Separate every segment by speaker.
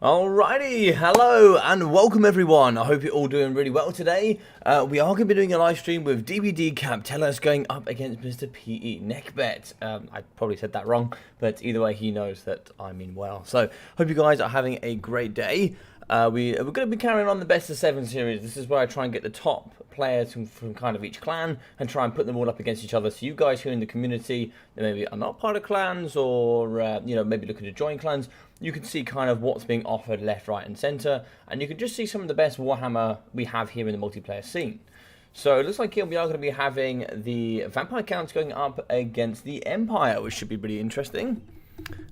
Speaker 1: Alrighty, hello and welcome everyone. I hope you're all doing really well today. We are going to be doing a live stream with DBD CaptTelus going up against Mr. PE Nehkbet. I probably said that wrong, but either way he knows that I mean well. So, hope you guys are having a great day. We're going to be carrying on the best of 7 series. This is where I try and get the top players from kind of each clan and try and put them all up against each other. So you guys who are in the community that maybe are not part of clans or maybe looking to join clans, you can see kind of what's being offered left, right and centre, and you can just see some of the best Warhammer we have here in the multiplayer scene. So it looks like here we are going to be having the vampire counts going up against the Empire, which should be pretty interesting.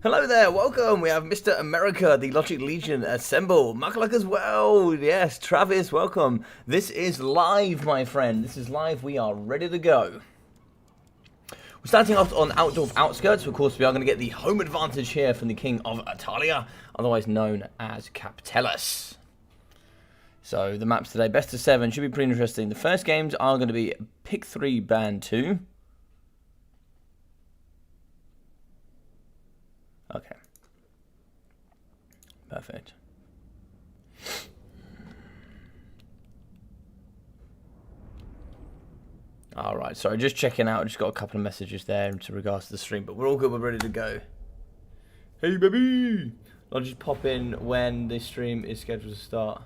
Speaker 1: Hello there, welcome. We have Mr. America, the Logic Legion, assemble. Makalak as well. Yes, Travis, welcome. This is live, my friend. This is live. We are ready to go. We're starting off on Outdoor Outskirts. Of course, we are going to get the home advantage here from the King of Italia, otherwise known as CaptTelus. So the maps today, best of 7, should be pretty interesting. The first games are going to be Pick 3, Band 2. Okay. Perfect. Alright, sorry, just checking out. Just got a couple of messages there in regards to the stream, but we're all good, we're ready to go. Hey, baby! I'll just pop in when the stream is scheduled to start.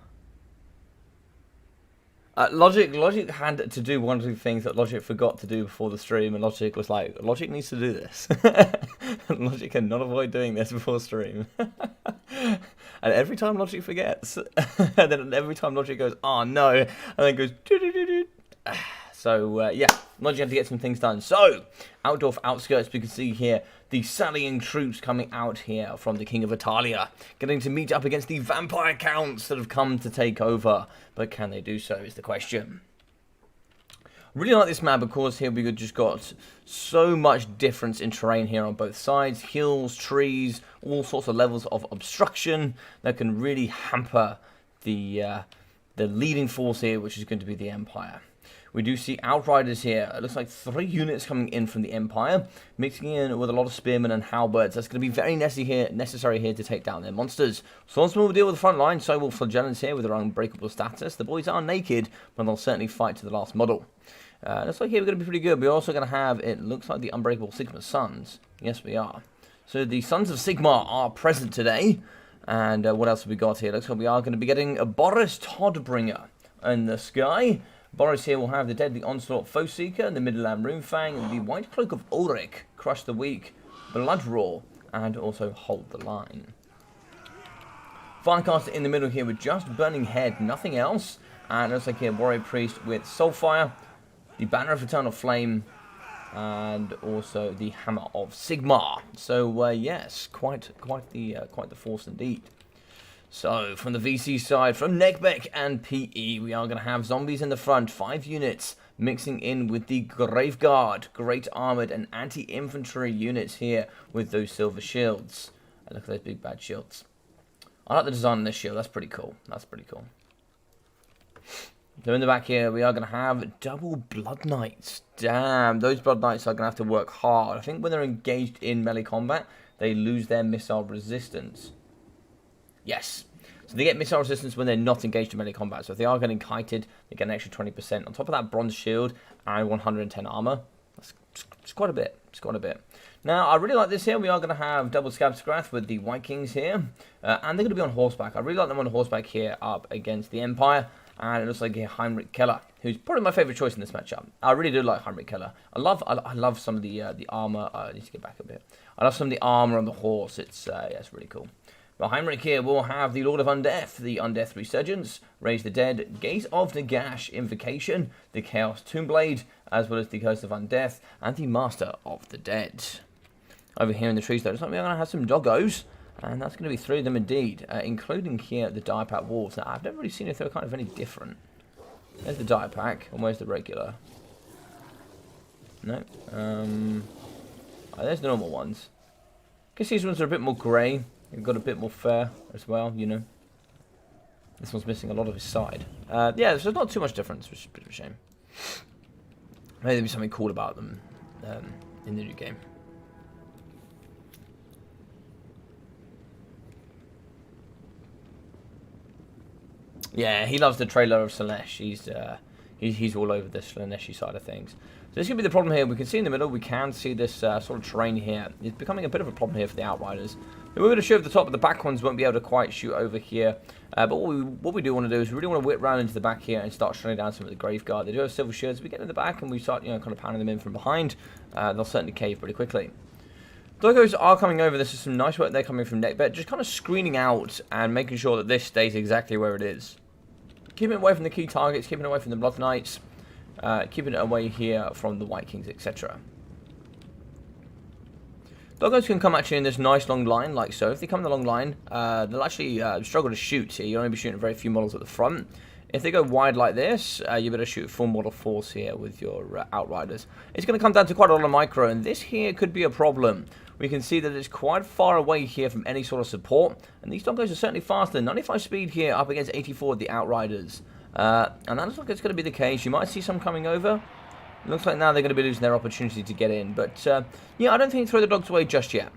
Speaker 1: Logic had to do one of the things that Logic forgot to do before the stream, and Logic was like, Logic needs to do this. Logic cannot avoid doing this before stream. And every time Logic forgets, and then every time Logic goes, oh no, and then goes, doo-doo-doo-doo. So, yeah, Logic had to get some things done. So, Outdoor Outskirts, we can see here the sallying troops coming out here from the King of Italia, getting to meet up against the vampire counts that have come to take over. But can they do so is the question. Really like this map because here we just got so much difference in terrain here on both sides. Hills, trees, all sorts of levels of obstruction that can really hamper the leading force here, which is going to be the Empire. We do see Outriders here. It looks like 3 units coming in from the Empire, mixing in with a lot of Spearmen and Halberds. That's going to be very necessary here to take down their monsters. Swordsmen will deal with the front line, so will Flagellants here with their unbreakable status. The boys are naked, but they'll certainly fight to the last model. Looks like here we're going to be pretty good. We're also going to have, it looks like the Unbreakable Sigma Sons. Yes, we are. So the Sons of Sigma are present today. And what else have we got here? Looks like we are going to be getting a Boris Toddbringer in the sky. Boris here will have the Deadly Onslaught Foeseeker, the Midland Runefang, the White Cloak of Ulrich, Crush the Weak, Blood Roar, and also Hold the Line. Firecaster in the middle here with just Burning Head, nothing else. And it looks like here Warrior Priest with Soulfire, the Banner of Eternal Flame, and also the Hammer of Sigmar. So yes, quite the force indeed. So, from the VC side, from Nehkbet and PE, we are going to have zombies in the front, 5 units, mixing in with the Graveguard, Great Armoured and Anti-Infantry units here with those silver shields. And look at those big bad shields. I like the design on this shield, that's pretty cool. That's pretty cool. So in the back here, we are going to have double Blood Knights. Damn, those Blood Knights are going to have to work hard. I think when they're engaged in melee combat, they lose their missile resistance. Yes. So they get missile resistance when they're not engaged in melee combat. So if they are getting kited, they get an extra 20%. On top of that, bronze shield and 110 armor. It's quite a bit. It's quite a bit. Now, I really like this here. We are going to have double Scab Scrath with the White Kings here. And they're going to be on horseback. I really like them on horseback here up against the Empire. And it looks like Heinrich Keller, who's probably my favourite choice in this matchup. I really do like Heinrich Keller. I love some of the armor. I need to get back a bit. I love some of the armor on the horse. It's really cool. Well, Heinrich here will have the Lord of Undeath, the Undeath Resurgence, Raise the Dead, Gate of Nagash, Invocation, the Chaos Tombblade, as well as the Curse of Undeath, and the Master of the Dead. Over here in the trees, though, looks like we're going to have some doggos, and that's going to be 3 of them indeed, including here the Dire Pack Wolves. Now, I've never really seen if they're kind of any different. There's the Dire Pack, and where's the regular? No. There's the normal ones. I guess these ones are a bit more grey. They've got a bit more fur as well, you know. This one's missing a lot of his side. Yeah, so there's not too much difference, which is a bit of a shame. Maybe there'll be something cool about them in the new game. Yeah, he loves the trailer of Slaanesh. He's all over the Slaaneshi side of things. So this could be the problem here. We can see in the middle, we can see this sort of terrain here. It's becoming a bit of a problem here for the Outriders. We're going to shoot at the top, but the back ones won't be able to quite shoot over here. But what we do want to do is we really want to whip round into the back here and start shutting down some of the Graveguard. They do have silver shields. We get in the back and we start, kind of pounding them in from behind. They'll certainly cave pretty quickly. Doggos are coming over. This is some nice work there coming from Nehkbet, just kind of screening out and making sure that this stays exactly where it is. Keeping it away from the key targets, keeping it away from the Blood Knights, keeping it away here from the White Kings, etc. Doggos can come actually in this nice long line, like so. If they come in the long line, they'll actually struggle to shoot here. You'll only be shooting very few models at the front. If they go wide like this, you better shoot full model force here with your Outriders. It's going to come down to quite a lot of micro, and this here could be a problem. We can see that it's quite far away here from any sort of support, and these Doggos are certainly faster. 95 speed here up against 84 with the Outriders. And that looks like it's going to be the case. You might see some coming over. It looks like now they're going to be losing their opportunity to get in. But, yeah, I don't think throw the dogs away just yet.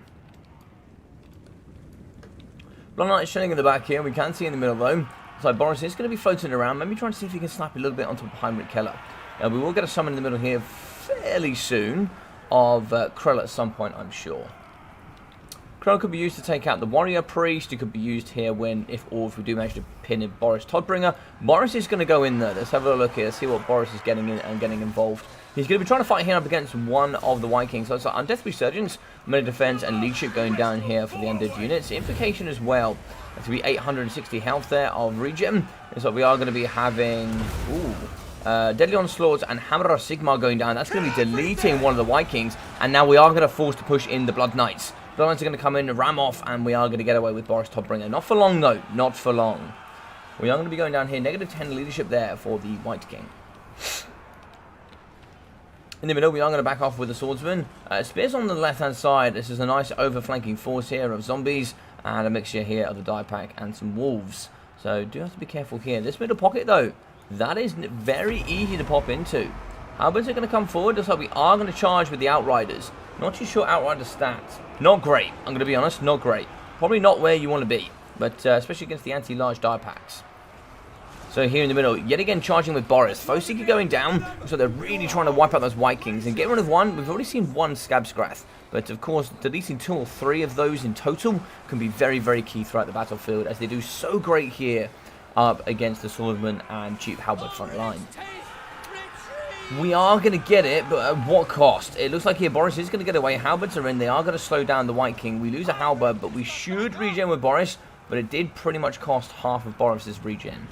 Speaker 1: Blood Knight is chilling in the back here. We can see in the middle, though. So Boris is going to be floating around. Maybe trying to see if he can snap a little bit onto Heinrich Keller. We will get a summon in the middle here fairly soon of Krell at some point, I'm sure. Krell could be used to take out the Warrior Priest. It could be used here if we do manage to pin in Boris Todbringer. Boris is going to go in there. Let's have a look here, see what Boris is getting in and getting involved. He's going to be trying to fight here up against one of the White Kings. So it's like Undeath Resurgence, melee defense, and leadership going down here for the undead units. Implication as well. That's going to be 860 health there of regen. So we are going to be having Deadly Onslaughts and Hammer of Sigmar going down. That's going to be deleting one of the White Kings. And now we are going to force to push in the Blood Knights. Blood Knights are going to come in and ram off, and we are going to get away with Boris Todbringer. Not for long, though. Not for long. We are going to be going down here. Negative 10 leadership there for the White King. In the middle, we are going to back off with the Swordsman. Spears on the left-hand side. This is a nice overflanking force here of zombies, and a mixture here of the die pack and some wolves. So do have to be careful here. This middle pocket, though, that is very easy to pop into. Halberds are going to come forward. So we are going to charge with the Outriders. Not too sure Outriders stats. Not great. I'm going to be honest. Not great. Probably not where you want to be. But especially against the anti-large die packs. So here in the middle, yet again charging with Boris. Foeseeker going down, so they're really trying to wipe out those White Kings and get rid of one. We've already seen one Scabscrath, but of course deleting 2 or 3 of those in total can be very, very key throughout the battlefield, as they do so great here up against the Swordsman and cheap Halberd front line. We are going to get it, but at what cost? It looks like here Boris is going to get away. Halberds are in. They are going to slow down the White King. We lose a Halberd, but we should regen with Boris, but it did pretty much cost half of Boris's regen.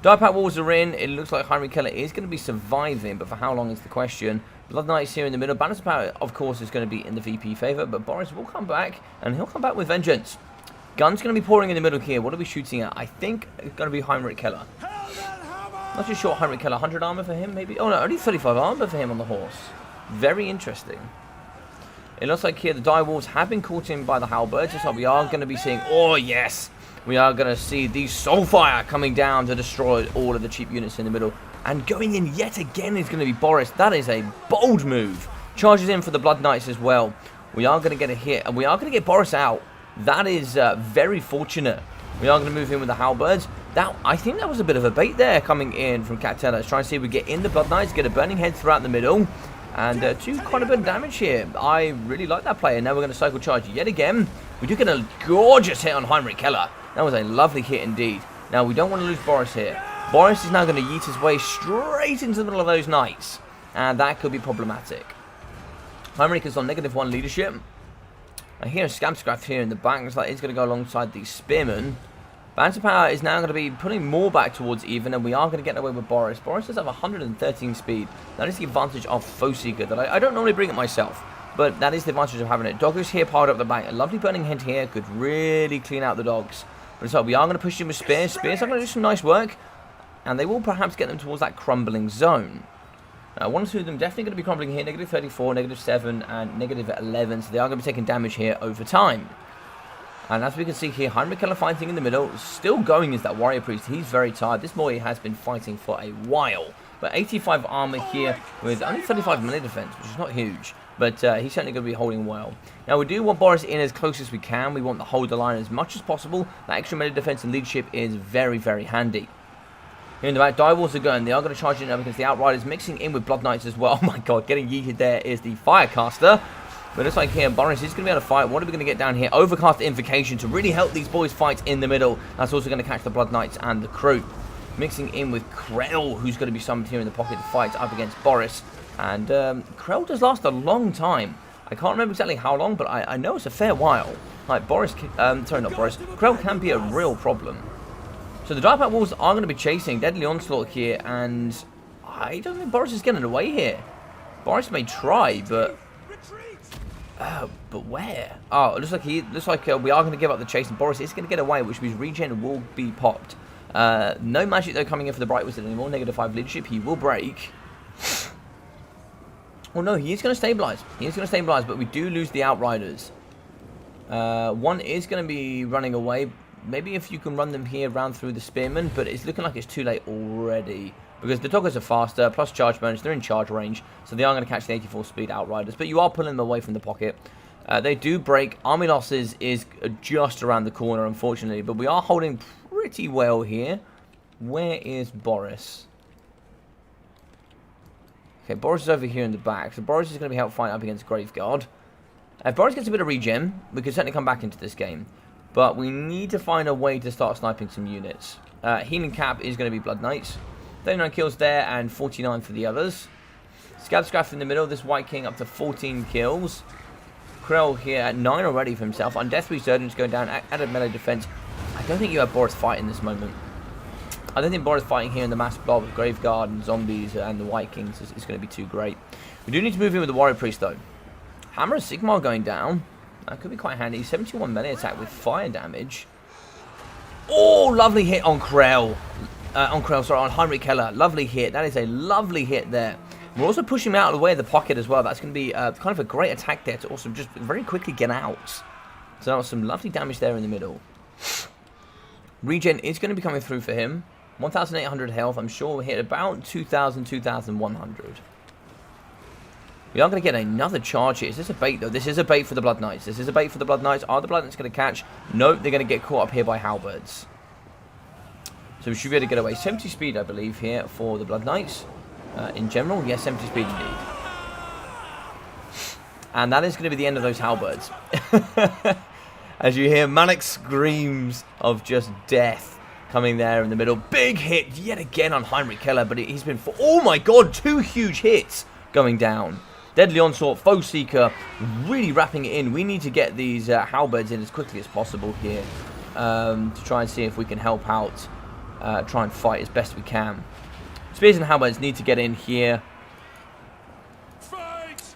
Speaker 1: Diepack walls are in. It looks like Heinrich Keller is going to be surviving, but for how long is the question. Blood Knight is here in the middle. Balance of Power, of course, is going to be in the VP favour, but Boris will come back, and he'll come back with vengeance. Gun's going to be pouring in the middle here. What are we shooting at? I think it's going to be Heinrich Keller. Not too sure Heinrich Keller. 100 armour for him, maybe? Oh, no, only 35 armour for him on the horse. Very interesting. It looks like here the Die Wolves have been caught in by the Halberds, so we are going to be seeing... Oh, yes! We are going to see the Soulfire coming down to destroy all of the cheap units in the middle. And going in yet again is going to be Boris. That is a bold move. Charges in for the Blood Knights as well. We are going to get a hit, and we are going to get Boris out. That is very fortunate. We are going to move in with the Halberds. I think that was a bit of a bait there coming in from CaptTelus. Trying to see if we get in the Blood Knights, get a Burning Head throughout the middle. And do quite a bit of damage here. I really like that play. And now we're going to cycle charge yet again. We do get a gorgeous hit on Heinrich Keller. That was a lovely hit indeed. Now, we don't want to lose Boris here. Boris is now going to yeet his way straight into the middle of those knights. And that could be problematic. Heinrich is on -1 leadership. I hear a Scabscraft here in the back. Looks like he's going to go alongside the Spearmen. Balance of Power is now going to be putting more back towards even, and we are going to get away with Boris. Boris does have 113 speed. That is the advantage of Foeseeker that I don't normally bring it myself, but that is the advantage of having it. Doggos here piled up the back. A lovely Burning Head here could really clean out the dogs. But so we are going to push in with Spears. Spears are going to do some nice work, and they will perhaps get them towards that crumbling zone. One or two of them definitely going to be crumbling here. -34, -7, and -11. So they are going to be taking damage here over time. And as we can see here, Heinrich Keller fighting in the middle. Still going is that Warrior Priest. He's very tired. This boy has been fighting for a while. But 85 armor here with only 35 melee defense, which is not huge. but he's certainly going to be holding well. Now, we do want Boris in as close as we can. We want to hold the line as much as possible. That extra melee defense and leadership is very, very handy. Here in the back, Direwolves are going. They are going to charge in up against the Outriders, mixing in with Blood Knights as well. Oh my god, getting yeeted there is the Firecaster. But looks like here, Boris is going to be able to fight. What are we going to get down here? Overcast Invocation to really help these boys fight in the middle. That's also going to catch the Blood Knights and the crew. Mixing in with Krell, who's going to be summoned here in the pocket to fight up against Boris. And Krell does last a long time. I can't remember exactly how long, but I know it's a fair while. Like, Boris, sorry, not Boris. Krell can be a real problem. So the Direpack Wolves are going to be chasing Deadly Onslaught here, and I don't think Boris is getting away here. Boris may try, but where? Oh, it looks like we are going to give up the chase, and Boris is going to get away, which means regen will be popped. No magic though coming in for the Bright Wizard anymore. -5 leadership. He will break. Oh no, he is going to stabilize. He is going to stabilize, but we do lose the Outriders. One is going to be running away. Maybe if you can run them here, round through the Spearmen, but it's looking like it's too late already. Because the Doggers are faster, plus charge bonus, they're in charge range, so they are going to catch the 84 speed Outriders. But you are pulling them away from the pocket. They do break. Army losses is just around the corner, unfortunately, but we are holding pretty well here. Where is Boris? Okay, Boris is over here in the back, so Boris is going to be helped fight up against Graveguard. If Boris gets a bit of regen, we can certainly come back into this game. But we need to find a way to start sniping some units. Healing cap is going to be Blood Knights. 39 kills there and 49 for the others. Scabscraft in the middle. This White King up to 14 kills. Krell here at 9 already for himself. Undeath Resurgence going down. Added melee defense. I don't think you have Boris fighting this moment. I don't think Boris fighting here in the mass blob with Graveguard and zombies and the White Kings is going to be too great. We do need to move in with the Warrior Priest though. Hammer of Sigmar going down. That could be quite handy. 71 melee attack with fire damage. Oh, lovely hit on Krell. On Heinrich Keller. Lovely hit. That is a lovely hit there. We're also pushing him out of the way of the pocket as well. That's going to be kind of a great attack there to also just very quickly get out. So that was some lovely damage there in the middle. Regen is going to be coming through for him. 1,800 health. I'm sure we'll hit about 2,000, 2,100. We are going to get another charge here. Is this a bait, though? This is a bait for the Blood Knights. This is a bait for the Blood Knights. Are the Blood Knights going to catch? No, they're going to get caught up here by Halberds. So we should be able to get away. 70 speed, I believe, here for the Blood Knights. In general, yes, 70 speed indeed. And that is going to be the end of those Halberds. As you hear manic screams of just death coming there in the middle. Big hit yet again on Heinrich Keller, but he's been... Oh my god, 2 huge hits going down. Deadly Onslaught, Foe Seeker, really wrapping it in. We need to get these halberds in as quickly as possible here to try and see if we can help out, try and fight as best we can. Spears and halberds need to get in here.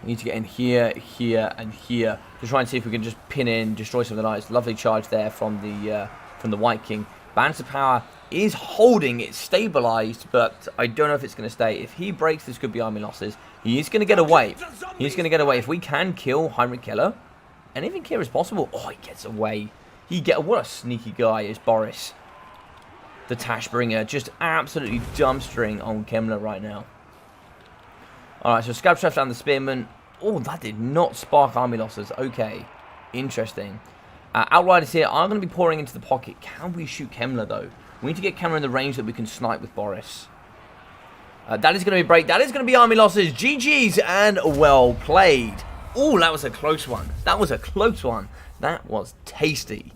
Speaker 1: We need to get in here, here, and here to try and see if we can just pin in, destroy some of the knights. Lovely charge there from the White King. Balance of Power is holding, it's stabilized, but I don't know if it's going to stay. If he breaks, this could be army losses. He is going to get away. He is going to get away. If we can kill Heinrich Keller, anything here is possible. Oh, he gets away. What a sneaky guy is Boris. The Tashbringer, just absolutely dumpstering on Kemmler right now. Alright, so Scabshaft and the Spearman. Oh, that did not spark army losses. Okay, interesting. Outriders here are going to be pouring into the pocket. Can we shoot Kemmler, though? We need to get Kemmler in the range that we can snipe with Boris. That is going to be a break. That is going to be army losses. GG's and well played. Oh, that was a close one. That was a close one. That was tasty.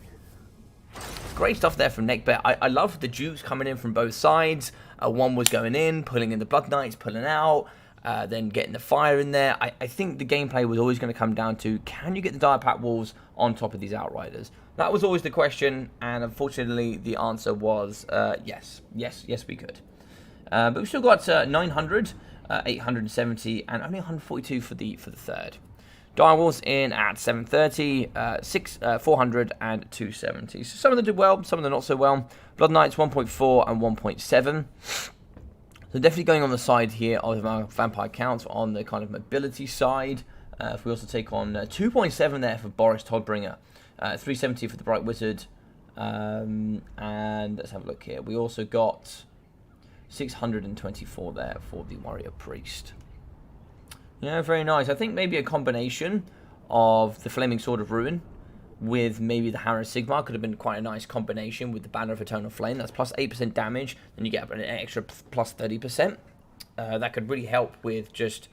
Speaker 1: Great stuff there from Nehkbet. I love the dukes coming in from both sides. One was going in, pulling in the Blood Knights, pulling out. Then getting the fire in there. I think the gameplay was always going to come down to, can you get the Direpack Wolves on top of these Outriders? That was always the question, and unfortunately the answer was yes. Yes, we could. But we've still got 900, 870, and only 142 for the third. Direwolves in at 730, 400, and 270. So some of them did well, some of them not so well. Blood Knights 1.4 and 1.7. So definitely going on the side here of our vampire counts on the kind of mobility side. If we also take on 2.7 there for Boris Todbringer, 370 for the Bright Wizard, and let's have a look here. We also got 624 there for the Warrior Priest. Yeah, very nice. I think maybe a combination of the Flaming Sword of Ruin with maybe the Hammer of Sigmar could have been quite a nice combination with the Banner of Eternal Flame. That's plus 8% damage, then you get an extra plus 30%. That could really help with just,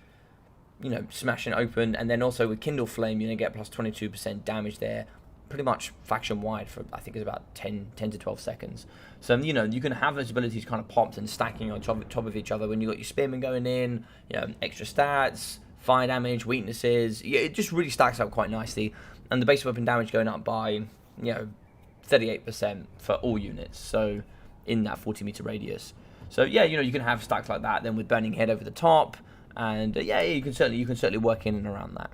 Speaker 1: you know, smashing open. And then also with Kindle Flame, you're going to get plus 22% damage there, pretty much faction-wide for, I think it's about 10 to 12 seconds. So, you know, you can have those abilities kind of popped and stacking on top of each other when you got your Spearman going in, you know, extra stats, fire damage, weaknesses. Yeah, it just really stacks up quite nicely. And the base weapon damage going up by, you know, 38% for all units. So, in that 40-meter radius. So, yeah, you know, you can have stacks like that. Then with Burning Head over the top. And, yeah, you can certainly work in and around that.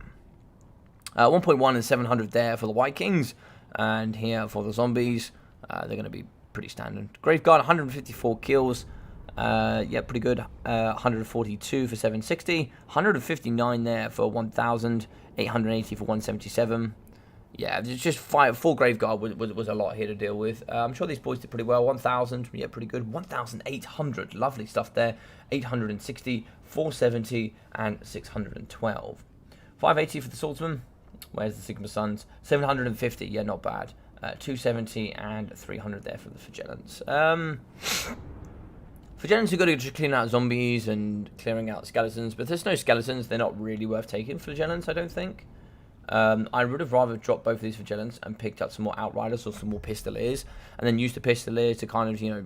Speaker 1: 1.1 and 700 there for the Vikings. And here for the zombies, they're going to be pretty standard. Graveguard, 154 kills. Yeah, pretty good. 142 for 760. 159 there for 1,000. 880 for 177. Yeah, it's just full Graveguard was a lot here to deal with. I'm sure these boys did pretty well. 1,000, yeah, pretty good. 1,800, lovely stuff there. 860, 470, and 612. 580 for the Swordsman. Where's the Sigma Sons? 750, yeah, not bad. 270 and 300 there for the Flagellants. Flagellants are good to just clean out zombies and clearing out skeletons, but if there's no skeletons, they're not really worth taking Flagellants, I don't think. I would have rather dropped both of these Flagellants and picked up some more Outriders or some more Pistoliers, and then used the Pistoliers to kind of, you know,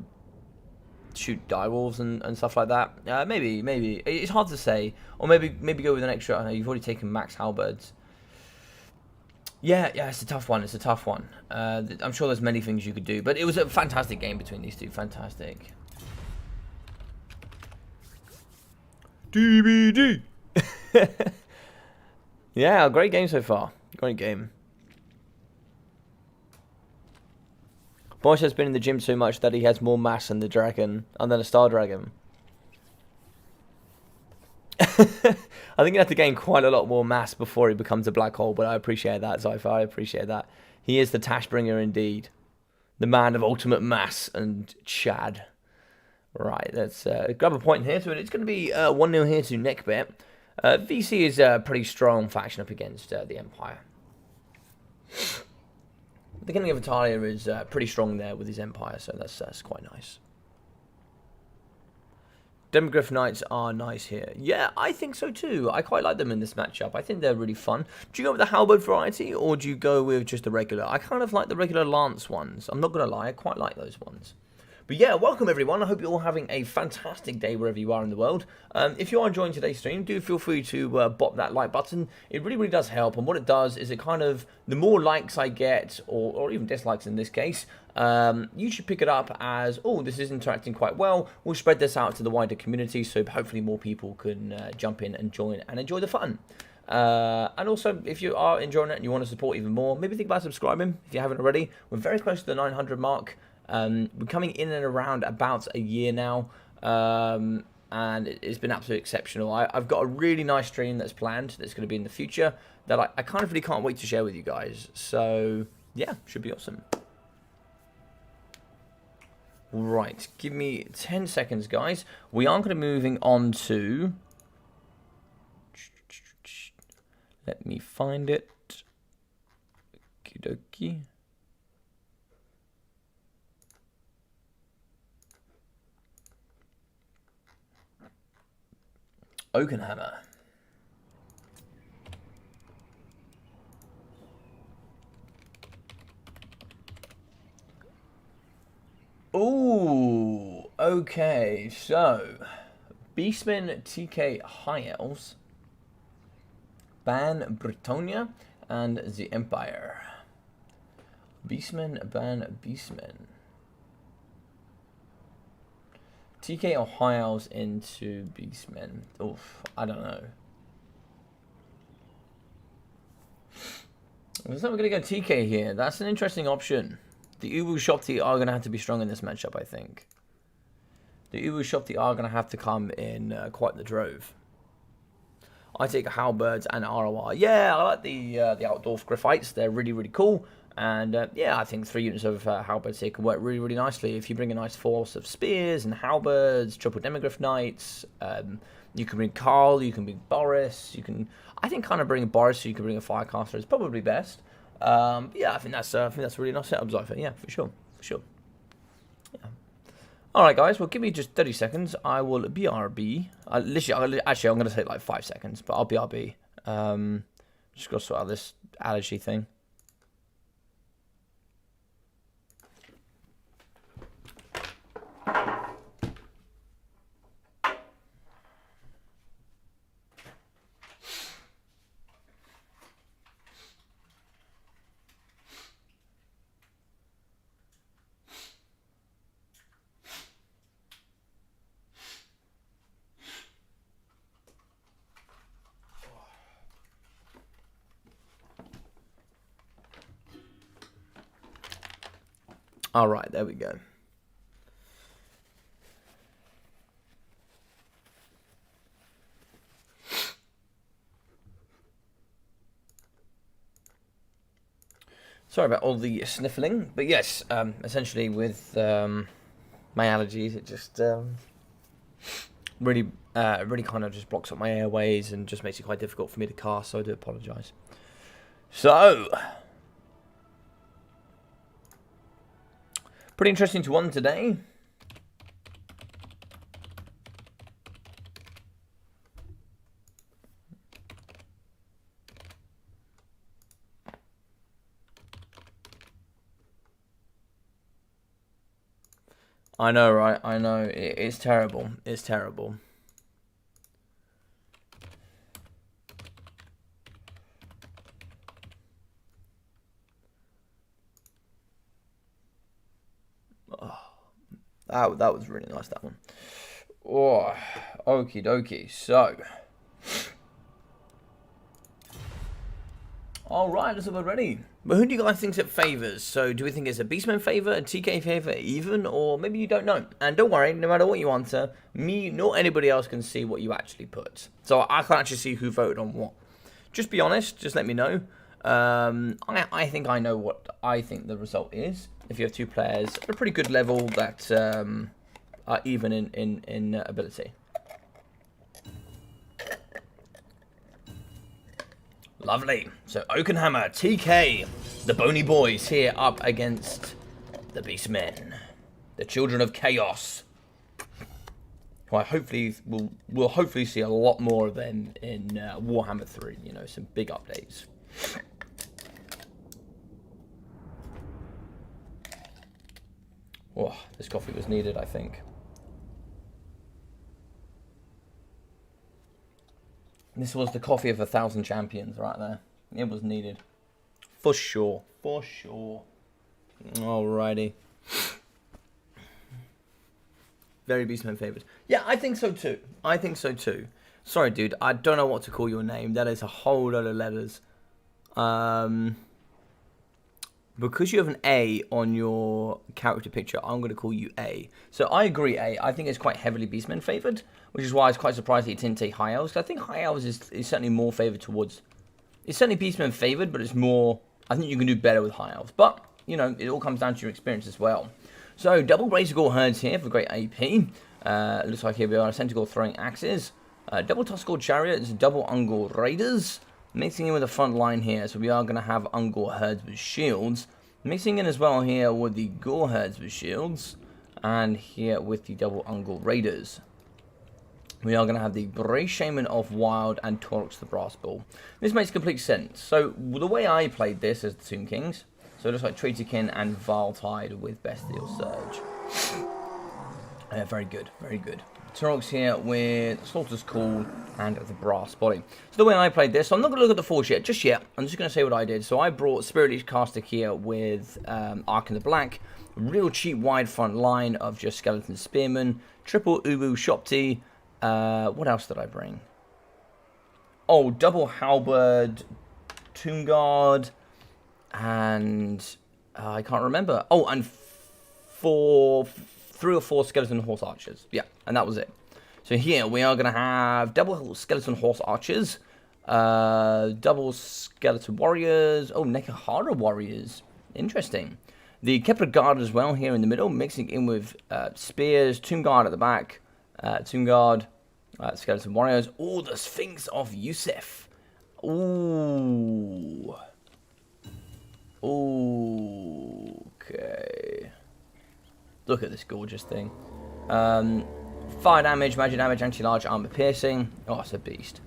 Speaker 1: shoot direwolves and stuff like that. Maybe. It's hard to say. Or maybe go with an extra, I know you've already taken Max Halberds. Yeah, it's a tough one. I'm sure there's many things you could do, but it was a fantastic game between these two. Fantastic. DBD. Yeah, great game so far. Great game. Bosch has been in the gym so much that he has more mass than the dragon, and than a star dragon. I think you have to gain quite a lot more mass before he becomes a black hole, but I appreciate that, Zypher. I appreciate that. He is the Tashbringer indeed. The man of ultimate mass and Chad. Right, let's grab a point here. So it's going to be 1-0 here to Nehkbet. VC is a pretty strong faction up against the Empire. The King of Italia is pretty strong there with his Empire, so that's quite nice. Demogryph Knights are nice here. Yeah, I think so too. I quite like them in this matchup. I think they're really fun. Do you go with the halberd variety, or do you go with just the regular? I kind of like the regular lance ones. I'm not going to lie, I quite like those ones. But yeah, welcome everyone. I hope you're all having a fantastic day wherever you are in the world. If you are enjoying today's stream, do feel free to bop that like button. It really does help. And what it does is it kind of, the more likes I get, or even dislikes in this case, you should pick it up as, oh, this is interacting quite well. We'll spread this out to the wider community, so hopefully more people can jump in and join and enjoy the fun. And also, if you are enjoying it and you want to support even more, maybe think about subscribing if you haven't already. We're very close to the 900 mark. We're coming in and around about a year now, and it's been absolutely exceptional. I've got a really nice stream that's planned that's going to be in the future that I kind of really can't wait to share with you guys. So, yeah, should be awesome. Right, give me 10 seconds, guys. We are going to be moving on to... Let me find it. Okie dokie. Oakenhammer. Ooh, okay, so Beastmen TK High Elves, ban Bretonnia and the Empire. Beastmen ban Beastmen. TK or High Elves into Beastmen. Oof, I don't know. Looks like we're going to go TK here. That's an interesting option. The Ubu Shopti are going to have to be strong in this matchup, I think. The Ubu Shopti are going to have to come in quite the drove. I take Halberds and ROR. Yeah, I like the Outdwarf Griphites. They're really cool. And yeah, I think 3 units of Halberds here can work really nicely. If you bring a nice force of Spears and Halberds, triple Demogryph Knights, You can bring Carl, you can bring Boris, you can... I think kind of bring Boris so you can bring a Firecaster is probably best. Yeah, I think that's a really nice setup, Zypher. Yeah, for sure. Yeah. Alright, guys, well, give me just 30 seconds. I will BRB. Actually, I'm going to take like 5 seconds, but I'll BRB. Just got to sort out this allergy thing. All right, there we go. Sorry about all the sniffling, but yes, essentially with my allergies, it just really kind of just blocks up my airways and just makes it quite difficult for me to cast, so I do apologise. So... pretty interesting to one today. I know, right? I know. It's terrible. It's terrible. That was really nice, that one. Oh, okie dokie. So, alright, let's have it ready. But who do you guys think it favours? So, do we think it's a Beastmen favour, a TK favour, even, or maybe you don't know? And don't worry, no matter what you answer, me nor anybody else can see what you actually put. So, I can't actually see who voted on what. Just be honest, just let me know. I think I know what I think the result is. If you have two players at a pretty good level that are even in ability. Lovely. So Oakenhammer, TK, the Bony Boys here up against the Beastmen, the Children of Chaos. Who I hopefully we'll hopefully see a lot more of them in Warhammer 3. You know, some big updates. Oh, this coffee was needed, I think. This was the coffee of 1,000 champions right there. It was needed. For sure. For sure. Alrighty. Very Beastmen favoured. Yeah, I think so too. I think so too. Sorry, dude. I don't know what to call your name. That is a whole lot of letters. Because you have an A on your character picture, I'm going to call you A. So I agree, A. I think it's quite heavily Beastmen favoured, which is why I was quite surprised that he didn't take High Elves. I think High Elves is certainly more favoured towards... it's certainly Beastmen favoured, but it's more... I think you can do better with High Elves. But, you know, it all comes down to your experience as well. So, double Razorgore Herds here for great AP. Looks like here we are, Centaur throwing axes. Double Tuskor Chariots, double Ungor Raiders. Mixing in with the front line here, so we are going to have Ungor Herds with shields. Mixing in as well here with the Gore Herds with shields. And here with the double Ungor Raiders. We are going to have the Bray Shaman of Wild and Torx the Brass Bull. This makes complete sense. So, the way I played this as the Tomb Kings, so it looks like Traitorkin and Viletide with Bestial Surge. Very good, very good. Torx here with Slaughter's Call and the Brass Body. So the way I played this, so I'm not going to look at the forge yet, just yet. I'm just going to say what I did. So I brought Spirit Leech Caster here with Arc in the Black. Real cheap wide front line of just Skeleton Spearmen. Triple Ubu Shopti. What else did I bring? Oh, double Halberd, Tomb Guard, and I can't remember. Oh, and 3 or 4 Skeleton Horse Archers. Yeah, and that was it. So here we are going to have double Skeleton Horse Archers, double Skeleton Warriors, oh, Nekahara Warriors. Interesting. The Kepler Guard as well here in the middle, mixing in with Spears, Tomb Guard at the back, Tomb Guard, Skeleton Warriors. Oh, the Sphinx of Yusef. Ooh. Okay. Look at this gorgeous thing. Fire damage, magic damage, anti-large, armor piercing. Oh, it's a beast.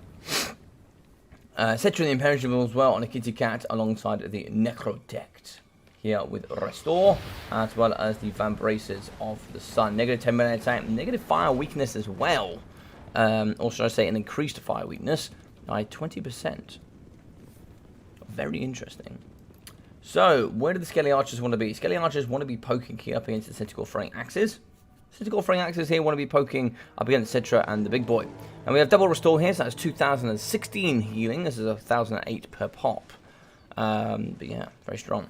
Speaker 1: Cetra the Imperishable as well on a kitty cat alongside the Nehkbet here with Restore, as well as the Vambraces of the Sun. Negative 10 melee attack, negative fire weakness as well. Or should I say an increased fire weakness by 20%. Very interesting. So, where do the Skelly Archers want to be? Skelly Archers want to be poking here up against the Centaur Throwing Axes. Centaur Throwing Axes here want to be poking up against Cetra and the big boy. And we have double restore here, so that's 2016 healing. This is 1008 per pop. But yeah, very strong.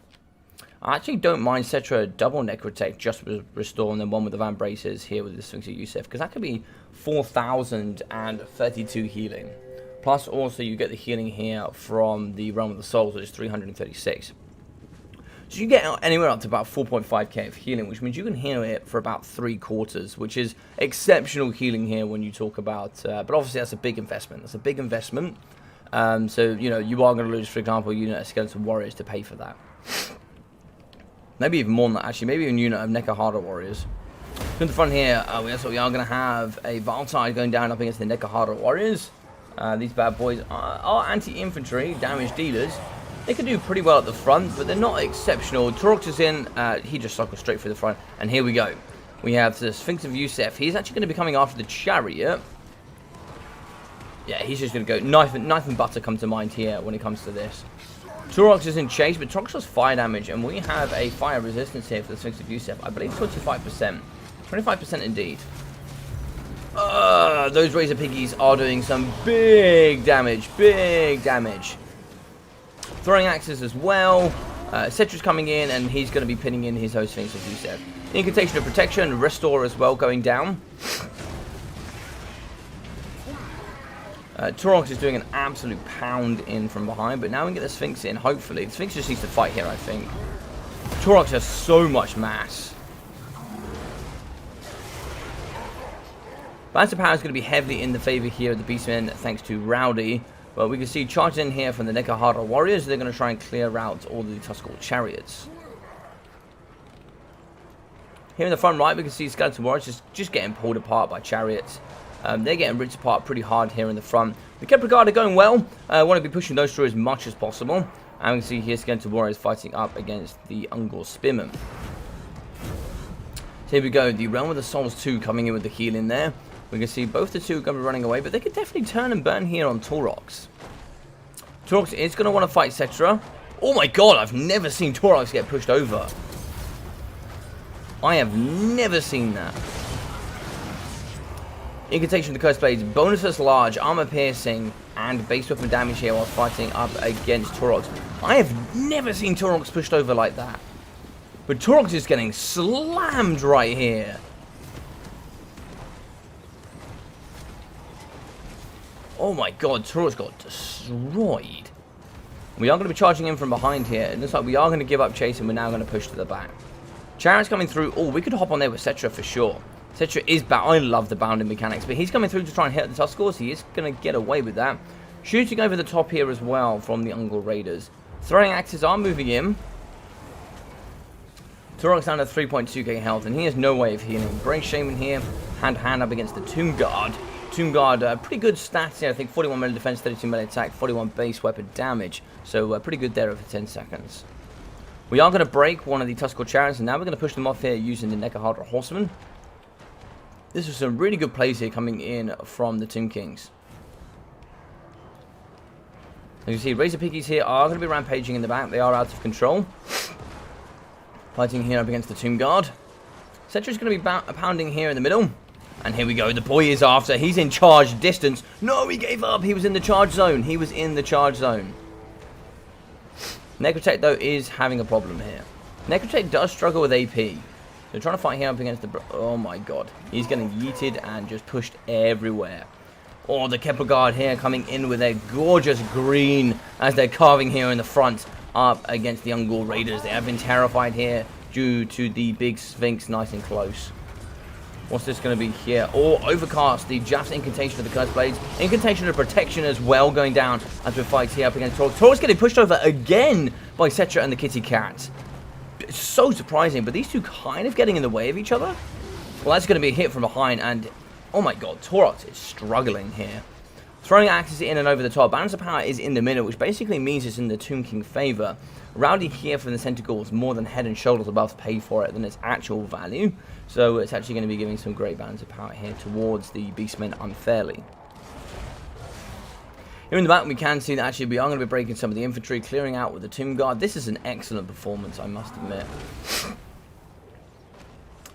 Speaker 1: I actually don't mind Cetra double Necrotech just with restore and then one with the Vambraces here with the Sphinx of Yusef, because that could be 4032 healing. Plus also you get the healing here from the Realm of the Souls, which is 336. So you get anywhere up to about 4.5k of healing, which means you can heal it for about 3/4, which is exceptional healing here when you talk about... but obviously that's a big investment. That's a big investment. So, you know, you are going to lose, for example, a unit of Skeleton Warriors to pay for that. Maybe even more than that, actually. Maybe even a unit of Nekahara Warriors. In the front here, we are going to have a Valtide going down up against the Nekahara Warriors. These bad boys are anti-infantry, damage dealers. They can do pretty well at the front, but they're not exceptional. Torox is in. He just cycles straight through the front. And here we go. We have the Sphinx of Yusef. He's actually going to be coming after the Chariot. Yeah, he's just going to go. Knife and butter come to mind here when it comes to this. Torox is in chase, but Torox does fire damage. And we have a fire resistance here for the Sphinx of Yusef. I believe 25%. 25% indeed. Those Razor Piggies are doing some big damage. Big damage. Throwing axes as well. Cetra's coming in, and he's going to be pinning in his host Sphinx of Yusef. Incantation of Protection, Restore as well going down. Torox is doing an absolute pound in from behind, but now we can get the Sphinx in, hopefully. The Sphinx just needs to fight here, I think. Torox has so much mass. Balance of Power is going to be heavily in the favor here of the Beastmen, thanks to Rowdy. But we can see charge in here from the Nekahara Warriors. They're going to try and clear out all the Tuskal Chariots. Here in the front right, we can see Skeleton Warriors just getting pulled apart by Chariots. They're getting ripped apart pretty hard here in the front. The Kepler Guard are going well. I want to be pushing those through as much as possible. And we can see here Skeleton Warriors fighting up against the Ungor Spearmen. So here we go. The Realm of the Souls 2 coming in with the heal in there. We can see both the two going to be running away, but they could definitely turn and burn here on Torox. Torox is going to want to fight Cetra. Oh my god, I've never seen Torox get pushed over. I have never seen that. Incantation of the Cursed Blades, bonus large, armor piercing, and base weapon damage here while fighting up against Torox. I have never seen Torox pushed over like that. But Torox is getting slammed right here. Oh my god, Torox got destroyed. We are going to be charging in from behind here. It looks like we are going to give up chase and we're now going to push to the back. Chariot's coming through. Oh, we could hop on there with Cetra for sure. Cetra is back. I love the bounding mechanics, but he's coming through to try and hit the Tuskals. He is going to get away with that. Shooting over the top here as well from the Ungor Raiders. Throwing axes are moving in. Torox down to 3.2k health, and he has no way of healing. Brave Shaman here, hand to hand up against the Tomb Guard. Tomb Guard, pretty good stats here. I think 41 melee defense, 32 melee attack, 41 base weapon damage. So pretty good there over 10 seconds. We are going to break one of the Tuskal Chariots, and now we're going to push them off here using the Nekahara Horsemen. This was some really good plays here coming in from the Tomb Kings. As you see, Razor Piggies here are going to be rampaging in the back. They are out of control. Fighting here up against the Tomb Guard. Cetra's going to be pounding here in the middle. And here we go. The boy is after. He's in charge distance. No, he gave up. He was in the charge zone. He was in the charge zone. Nehkbet, though, is having a problem here. Nehkbet does struggle with AP. They're trying to fight here up against the... Oh, my God. He's getting yeeted and just pushed everywhere. Oh, the Kepler Guard here coming in with their gorgeous green as they're carving here in the front up against the Ungor Raiders. They have been terrified here due to the big Sphinx nice and close. What's this going to be here? Oh, Overcast, the Jaff's Incantation of the Curse Blades. Incantation of Protection as well going down as we fight here up against Taurus. Taurus getting pushed over again by Cetra and the Kitty Cat. It's so surprising, but these two kind of getting in the way of each other. Well, that's going to be a hit from behind, and oh my god, Taurus is struggling here. Throwing axes in and over the top. Balance of power is in the middle, which basically means it's in the Tomb King favor. Rowdy here from the Centaurs, more than head and shoulders above pay for it than its actual value. So it's actually going to be giving some great balance of power here towards the Beastmen unfairly. Here in the back we can see that actually we are going to be breaking some of the infantry, clearing out with the Tomb Guard. This is an excellent performance, I must admit.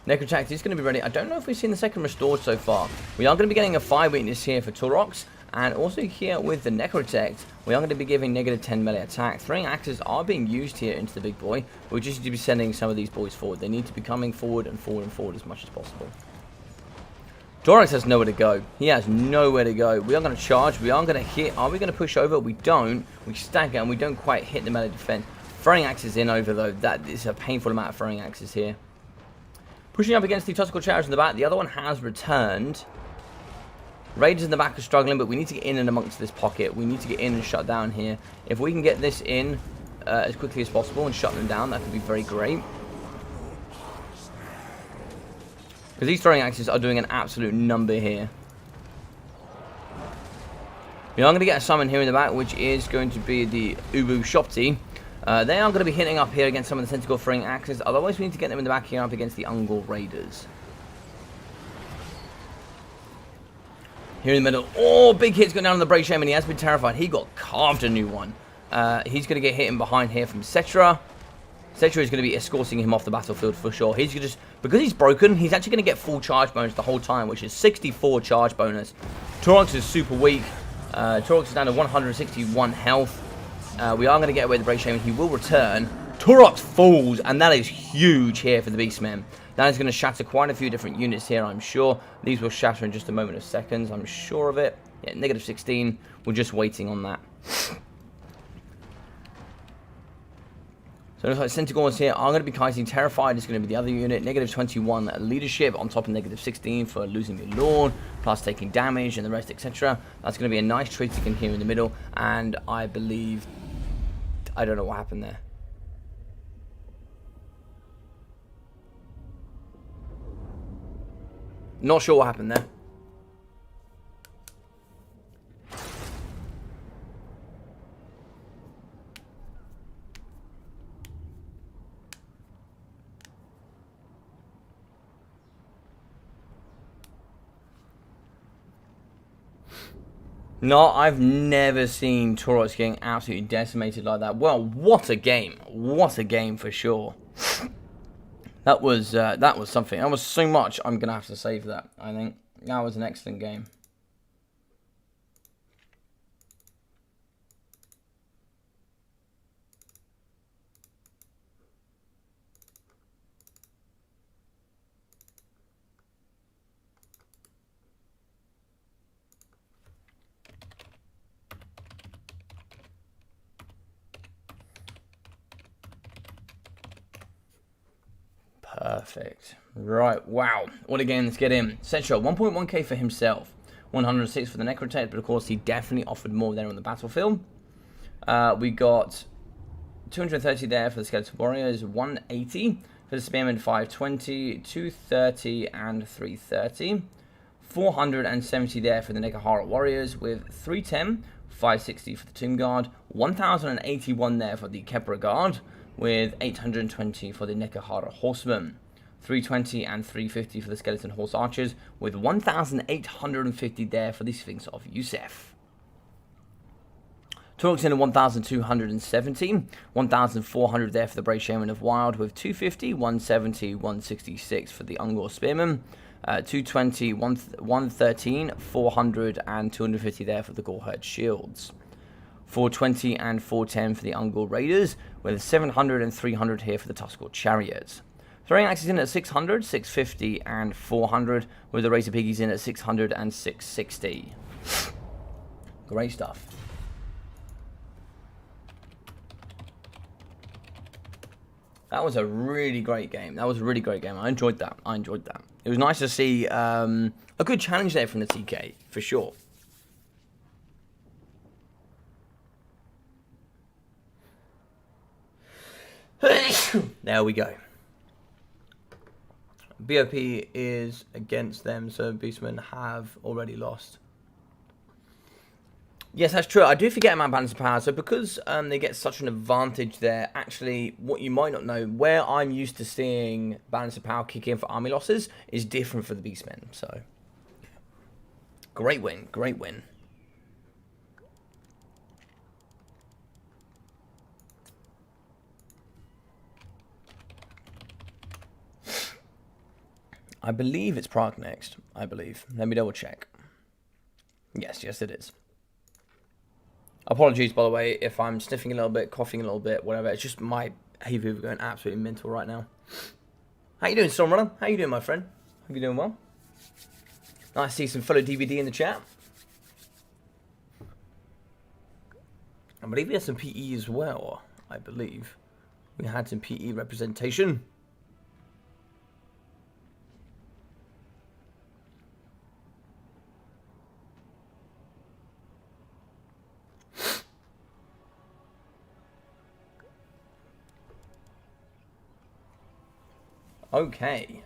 Speaker 1: Necrotect is going to be ready. I don't know if we've seen the second restored so far. We are going to be getting a fire weakness here for Turox. And also here with the Necrotect, we are going to be giving -10 melee attack. Throwing axes are being used here into the big boy. We just need to be sending some of these boys forward. They need to be coming forward and forward and forward as much as possible. Dorax has nowhere to go. He has nowhere to go. We are going to charge. We are going to hit. Are we going to push over? We don't. We stagger and we don't quite hit the melee defense. Throwing axes in over though. That is a painful amount of throwing axes here. Pushing up against the Tuskal Chariots in the back. The other one has returned. Raiders in the back are struggling, but we need to get in and amongst this pocket. We need to get in and shut down here. If we can get this in as quickly as possible and shut them down, that could be very great. Because these throwing axes are doing an absolute number here. We are going to get a summon here in the back, which is going to be the Ubu Shopti. They are going to be hitting up here against some of the Centaur throwing axes. Otherwise, we need to get them in the back here up against the Ungol Raiders. Here in the middle. Oh, big hits going down on the Brave Shaman. He has been terrified. He got carved a new one. He's going to get hit in behind here from Cetra. Cetra is going to be escorting him off the battlefield for sure. He's just, because he's broken, he's actually going to get full charge bonus the whole time, which is 64 charge bonus. Turox is super weak. Turox is down to 161 health. We are going to get away with the Brave Shaman. He will return. Turox falls, and that is huge here for the Beastmen. That is going to shatter quite a few different units here, I'm sure. These will shatter in just a moment of seconds, I'm sure of it. Yeah, -16. We're just waiting on that. So it looks like Centaurs here are going to be kiting. Terrified is going to be the other unit. -21 leadership on top of -16 for losing your Lord, plus taking damage and the rest, etc. That's going to be a nice trade again here in the middle. And I believe... I don't know what happened there. Not sure what happened there. No, I've never seen Tauros getting absolutely decimated like that. Well, what a game. What a game for sure. That was something. That was so much. I'm going to have to save that, I think. That was an excellent game. Perfect. Right, wow. What a game, let's get in. Cetra, 1.1k for himself. 106 for the Necrotect, but of course he definitely offered more there on the battlefield. We got 230 there for the Skeleton Warriors, 180 for the Spearmen, 520, 230 and 330. 470 there for the Nekahara Warriors with 310, 560 for the Tomb Guard, 1081 there for the Kepra Guard, with 820 for the Nekahara Horsemen, 320 and 350 for the Skeleton Horse Archers, with 1850 there for the Sphinx of Yusef. Turox in at 1270, 1400 there for the Brave Shaman of Wild, with 250, 170, 166 for the Ungor Spearmen, 220, 113, 400 and 250 there for the Goreherd Shields. 420 and 410 for the Ungol Raiders, with 700 and 300 here for the Tuskal Chariots. Throwing axes in at 600, 650 and 400, with the Razor Piggies in at 600 and 660. Great stuff. That was a really great game. That was a really great game. I enjoyed that. I enjoyed that. It was nice to see a good challenge there from the TK, for sure. There we go. BOP is against them, so Beastmen have already lost. Yes, that's true. I do forget about balance of power. So because they get such an advantage there, actually, what you might not know, where I'm used to seeing balance of power kick in for army losses is different for the Beastmen. So, great win, great win. I believe it's Prague next. I believe. Let me double check. Yes, yes, it is. Apologies, by the way, if I'm sniffing a little bit, coughing a little bit, whatever. It's just my hay fever going absolutely mental right now. How you doing, Stormrunner? How you doing, my friend? Hope you're doing well. Nice to see some fellow DBD in the chat. I believe we had some PE as well. I believe we had some PE representation. Okay.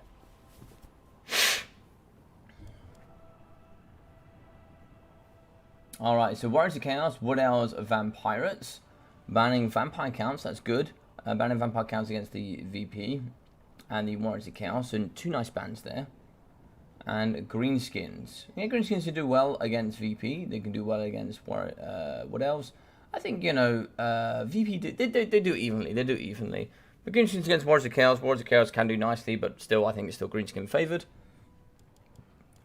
Speaker 1: Alright, so Warriors of Chaos, Wood Elves, Vampirates. Banning Vampire counts, that's good. Banning Vampire counts against the VP and the Warriors of Chaos. So 2 nice bans there. And Greenskins. Yeah, Greenskins can do well against VP. They can do well against Wood Elves. I think, you know, VP, they do evenly. They do evenly. But Greenskins against Warriors of Chaos can do nicely, but still, I think it's still Greenskin favoured.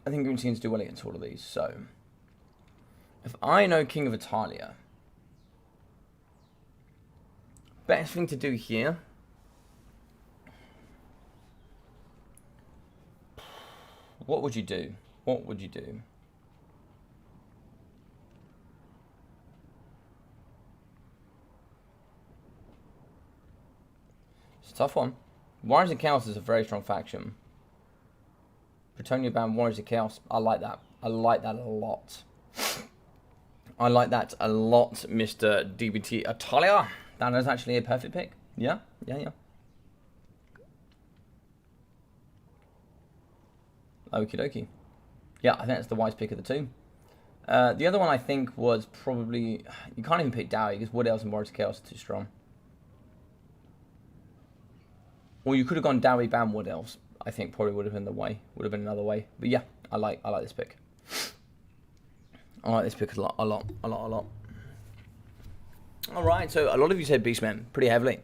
Speaker 1: I think Greenskins do well against all of these, so... If I know King of Italia... Best thing to do here... What would you do? What would you do? It's a tough one. Warriors of Chaos is a very strong faction. Bretonnia ban Warriors of Chaos. I like that. I like that a lot. I like that a lot, Mr. DBT Italia. That is actually a perfect pick. Yeah, yeah, yeah. Okie dokie. Yeah, I think that's the wise pick of the two. The other one I think was probably... You can't even pick Dowie because Wood Elves and Warriors of Chaos are too strong. Or you could have gone Dowie ban Wood Elves. I think probably would have been the way. Would have been another way. But yeah, I like this pick. I like this pick a lot. Alright, so a lot of you said Beastmen pretty heavily.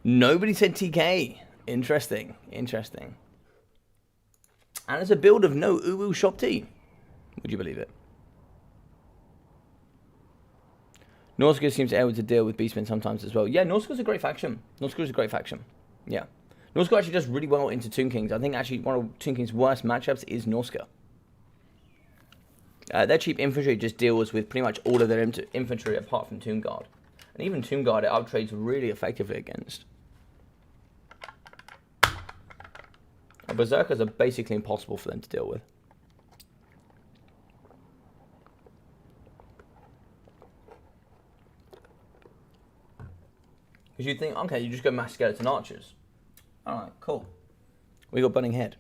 Speaker 1: Nobody said TK. Interesting. Interesting. And it's a build of no Uwu Shop Tea. Would you believe it? Norsca seems able to deal with Beastmen sometimes as well. Yeah, Norsca's a great faction. Norsca's a great faction. Yeah. Norsca actually does really well into Tomb Kings. I think actually one of Tomb Kings' worst matchups is Norsca. Their cheap infantry just deals with pretty much all of their infantry apart from Tomb Guard. And even Tomb Guard it uptrades really effectively against. Berserkers are basically impossible for them to deal with. Because you think, okay, you just go mass skeleton archers. Alright, cool. We got Burning Head.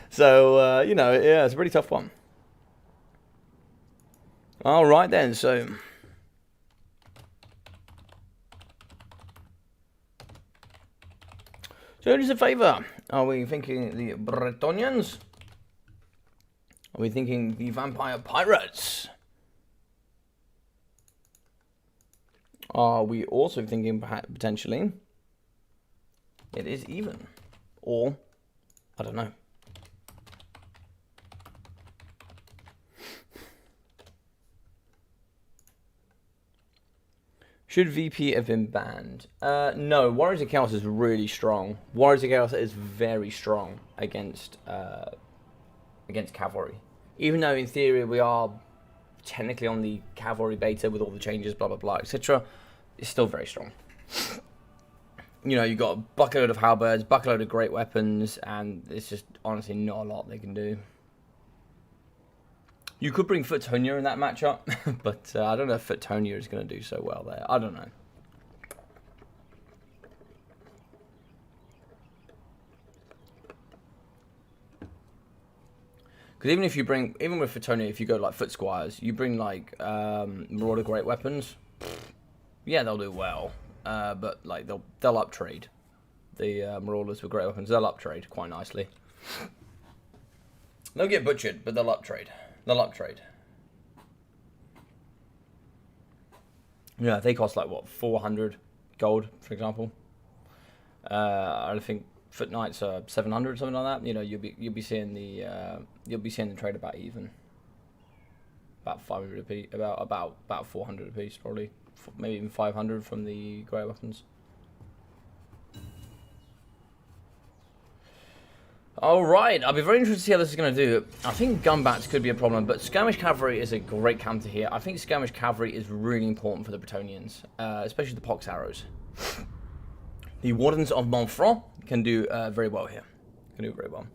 Speaker 1: So, you know, yeah, it's a pretty tough one. Alright then, so... So who's a favour? Are we thinking the Bretonnians? Are we thinking the Vampire Pirates? Are we also thinking potentially it is even? Or, I don't know. Should VP have been banned? No, Warriors of Chaos is really strong. Warriors of Chaos is very strong against cavalry. Even though in theory we are technically on the cavalry beta with all the changes, blah blah blah, etc. It's still very strong. you know, you've got a bucketload of halberds, bucketload of great weapons, and it's just honestly not a lot they can do. You could bring Bretonnia in that matchup, but I don't know if Bretonnia is going to do so well there. I don't know. Because even if you bring, even with Bretonnia, if you go like Foot Squires, you bring like Marauder Great Weapons, yeah, they'll do well. But like they'll up trade. The Marauders with Great Weapons, they'll up trade quite nicely. They'll get butchered, but they'll up trade. They'll up trade. Yeah, they cost like what, 400 gold, for example. I think Foot Knights are 700, something like that. You know, you'll be seeing the trade about even. About 500 a piece, about 400 a piece probably, maybe even 500 from the Great Weapons. Alright, I'll be very interested to see how this is going to do. I think Gunbats could be a problem, but Skirmish Cavalry is a great counter here. I think Skirmish Cavalry is really important for the Bretonnians, especially the Pox Arrows. The Wardens of Montfort can do very well here. Can do very well.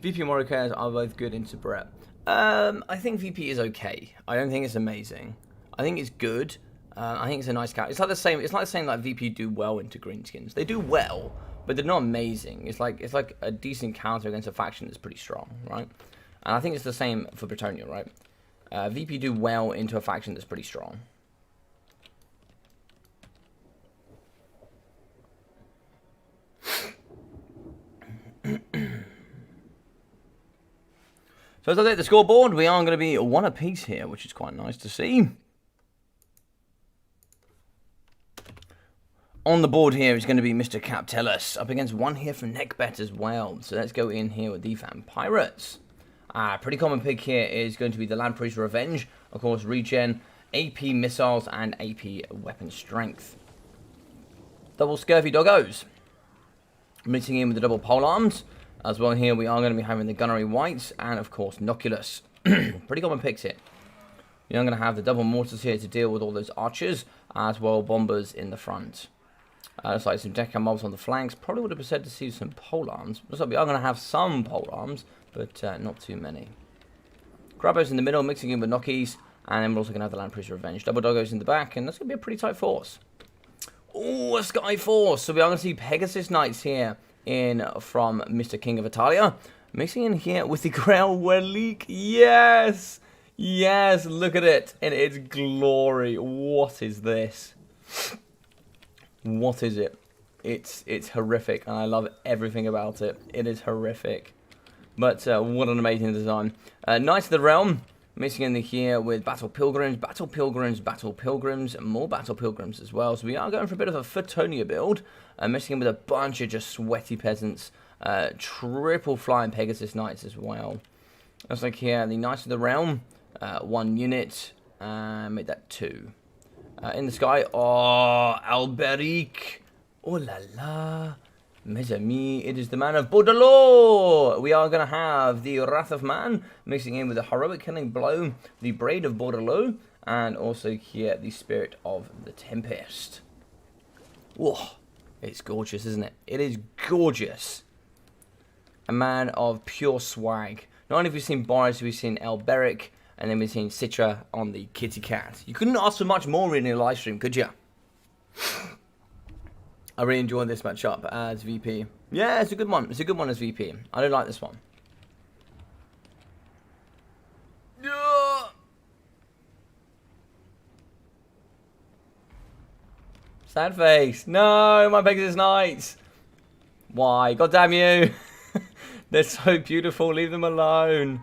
Speaker 1: VP and Warrior Cares are both good into Brett. I think VP is okay. I don't think it's amazing. I think it's good. I think it's a nice character. It's like the same. It's like saying like VP do well into Greenskins. They do well, but they're not amazing. It's like a decent counter against a faction that's pretty strong, right? And I think it's the same for Bretonnia, right? VP do well into a faction that's pretty strong. So as I take the scoreboard, we are going to be one apiece here, which is quite nice to see. On the board here is going to be Mr. CaptTelus, up against one here from Nehkbet as well. So let's go in here with the Vampirates. Pretty common pick here is going to be the Land Priest Revenge. Of course, regen, AP missiles, and AP weapon strength. Double Scurvy Doggos. Mixing in with the double polearms. As well here, we are going to be having the Gunnery Whites, and of course, Noculus. Pretty common picks here. You're going to have the double mortars here to deal with all those archers, as well bombers in the front. Looks like some Deca mobs on the flanks. Probably would have preferred to see some polearms. Looks like we are going to have some polearms, but not too many. Grabbos in the middle, mixing in with Nockies, and then we're also going to have the Land Priest Revenge. Double Doggos in the back, and that's going to be a pretty tight force. Oh, a Sky Force. So we are going to see Pegasus Knights here in from Mr. King of Italia. Mixing in here with the Grail Welik. Yes! Yes, look at it in its glory. What is this? What is it? It's horrific, and I love everything about it. It is horrific. But what an amazing design. Knights of the Realm. Mixing in here with Battle Pilgrims, Battle Pilgrims, Battle Pilgrims, and more Battle Pilgrims as well. So we are going for a bit of a Bretonnia build. Mixing in with a bunch of just sweaty peasants. Triple Flying Pegasus Knights as well. Looks like here, the Knights of the Realm. 1 unit. Make that 2. In the sky, oh, Alberic. Oh la la. Mes amis, it is the man of Bordelot. We are going to have the Wrath of Man, mixing in with the Heroic Killing Blow, the Braid of Bordelot, and also here the Spirit of the Tempest. Whoa, it's gorgeous, isn't it? It is gorgeous. A man of pure swag. Not only have we seen Boris, we've seen Alberic, and then we've seen Citra on the Kitty Cat. You couldn't ask for much more in a live stream, could you? I really enjoyed this matchup as VP. Yeah, it's a good one. It's a good one as VP. I don't like this one. Sad face. No, my Pegasus Knights. Why? God damn you. They're so beautiful. Leave them alone.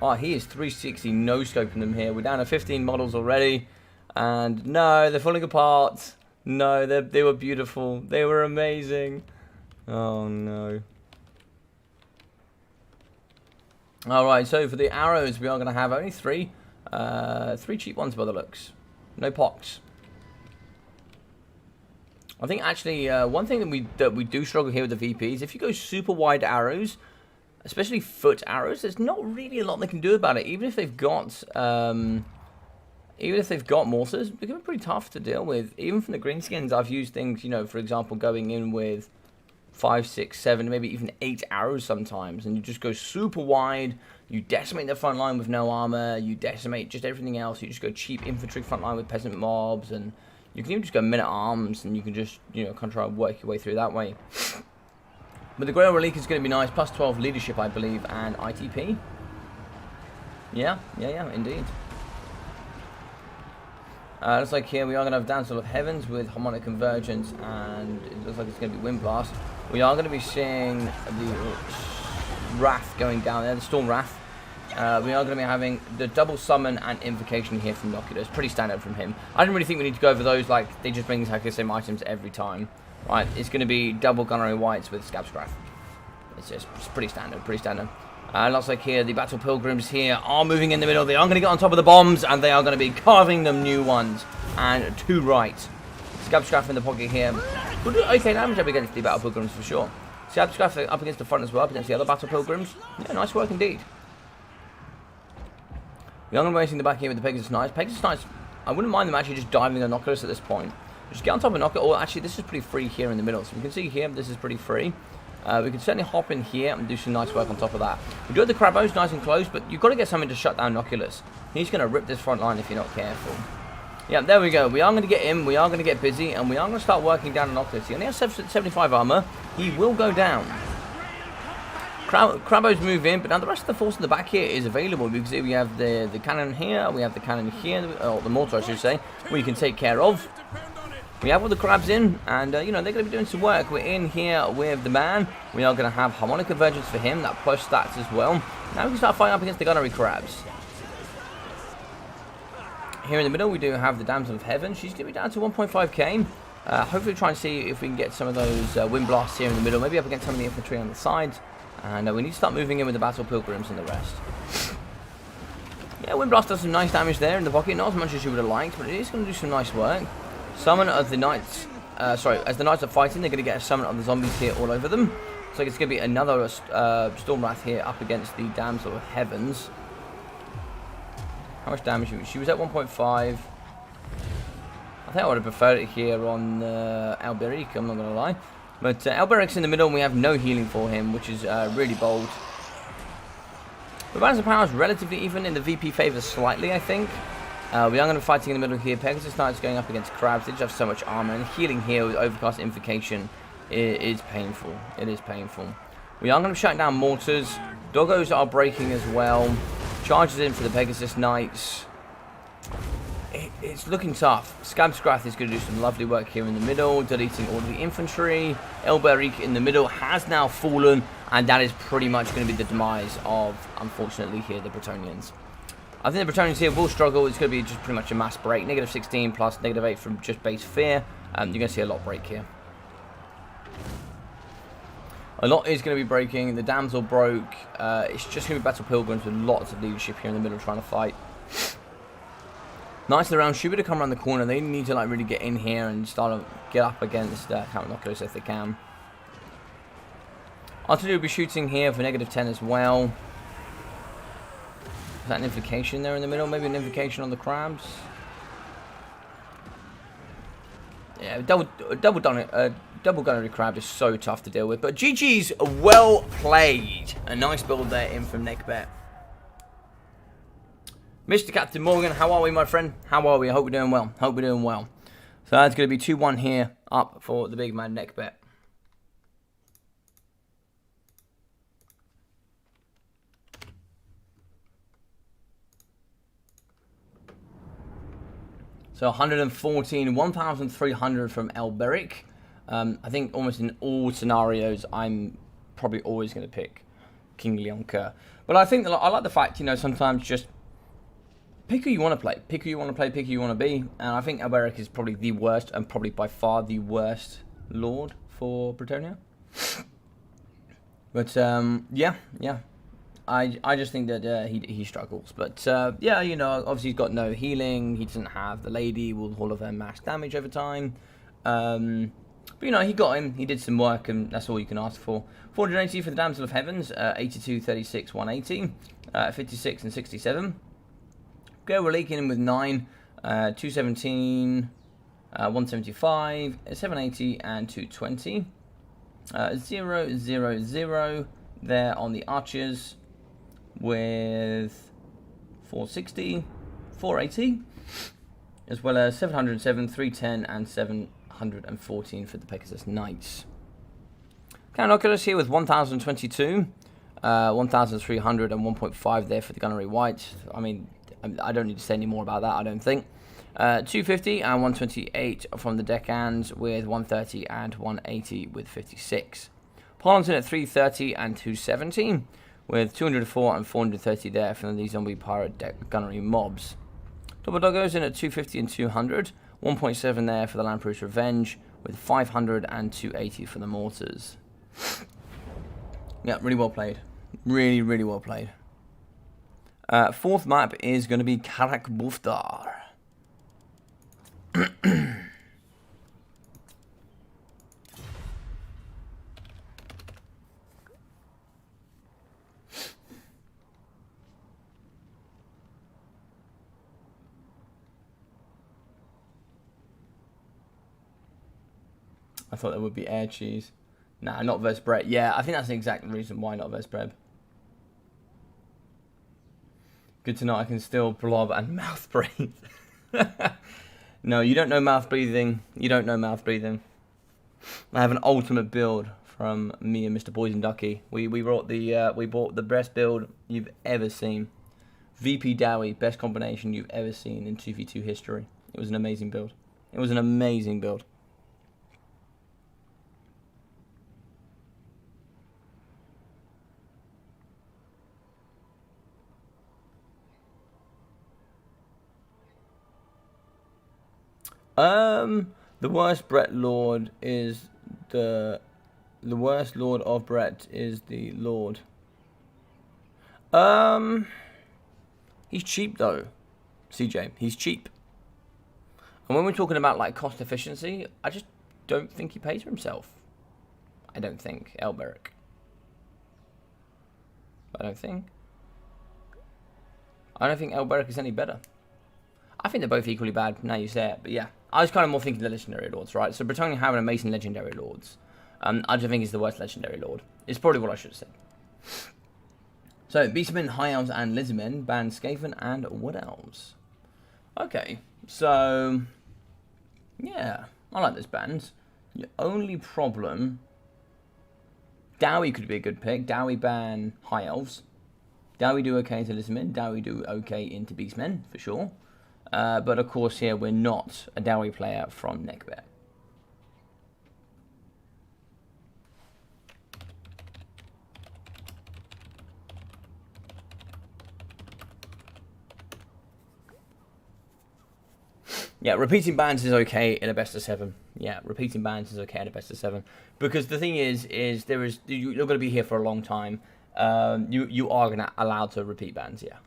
Speaker 1: Oh, he is 360 no-scoping them here. We're down to 15 models already. And no, they're falling apart. No, they were beautiful. They were amazing. Oh, no. Alright, so for the arrows, we are going to have only 3. 3 cheap ones by the looks. No pox. I think actually one thing that we do struggle here with the VPs, if you go super wide arrows, especially foot arrows, there's not really a lot they can do about it. Even if they've got even if they've got mortars, they can be pretty tough to deal with. Even from the greenskins, I've used things, you know, for example, going in with 5, 6, 7, maybe even 8 arrows sometimes, and you just go super wide. You decimate the front line with no armor. You decimate just everything else. You just go cheap infantry front line with peasant mobs, and you can even just go men at arms, and you can just, you know, kind of try and work your way through that way. But the Grail Relic is going to be nice. Plus 12 leadership, I believe, and ITP. Yeah, indeed. Looks like here we are going to have Damsel of Heavens with Harmonic Convergence, and it looks like it's going to be Wind Blast. We are going to be seeing the Wrath going down there, the Storm Wrath. We are going to be having the double summon and invocation here from Noculus. Pretty standard from him. I don't really think we need to go over those, like, they just bring like the same items every time. Right, it's going to be double Gunnery Whites with Scab Scraff. It's pretty standard, looks like here the Battle Pilgrims here are moving in the middle. They are going to get on top of the bombs, and they are going to be carving them new ones. And to right. Scab Scraff in the pocket here. We'll do okay damage up against the Battle Pilgrims for sure. Scab Scraff up against the front as well, up against the other Battle Pilgrims. Yeah, nice work indeed. We are going to be racing the back here with the Pegasus Knights. Pegasus Knights, I wouldn't mind them actually just diving on Noculus at this point. Just get on top of Noculus. Or actually, this is pretty free here in the middle. So we can see here, this is pretty free. We can certainly hop in here and do some nice work on top of that. We do have the Crabos nice and close, but you've got to get something to shut down Noculus. He's going to rip this front line if you're not careful. Yeah, there we go. We are going to get in, we are going to get busy, and we are going to start working down on Noculus. He only has 75 armor. He will go down. Crabos move in, but now the rest of the force in the back here is available, because we have the cannon here, we have the cannon here, or the mortar I should say, we can take care of. We have all the crabs in, and you know, they're going to be doing some work. We're in here with the man. We are going to have Harmonic Convergence for him, that plus stats as well. Now we can start fighting up against the gunnery crabs. Here in the middle, we do have the Damsel of Heaven. She's going to be down to 1.5k. Hopefully try and see if we can get some of those wind blasts here in the middle, maybe up against some of the infantry on the sides. And we need to start moving in with the Battle Pilgrims and the rest. Yeah, Wind Blast does some nice damage there in the pocket. Not as much as you would have liked, but it is going to do some nice work. Summon of the Knights, as the Knights are fighting, they're going to get a summon of the zombies here all over them. So it's going to be another Storm Wrath here up against the Damsel of Heavens. How much damage? She was at 1.5. I think I would have preferred it here on Alberic, I'm not going to lie. But Alberic's in the middle, and we have no healing for him, which is really bold. The balance of power is relatively even, in the VP favours slightly, I think. We are going to be fighting in the middle here. Pegasus Knights going up against crabs. They just have so much armor, and healing here with Overcast Invocation is painful. It is painful. We are going to be shutting down mortars. Doggos are breaking as well. Charges in for the Pegasus Knights. It's looking tough. Scab Scrath is going to do some lovely work here in the middle, deleting all of the infantry. Elberic in the middle has now fallen, and that is pretty much going to be the demise of, unfortunately, here the Bretonnians. I think the Bretonnians here will struggle. It's going to be just pretty much a mass break. Negative 16 plus negative 8 from just base fear. You're going to see a lot break here. A lot is going to be breaking. The Damsel broke. It's just going to be Battle Pilgrims with lots of leadership here in the middle trying to fight. Knights of the Round should be to come around the corner. They need to like really get in here and start to get up against Count Noculus if they can. Artillery will be shooting here for negative 10 as well. Is that an invocation there in the middle? Maybe an invocation on the crabs? Yeah, double gunnery crab is so tough to deal with. But GG's well played. A nice build there in from Nehkbet. Mr. Captain Morgan, how are we, my friend? How are we? I hope we're doing well. Hope we're doing well. So that's going to be 2-1 here, up for the big man Nehkbet. So 114, 1,300 from Elberic. I think almost in all scenarios, I'm probably always going to pick King Leonka. But I think I like the fact, you know, sometimes just pick who you want to play. Pick who you want to play, pick who you want to be. And I think Elberic is probably the worst, and probably by far the worst Lord for Bretonnia. But, yeah. I just think that he struggles. But, yeah, you know, obviously he's got no healing. He doesn't have the lady with all of her mass damage over time. But, you know, he got him. He did some work, and that's all you can ask for. 480 for the Damsel of Heavens. 82, 36, 180. 56 and 67. Go Relic in with 9. 217, 175, 780, and 220. 0, 0, 0 there on the archers with 460, 480, as well as 707, 310, and 714 for the Pegasus Knights. Binoculars here with 1022, 1300, and 1.5 there for the Gunnery White. I mean, I don't need to say any more about that, I don't think. 250 and 128 from the deckhands with 130 and 180 with 56. Pylons in at 330 and 270 with 204 and 430 there from the zombie pirate deck gunnery mobs. Double doggos in at 250 and 200, 1.7 there for the Lamprey's Revenge with 500 and 280 for the mortars. Yeah, really well played. Really, really well played. Fourth map is going to be Karak Buftar. I thought there would be air cheese. Nah, not versus Brett. Yeah, I think that's the exact reason why not versus Brett. Good to know I can still blob and mouth breathe. No, you don't know mouth breathing. You don't know mouth breathing. I have an ultimate build from me and Mr. Poison Ducky. We bought the best build you've ever seen. VP Dowie, best combination you've ever seen in 2v2 history. It was an amazing build. It was an amazing build. The worst Brett Lord is the worst Lord of Brett is the Lord. He's cheap though, CJ. He's cheap. And when we're talking about like cost efficiency, I just don't think he pays for himself. I don't think Elberic. I don't think Elberic is any better. I think they're both equally bad, now you say it, but yeah. I was kind of more thinking the Legendary Lords, right? So Bretonnia have an amazing Legendary Lords. I don't think he's the worst Legendary Lord. It's probably what I should have said. So, Beastmen, High Elves, and Lizardmen ban Skaven and Wood Elves. Okay, so... yeah, I like those bans. The only problem... Dowie could be a good pick. Dowie ban High Elves. Dowie do okay into Lizardmen. Dowie do okay into Beastmen, for sure. But of course here we're not a Dowie player from Nehkbet. Yeah, repeating bans is okay in a best of 7. Yeah, repeating bans is okay in a best of 7. Because the thing is you're going to be here for a long time. You are going to allowed to repeat bans, yeah.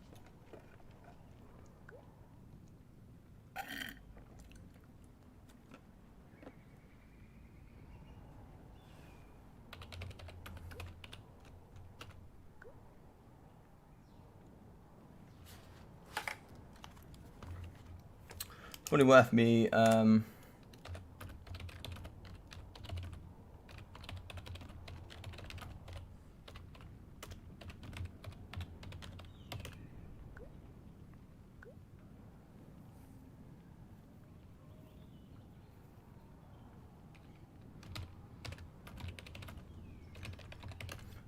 Speaker 1: Probably worth me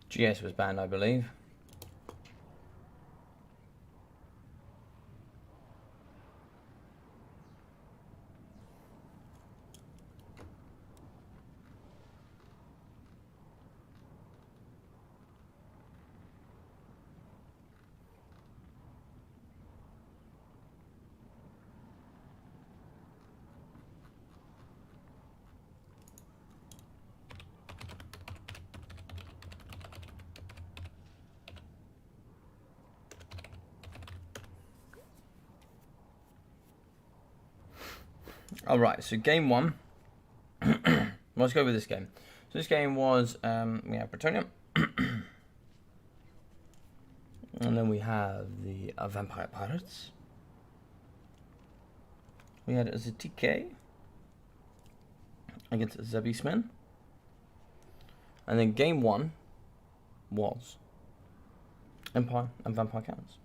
Speaker 1: GS was banned, I believe. Alright, so game 1. Let's go with this game. So this game was, we have Bretonnia. And then we have the Vampire Pirates. We had a TK against the Beastmen. And then game 1 was Empire and Vampire Cannons.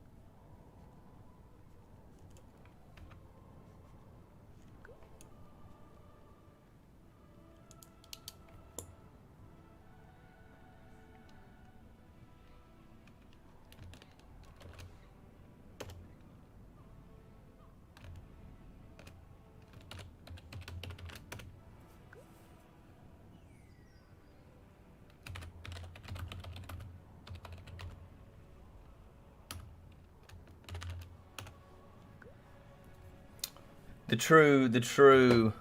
Speaker 1: The true.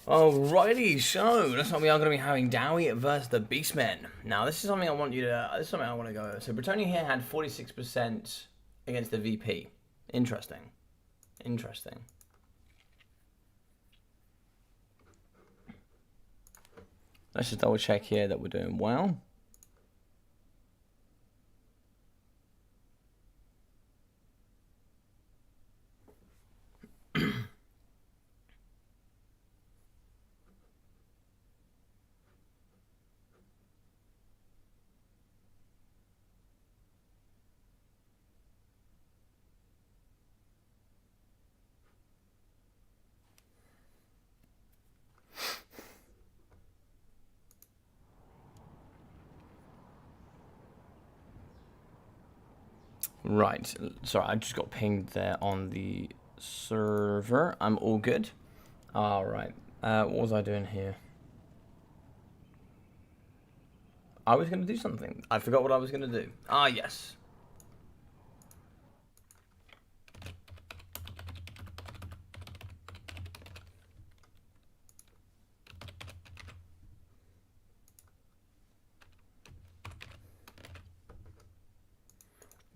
Speaker 1: Alrighty, so that's what we are going to be having Dowie versus the Beastmen. Now, this is something I want you to. This is something I want to go over. So, Bretonnia here had 46% against the VP. Interesting. Let's just double check here that we're doing well. Right, sorry, I just got pinged there on the server. I'm all good. All right, what was I doing here? I was going to do something. I forgot what I was going to do. Ah, yes.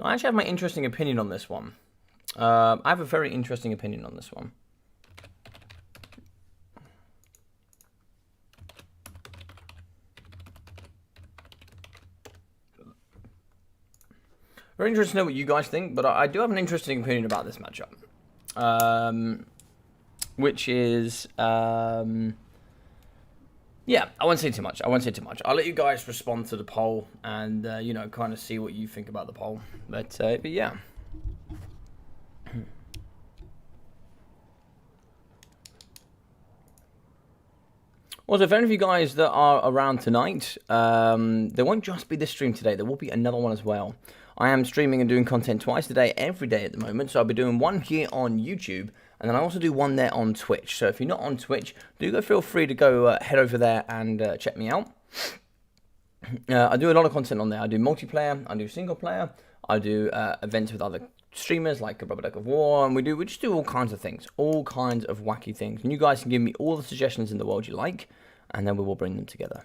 Speaker 1: I actually have my interesting opinion on this one. I have a very interesting opinion on this one. Very interested to know what you guys think, but I do have an interesting opinion about this matchup. Which is... yeah, I won't say too much. I'll let you guys respond to the poll and, you know, kind of see what you think about the poll. But yeah. Also, if any of you guys that are around tonight, there won't just be this stream today. There will be another one as well. I am streaming and doing content twice a day, every day at the moment. So I'll be doing one here on YouTube, and then I also do one there on Twitch. So if you're not on Twitch, feel free to go head over there and check me out. I do a lot of content on there. I do multiplayer, I do single player, I do events with other streamers like Brother Deck of War, and we just do all kinds of things, all kinds of wacky things. And you guys can give me all the suggestions in the world you like, and then we will bring them together.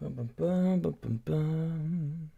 Speaker 1: Bum, bum, bum, bum, bum.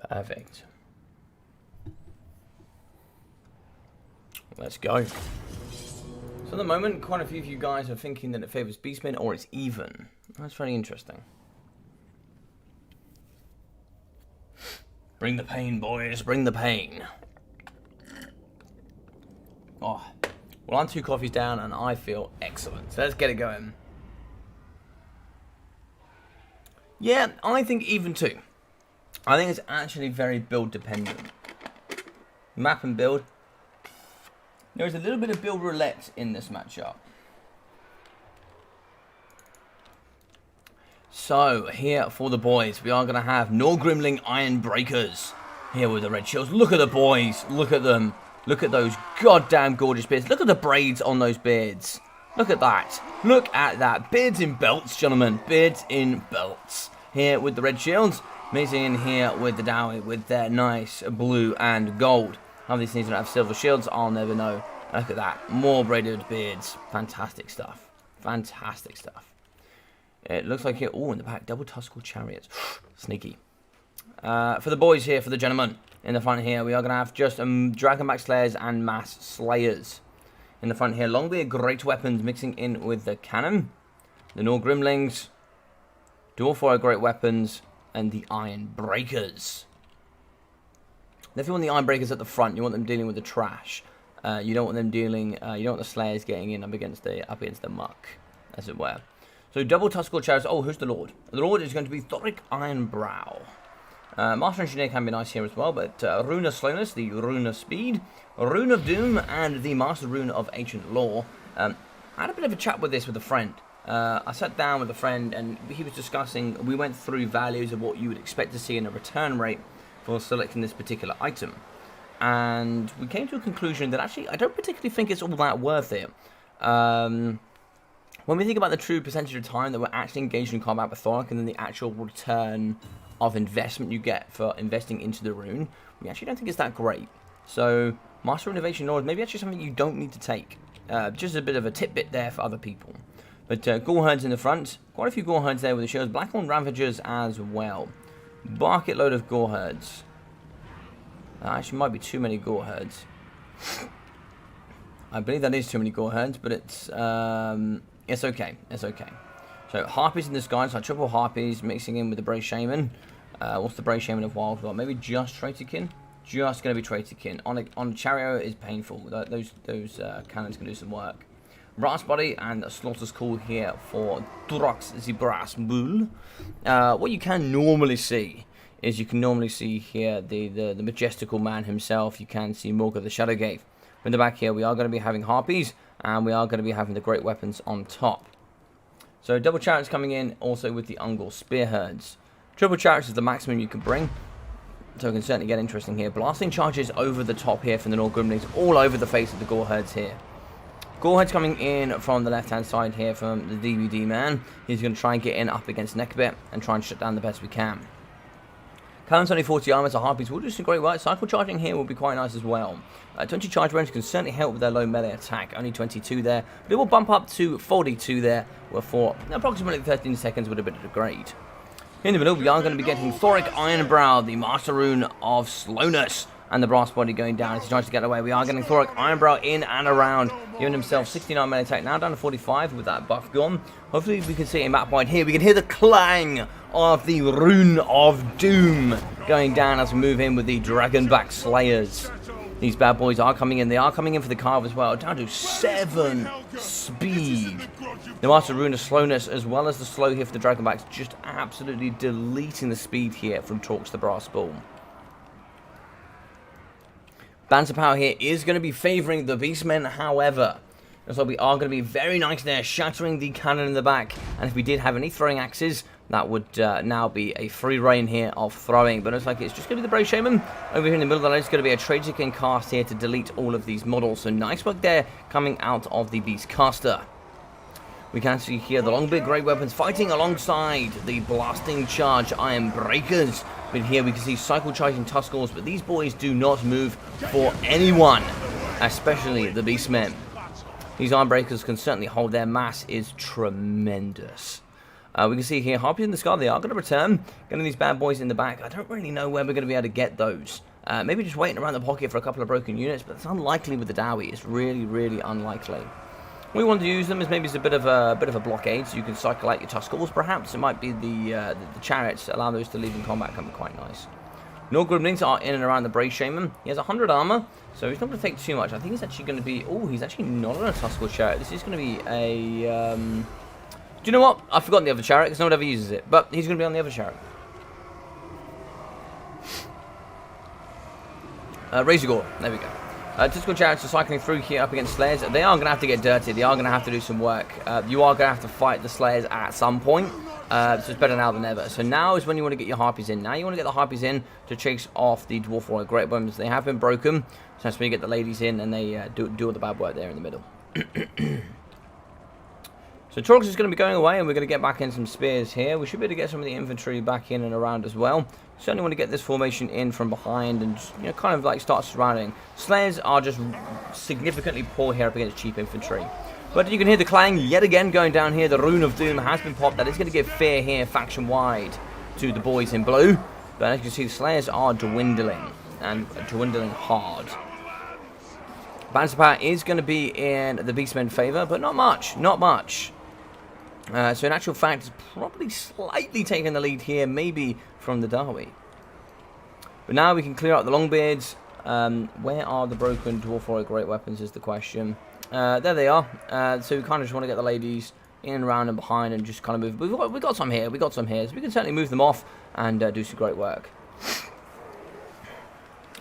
Speaker 1: Perfect. Let's go. So at the moment, quite a few of you guys are thinking that it favors Beastmen or it's even. That's very interesting. Bring the pain, boys. Bring the pain. Oh, well, I'm 2 coffees down, and I feel excellent. So let's get it going. Yeah, I think even 2. I think it's actually very build dependent. Map and build. There is a little bit of build roulette in this matchup. So, here for the boys, we are going to have Nehkbet Iron Breakers. Here with the red shields. Look at the boys. Look at them. Look at those goddamn gorgeous beards. Look at the braids on those beards. Look at that. Look at that. Beards in belts, gentlemen. Beards in belts. Here with the red shields. Mixing in here with the Dowie with their nice blue and gold. How these things don't have silver shields, I'll never know. Look at that. More braided beards. Fantastic stuff. Fantastic stuff. It looks like here. Oh, in the back. Double Tuscle Chariots. Sneaky. For the boys here, for the gentlemen. In the front here, we are going to have just Dragonback Slayers and Mass Slayers. In the front here, Longbeard Great Weapons mixing in with the Cannon. The Nehkbet. Dwarf Great Weapons. And the Iron Breakers. If you want the Iron Breakers at the front, you want them dealing with the trash. You don't want them dealing. You don't want the Slayers getting in up against the muck, as it were. So double Tuscle Chariots. Oh, who's the Lord? The Lord is going to be Thoric Ironbrow. Master Engineer can be nice here as well, but Rune of Slowness, the Rune of Speed, Rune of Doom, and the Master Rune of Ancient Law. I had a bit of a chat with a friend. I sat down with a friend and he was discussing, we went through values of what you would expect to see in a return rate for selecting this particular item. And we came to a conclusion that actually I don't particularly think it's all that worth it. When we think about the true percentage of time that we're actually engaged in combat with Thoric and then the actual return of investment you get for investing into the rune, we actually don't think it's that great. So Master Innovation Law is maybe actually something you don't need to take. Just a bit of a tidbit there for other people. But Goreherds in the front. Quite a few Goreherds there with the shields. Blackhorn Ravagers as well. Bucket load of Goreherds. Actually, might be too many Goreherds. I believe that is too many Goreherds, but it's okay. It's okay. So Harpies in the sky. So triple Harpies mixing in with the Brave Shaman. What's the Brave Shaman of Wild? Well, maybe just Traitorkin. Just going to be Traitorkin. On Chariot is painful. Those cannons can do some work. Brass Body and Slaughter's Call here for Dwarfs the Brass Bull. What you can normally see is here the majestical man himself. You can see Morga the Shadowgate. In the back here, we are going to be having Harpies, and we are going to be having the Great Weapons on top. So double Chariots coming in, also with the Ungol Spearheads. Triple Chariots is the maximum you can bring, so it can certainly get interesting here. Blasting charges over the top here from the Nehkbet, all over the face of the Goreherds here. Gorehead's coming in from the left-hand side here from the DBD man. He's going to try and get in up against Nehkbet and try and shut down the best we can. Cannon's only 40 armor, so Harpies will do some great work. Cycle charging here will be quite nice as well. 20 charge range can certainly help with their low melee attack. Only 22 there, but it will bump up to 42 there for approximately 13 seconds with a bit of a grade. In the middle, we are going to be getting Thoric Ironbrow, the Master Rune of Slowness. And the Brass Body going down as he tries to get away. We are getting Thoric Ironbrow in and around, giving himself 69 melee attack, now down to 45 with that buff gone. Hopefully we can see a map point here. We can hear the clang of the Rune of Doom going down as we move in with the Dragonback Slayers. These bad boys are coming in. They are coming in for the carve as well, down to 7 speed. The Master Rune of Slowness as well as the slow here for the Dragonbacks, just absolutely deleting the speed here from Torx the Brass Bull. Banter power here is going to be favouring the Beastmen, however. So we are going to be very nice there, shattering the cannon in the back. And if we did have any throwing axes, that would now be a free reign here of throwing. But it looks like it's just going to be the Brave Shaman. Over here in the middle of the lane, it's going to be a Traitorkin cast here to delete all of these models. So nice work there coming out of the Beast Caster. We can see here the Longbeard Great Weapons fighting alongside the Blasting Charge Iron Breakers. But here we can see Cycle Charging Tuscles, but these boys do not move for anyone, especially the Beastmen. These Iron Breakers can certainly hold. Their mass is tremendous. We can see here Harpies in the sky. They are going to return, getting these bad boys in the back. I don't really know where we're going to be able to get those. Maybe just waiting around the pocket for a couple of broken units, but it's unlikely with the Dowie. It's really, really unlikely. We want to use them as maybe as a bit of a blockade, so you can cycle out your Tuscles. Perhaps it might be the chariots, allow those to leave in combat, can be quite nice. Nehkbet are in and around the Brave Shaman. He has 100 armor, so he's not going to take too much. I think he's actually going to be... Oh, he's actually not on a Tuskal chariot. This is going to be a... Do you know what? I've forgotten the other chariot, because no one ever uses it. But he's going to be on the other chariot. Razor Gore. There we go. Tuskal chariots are cycling through here up against Slayers. They are going to have to get dirty. They are going to have to do some work. You are going to have to fight the Slayers at some point. So it's better now than ever. So now is when you want to get your Harpies in. Now you want to get the Harpies in to chase off the Dwarf Warrior Great Weapons. They have been broken. So that's when you get the ladies in and they do all the bad work there in the middle. So Torx is going to be going away and we're going to get back in some spears here. We should be able to get some of the infantry back in and around as well. Certainly want to get this formation in from behind and just, kind of like start surrounding. Slayers are just significantly poor here up against cheap infantry. But you can hear the clang yet again going down here. The Rune of Doom has been popped. That is going to give fear here faction-wide to the boys in blue. But as you can see, the Slayers are dwindling and dwindling hard. Banner power is going to be in the Beastmen favour, but not much. Not much. So in actual fact, it's probably slightly taking the lead here, maybe from the Darby. But now we can clear out the Longbeards. Where are the broken Dwarf Warrior Great Weapons is the question. There they are. So we kind of just want to get the ladies in and around and behind and just kind of move. We've got some here. We've got some here. So we can certainly move them off and do some great work.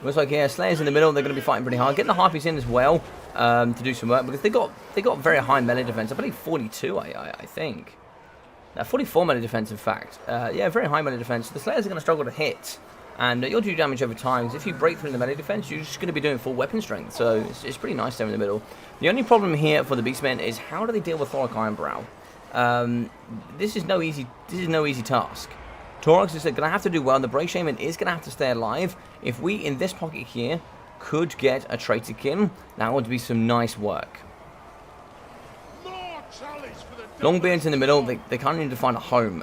Speaker 1: Looks like here, Slayers in the middle. They're going to be fighting pretty hard. Getting the Harpies in as well to do some work because they got very high melee defense. I believe 42. I think. 44 melee defense, in fact. Yeah, very high melee defense. The Slayers are going to struggle to hit, and you'll do damage over time. Because if you break through the melee defense, you're just going to be doing full weapon strength. So it's pretty nice there in the middle. The only problem here for the Beastmen is how do they deal with Thoric Ironbrow? This is no easy task. Torx is going to have to do well. The Brave Shaman is going to have to stay alive. If we, in this pocket here, could get a Traitorkin, that would be some nice work. Longbeards in the middle, they kind of need to find a home.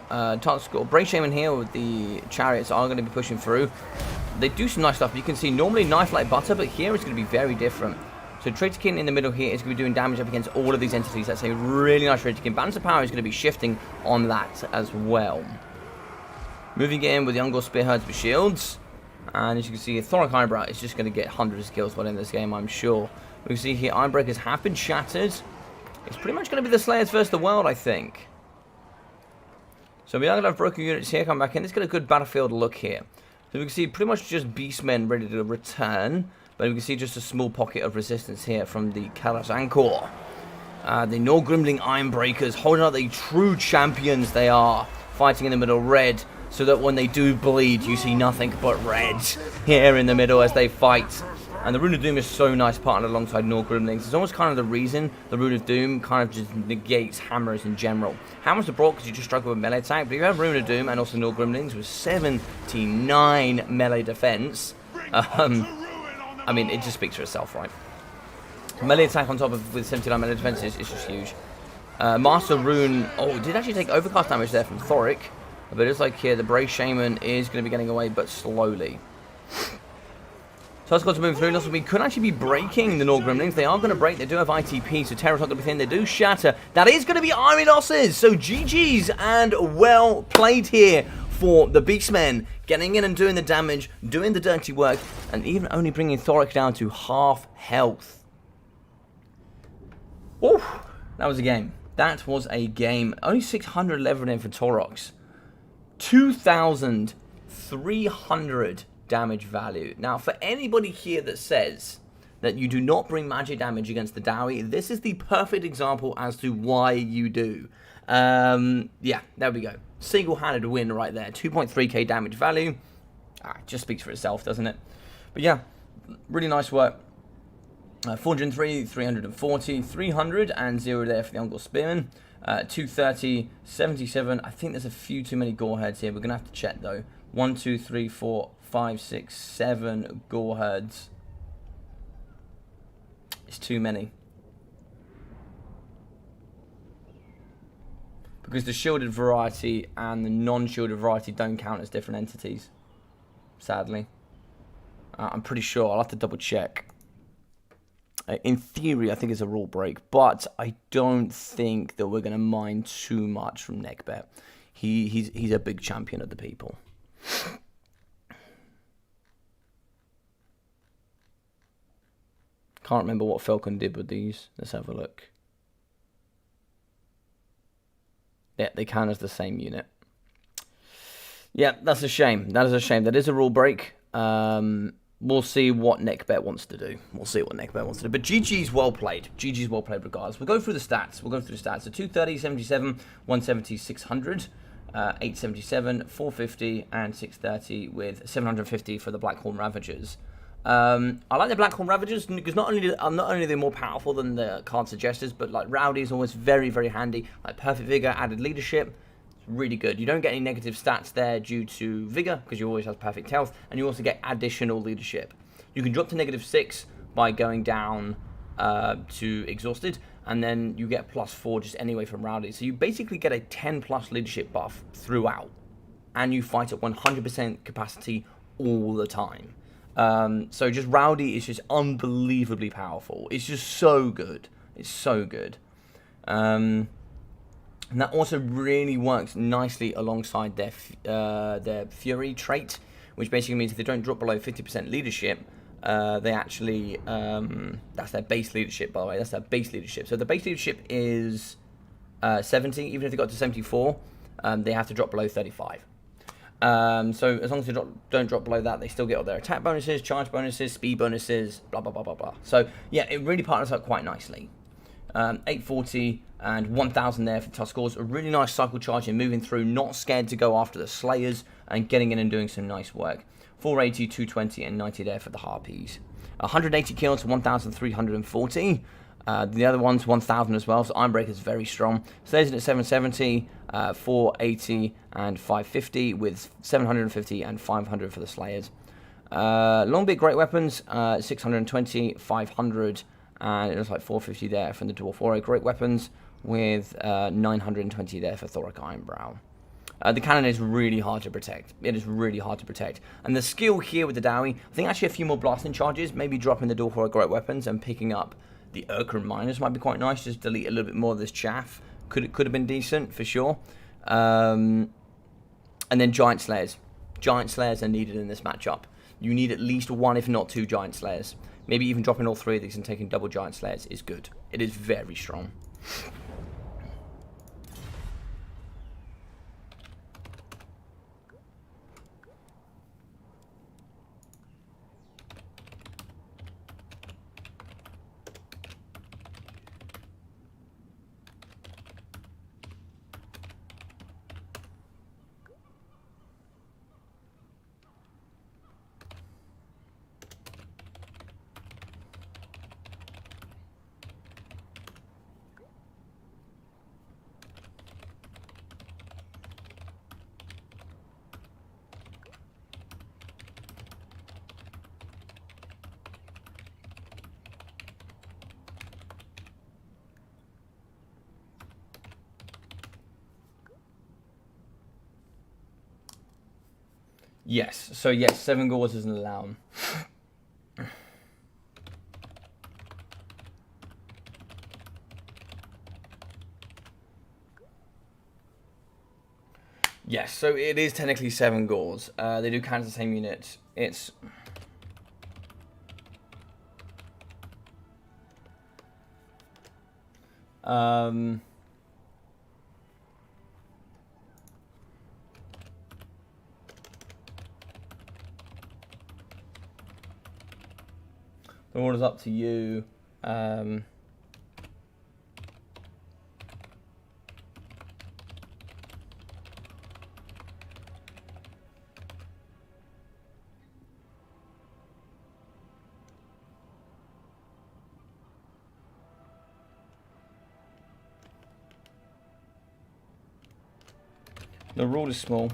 Speaker 1: Brave Shaman here with the chariots are going to be pushing through. They do some nice stuff. You can see normally knife like butter, but here it's going to be very different. So Traitorkin in the middle here is going to be doing damage up against all of these entities. That's a really nice Traitorkin. Balance of power is going to be shifting on that as well. Moving in with the Ungor Spearheads with shields. And as you can see, Thoric Ironbrow is just going to get hundreds of kills by the end of this game, I'm sure. We can see here, Ironbreakers have been shattered. It's pretty much going to be the Slayers versus the world, I think. So we are going to have broken units here come back in. Let's get a good battlefield look here. So we can see pretty much just Beastmen ready to return. But we can see just a small pocket of resistance here from the Kalas Angkor. The Nehkbet Ironbreakers holding out the true champions they are. Fighting in the middle, red. So that when they do bleed, you see nothing but red here in the middle as they fight. And the Rune of Doom is so nice partnered alongside Nehkbet. It's almost kind of the reason the Rune of Doom kind of just negates hammers in general. Hammers are brought because you just struggle with melee attack, but if you have Rune of Doom and also Nehkbet with 79 melee defense, I mean, it just speaks for itself, right? Melee attack on top of with 79 melee defense is just huge. Master Rune, oh, did actually take overcast damage there from Thoric. But it's like here, the Brave Shaman is going to be getting away, but slowly. So Tuskal to move through. We could actually be breaking the Nehkbet. They are going to break. They do have ITP, so Terror's not going to be thin. They do shatter. That is going to be Iron Losses. So GG's and well played here for the Beastmen. Getting in and doing the damage, doing the dirty work, and even only bringing Thoric down to half health. Oof, that was a game. That was a game. Only 600 leveled in for Taurox. 2,300 damage value. Now, for anybody here that says that you do not bring magic damage against the Dowie, this is the perfect example as to why you do. Yeah, there we go. Single-handed win right there. 2.3k damage value. Just speaks for itself, doesn't it? But yeah, really nice work. 403, 340, 300, and 0 there for the Ungor Spearmen. 230, 77. I think there's a few too many Goreheads here. We're going to have to check, though. 1, 2, 3, 4, 5, 6, 7 Goreheads. It's too many. Because the shielded variety and the non-shielded variety don't count as different entities. Sadly. I'm pretty sure. I'll have to double check. In theory, I think it's a rule break, but I don't think that we're going to mind too much from Nehkbet. He's a big champion of the people. Can't remember what Falcon did with these. Let's have a look. Yeah, they count as the same unit. Yeah, that's a shame. That is a shame. That is a rule break. We'll see what Nehkbet wants to do. But GG's well played. GG's well played regardless. We'll go through the stats. So 230, 77, 170, 600, 877, 450, and 630 with 750 for the Blackhorn Ravagers. I like the Blackhorn Ravagers because not only are they more powerful than the card suggestors, but like Rowdy is always very, very handy. Like Perfect Vigor, added leadership. Really good. You don't get any negative stats there due to Vigor, because you always have perfect health, and you also get additional leadership. You can drop to -6 by going down to Exhausted, and then you get +4 just anyway from Rowdy. So you basically get a 10+ leadership buff throughout, and you fight at 100% capacity all the time. So just Rowdy is just unbelievably powerful. It's just so good. It's so good. And that also really works nicely alongside their Fury trait, which basically means if they don't drop below 50% leadership, they actually, that's their base leadership, by the way, that's their base leadership. So the base leadership is 70, even if they got to 74, they have to drop below 35. So as long as they don't drop below that, they still get all their attack bonuses, charge bonuses, speed bonuses, blah, blah, blah, blah, blah. So yeah, it really partners up quite nicely. 840 and 1000 there for Tuskors. A really nice cycle charge and moving through, not scared to go after the Slayers and getting in and doing some nice work. 480, 220 and 90 there for the Harpies. 180 kills, 1340. The other one's 1000 as well, so Ironbreaker's very strong. Slayers in at 770, 480 and 550 with 750 and 500 for the Slayers. Longbit Great Weapons, 620, 500 and it looks like 450 there from the Dwarf Warrior Great Weapons with 920 there for Thoric Ironbrow. The cannon is really hard to protect. It is really hard to protect. And the skill here with the Dowie, I think actually a few more blasting charges, maybe dropping the Dwarf Warrior Great Weapons and picking up the Urkran Miners might be quite nice. Just delete a little bit more of this chaff. Could have been decent for sure. And then Giant Slayers. Giant Slayers are needed in this matchup. You need at least one, if not two, Giant Slayers. Maybe even dropping all three of these and taking double Giant Slayers is good. It is very strong. Yes, so yes, 7 Gauls doesn't allow them. Yes, so it is technically 7 Gauls. They do count as the same unit. It's... The order's up to you. The rule is small.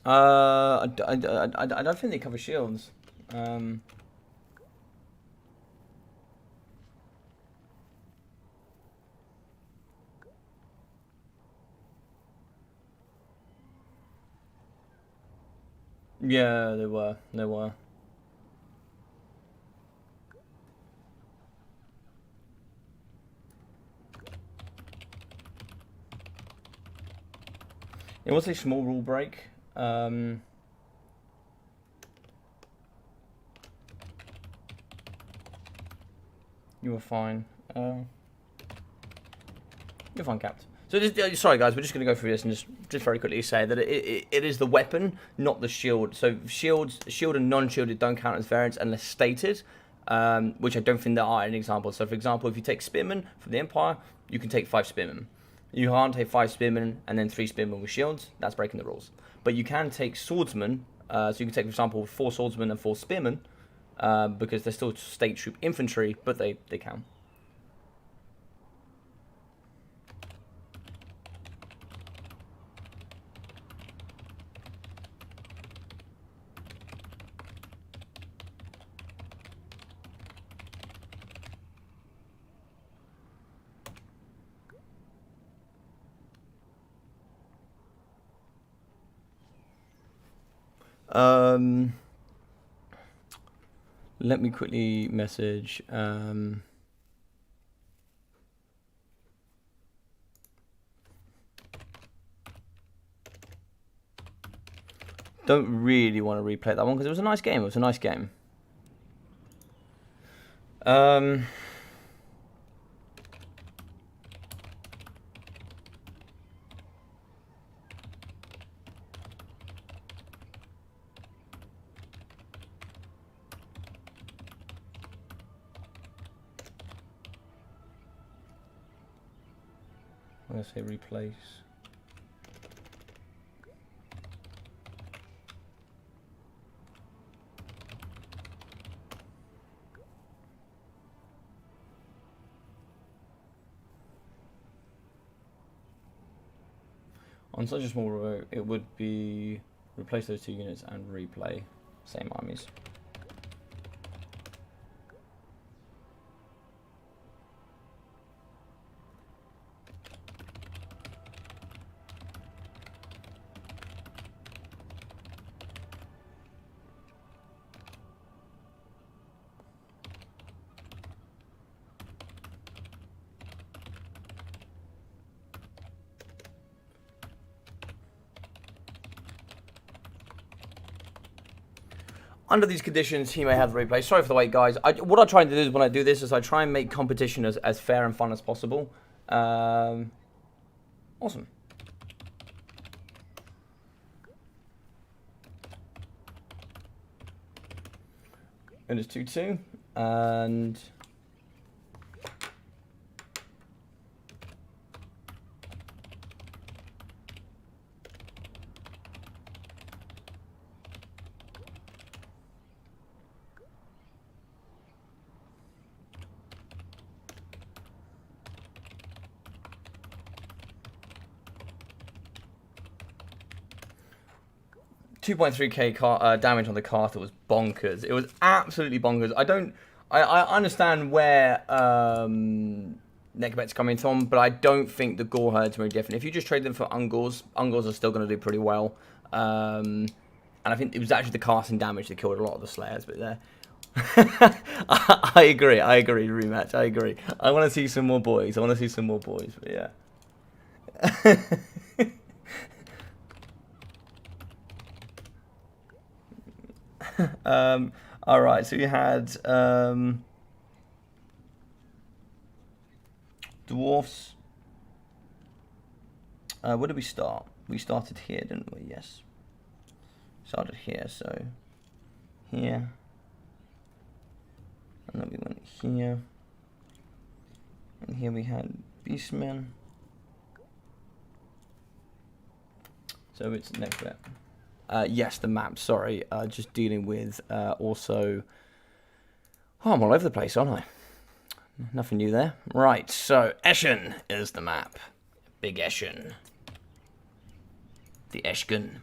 Speaker 1: I don't think they cover shields. Yeah, they were. They were. It was a small rule break. You were fine. You're fine, Capt. So, sorry guys, we're just going to go through this and just very quickly say that it is the weapon, not the shield. So shield and non-shielded don't count as variants unless stated, which I don't think there are any examples. So for example, if you take Spearmen from the Empire, you can take 5 Spearmen. You can't take 5 Spearmen and then 3 Spearmen with shields. That's breaking the rules. But you can take Swordsmen. So you can take, for example, 4 Swordsmen and 4 Spearmen, because they're still state troop infantry, but they count. Let me quickly message. Don't really want to replay that one because it was a nice game. It was a nice game. I'm going to say replace. On such a small row, it would be replace those 2 units and replay same armies. Under these conditions, he may have the replay. Sorry for the wait, guys. What I try to do is when I do this is I try and make competition as fair and fun as possible. Awesome. It is 2-2, and 2.3k damage on the Cartha was bonkers. It was absolutely bonkers. I understand where Nehkbet's coming from, but I don't think the Gore Herds are very different. If you just trade them for Ungors are still going to do pretty well. And I think it was actually the casting damage that killed a lot of the Slayers, but there. I agree, rematch, I agree. I want to see some more boys, but yeah. All right, so you had Dwarfs. Where did we start? We started here, didn't we? Yes. Started here, so here. And then we went here. And here we had Beastmen. So it's Nehkbet. Yes, the map, sorry. Just dealing with also... Oh, I'm all over the place, aren't I? Nothing new there. Right, so Eschen is the map. Big Eschen. The Eschken.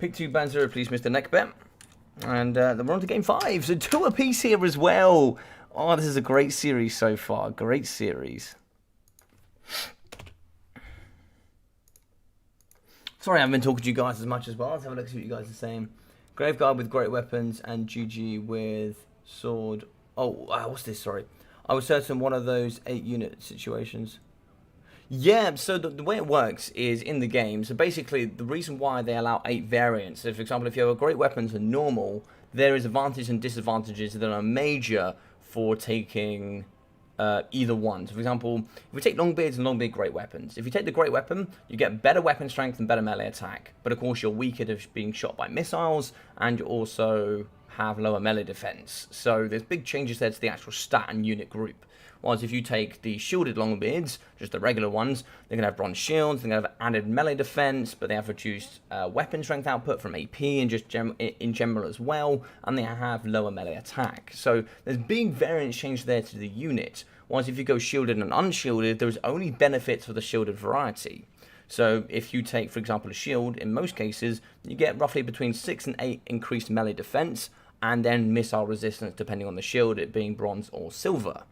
Speaker 1: Pick 2, ban 0, please, Mr. Nehkbet. And then we're on to game 5. So 2 apiece here as well. Oh, this is a great series so far. Great series. Sorry I haven't been talking to you guys as much as well. Let's have a look, see what you guys are saying. Graveguard with great weapons and GG with sword. Oh, what's this? Sorry. I was certain one of those 8-unit situations. Yeah, so the way it works is in the game. So basically, the reason why they allow 8 variants. So for example, if you have a great weapons and normal, there is advantages and disadvantages that are major for taking either one. So for example, if we take Longbeards and Longbeard great weapons, if you take the great weapon, you get better weapon strength and better melee attack. But of course, you're weaker to being shot by missiles, and you also have lower melee defense. So there's big changes there to the actual stat and unit group. Whereas if you take the shielded Longbeards, just the regular ones, they're going to have bronze shields, they're going to have added melee defense, but they have reduced weapon strength output from AP and just in general as well, and they have lower melee attack. So there's big variance change there to the unit. Whereas if you go shielded and unshielded, there's only benefits for the shielded variety. So if you take, for example, a shield, in most cases, you get roughly between 6 and 8 increased melee defense, and then missile resistance depending on the shield, it being bronze or silver.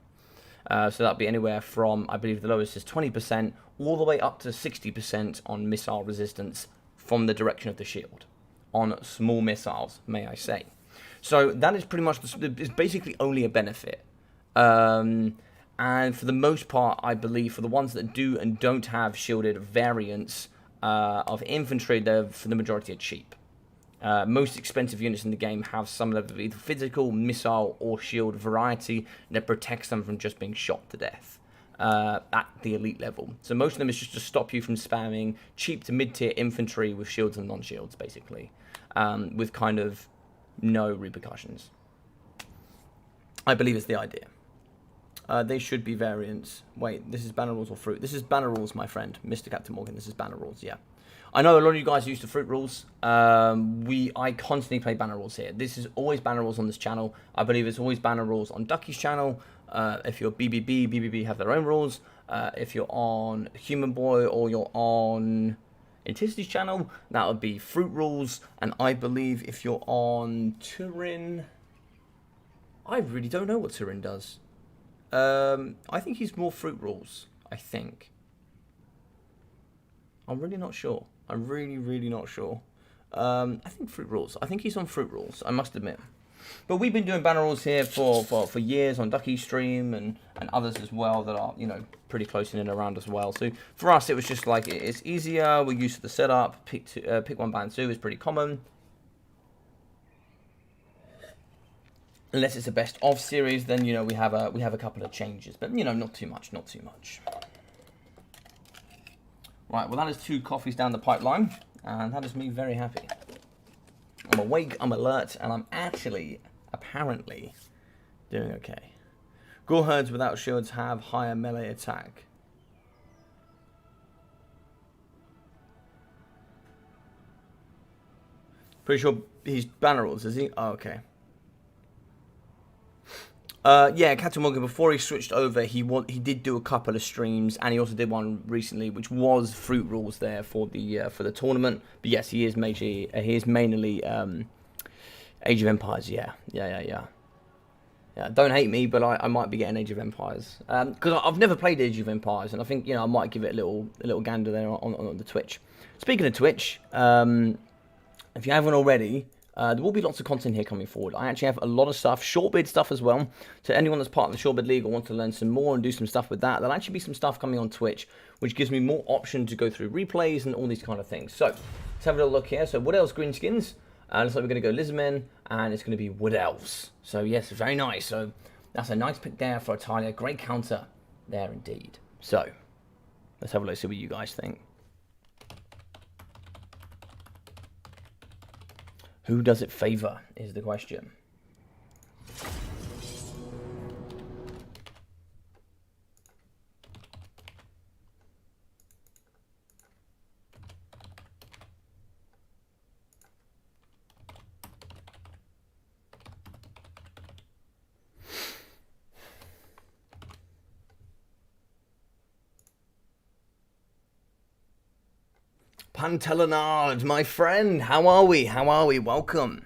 Speaker 1: So that'd be anywhere from, I believe the lowest is 20%, all the way up to 60% on missile resistance from the direction of the shield. On small missiles, may I say. So that is pretty much, it's basically only a benefit. And for the most part, I believe, for the ones that do and don't have shielded variants of infantry, they're, for the majority, are cheap. Most expensive units in the game have some level of either physical, missile, or shield variety that protects them from just being shot to death at the elite level. So most of them is just to stop you from spamming cheap to mid-tier infantry with shields and non-shields, basically, with kind of no repercussions. I believe it's the idea. They should be variants. Wait, this is banner rules or fruit? This is banner rules, my friend, Mr. Captain Morgan. This is banner rules, yeah. I know a lot of you guys use the fruit rules. I constantly play banner rules here. This is always banner rules on this channel. I believe it's always banner rules on Ducky's channel. If you're BBB have their own rules. If you're on Human Boy or you're on Inticity's channel, that would be fruit rules. And I believe if you're on Turin, I really don't know what Turin does. I think he's more fruit rules, I think. I'm really not sure. I'm really not sure. I think fruit rules. I think he's on fruit rules, I must admit. But we've been doing banner rules here for years on Ducky's stream and others as well that are, you know, pretty close in and around as well. So for us, it was just like, it's easier. We're used to the setup. Pick 1, ban 2 is pretty common. Unless it's a best of series, then, you know, we have a couple of changes. But, you know, not too much. Right, well, that is 2 coffees down the pipeline, and that is me very happy. I'm awake, I'm alert, and I'm actually, apparently, doing okay. Gore herds without shields have higher melee attack. Pretty sure he's banner rules, is he? Oh, okay. Yeah, Captain Morgan, before he switched over, he did do a couple of streams, and he also did one recently, which was fruit rules there for the tournament. But yes, he is mainly Age of Empires. Yeah. Don't hate me, but I might be getting Age of Empires because I've never played Age of Empires, and I think, you know, I might give it a little gander there on the Twitch. Speaking of Twitch, if you haven't already. There will be lots of content here coming forward. I actually have a lot of stuff, shortbid stuff as well. So anyone that's part of the shortbid league or wants to learn some more and do some stuff with that, there'll actually be some stuff coming on Twitch, which gives me more option to go through replays and all these kind of things. So let's have a little look here. So Wood Elves Greenskins. Looks like we're going to go Lizardmen, and it's going to be Wood Elves. So yes, very nice. So that's a nice pick there for Italia. Great counter there indeed. So let's have a look, see what you guys think. Who does it favour is the question. Pantelenard, my friend, how are we? How are we? Welcome.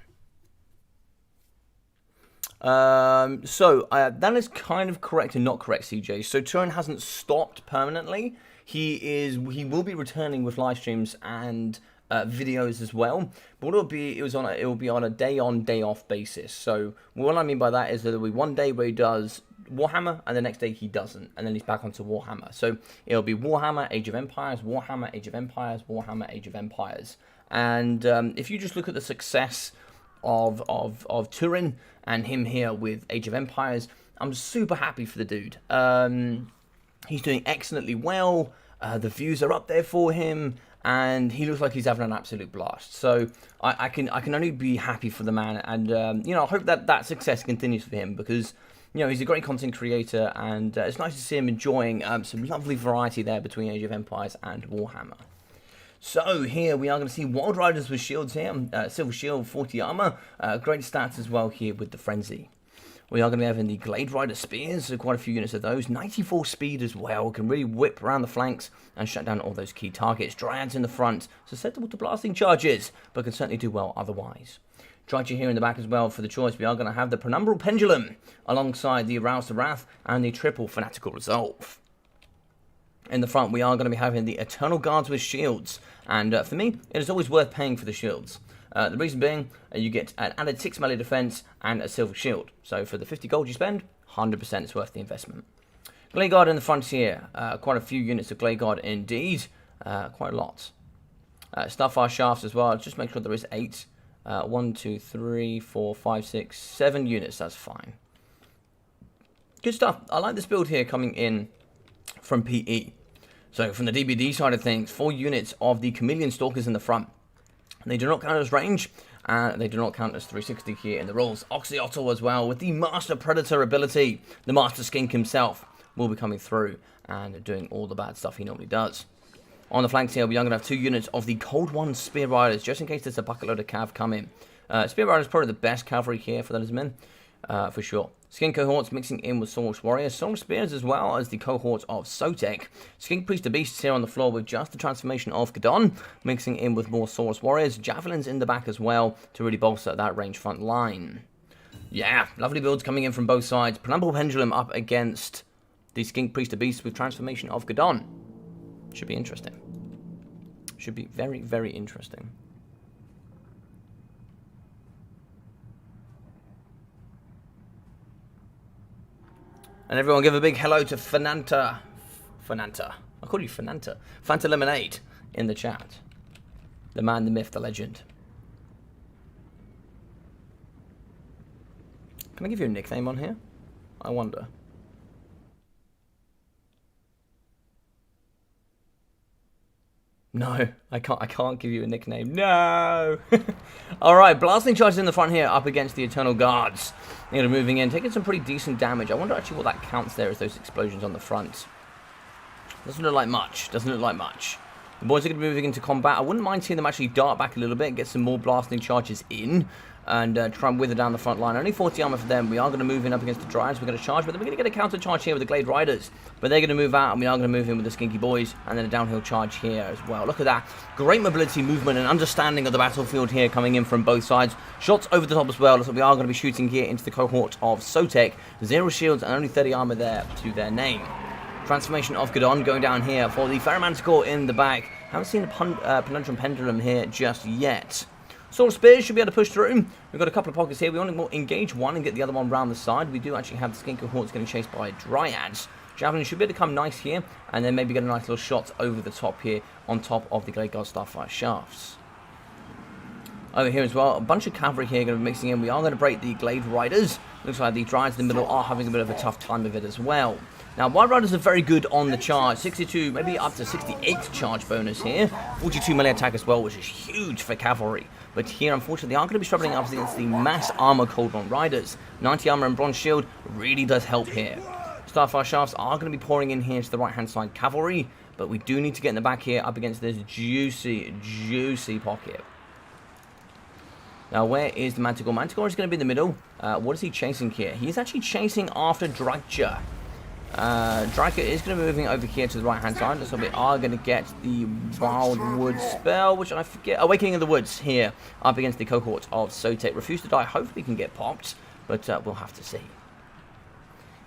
Speaker 1: That is kind of correct and not correct, CJ. So Turin hasn't stopped permanently. He will be returning with live streams and videos as well. But what it will be on a day on, day off basis. So what I mean by that is that there will be one day where he does Warhammer, and the next day he doesn't, and then he's back onto Warhammer. So it'll be Warhammer, Age of Empires, Warhammer, Age of Empires, Warhammer, Age of Empires. And if you just look at the success of Turin and him here with Age of Empires, I'm super happy for the dude. He's doing excellently well. The views are up there for him, and he looks like he's having an absolute blast. So I can only be happy for the man, and I hope that success continues for him, because he's a great content creator, and it's nice to see him enjoying some lovely variety there between Age of Empires and Warhammer. So here we are going to see Wild Riders with shields here, Silver Shield, 40 armor, great stats as well here with the Frenzy. We are going to be having the Glade Rider Spears, so quite a few units of those, 94 speed as well, can really whip around the flanks and shut down all those key targets. Dryads in the front, susceptible to blasting charges, but can certainly do well otherwise. Triton here in the back as well for the choice. We are going to have the Penumbral Pendulum alongside the Arouse the Wrath and the Triple Fanatical Resolve. In the front, we are going to be having the Eternal Guards with shields, and for me, it is always worth paying for the shields. The reason being, you get an added 6 melee defense and a silver shield. So for the 50 gold you spend, 100% it's worth the investment. Glade Guard in the front here, quite a few units of Glade Guard indeed, quite a lot. Starfire Shafts as well, just make sure there is 8. 1, 2, 3, 4, 5, 6, 7 units, that's fine. Good stuff. I like this build here coming in from PE. So from the DBD side of things, 4 units of the Chameleon Stalkers in the front. They do not count as range, and they do not count as 360 here in the rules. Oxyotl as well, with the Master Predator ability. The Master Skink himself will be coming through and doing all the bad stuff he normally does. On the flanks here, we are going to have 2 units of the Cold One Spear Riders, just in case there's a bucket load of cav coming. Spear Riders is probably the best cavalry here for those men, for sure. Skink cohorts mixing in with Saurus Warriors, Saurus Spears as well as the cohorts of Sotek. Skink Priest of Beasts here on the floor with just the transformation of Gadon, mixing in with more Saurus Warriors. Javelins in the back as well to really bolster that range front line. Yeah, lovely builds coming in from both sides. Penumbral Pendulum up against the Skink Priest of Beasts with transformation of Gadon. Should be interesting. Should be very, very interesting. And everyone give a big hello to Fernanta. I call you Fernanta. Fanta Lemonade in the chat. The man, the myth, the legend. Can I give you a nickname on here? I wonder. No, I can't give you a nickname. No! Alright, blasting charges in the front here up against the Eternal Guards. They're moving in, taking some pretty decent damage. I wonder actually what that counts there as those explosions on the front. Doesn't look like much. Doesn't look like much. The boys are going to be moving into combat. I wouldn't mind seeing them actually dart back a little bit, get some more blasting charges in, and try and wither down the front line. Only 40 armor for them. We are going to move in up against the Dryads. We're going to charge, but then we're going to get a counter charge here with the Glade Riders. But they're going to move out, and we are going to move in with the Skinky Boys, and then a downhill charge here as well. Look at that. Great mobility, movement, and understanding of the battlefield here coming in from both sides. Shots over the top as well, so we are going to be shooting here into the cohort of Sotek. 0 shields and only 30 armor there to their name. Transformation of Gadon going down here for the Ferromanticore in the back. Haven't seen the Penumbral Pendulum here just yet. Sword of Spears should be able to push through. We've got a couple of pockets here. We only will engage one and get the other one round the side. We do actually have the Skink cohorts getting chased by Dryads. Javelin should be able to come nice here, and then maybe get a nice little shot over the top here on top of the Glade Guard Starfire Shafts. Over here as well, a bunch of cavalry here going to be mixing in. We are going to break the Glade Riders. Looks like the Dryads in the middle are having a bit of a tough time of it as well. Now, Wild Riders are very good on the charge. 62, maybe up to 68 charge bonus here. 42 melee attack as well, which is huge for cavalry. But here, unfortunately, they are going to be struggling up against the mass armor Cold One Riders. 90 armor and bronze shield really does help here. Starfire Shafts are going to be pouring in here to the right-hand side cavalry. But we do need to get in the back here up against this juicy, juicy pocket. Now, where is the Manticore? Manticore is going to be in the middle. What is he chasing here? He's actually chasing after Dragja. Dryker is going to be moving over here to the right-hand side, so we are going to get the Wildwood spell, which I forget, Awakening of the Woods here, up against the cohort of Sotek. Refuse to Die, hopefully we can get popped, but we'll have to see.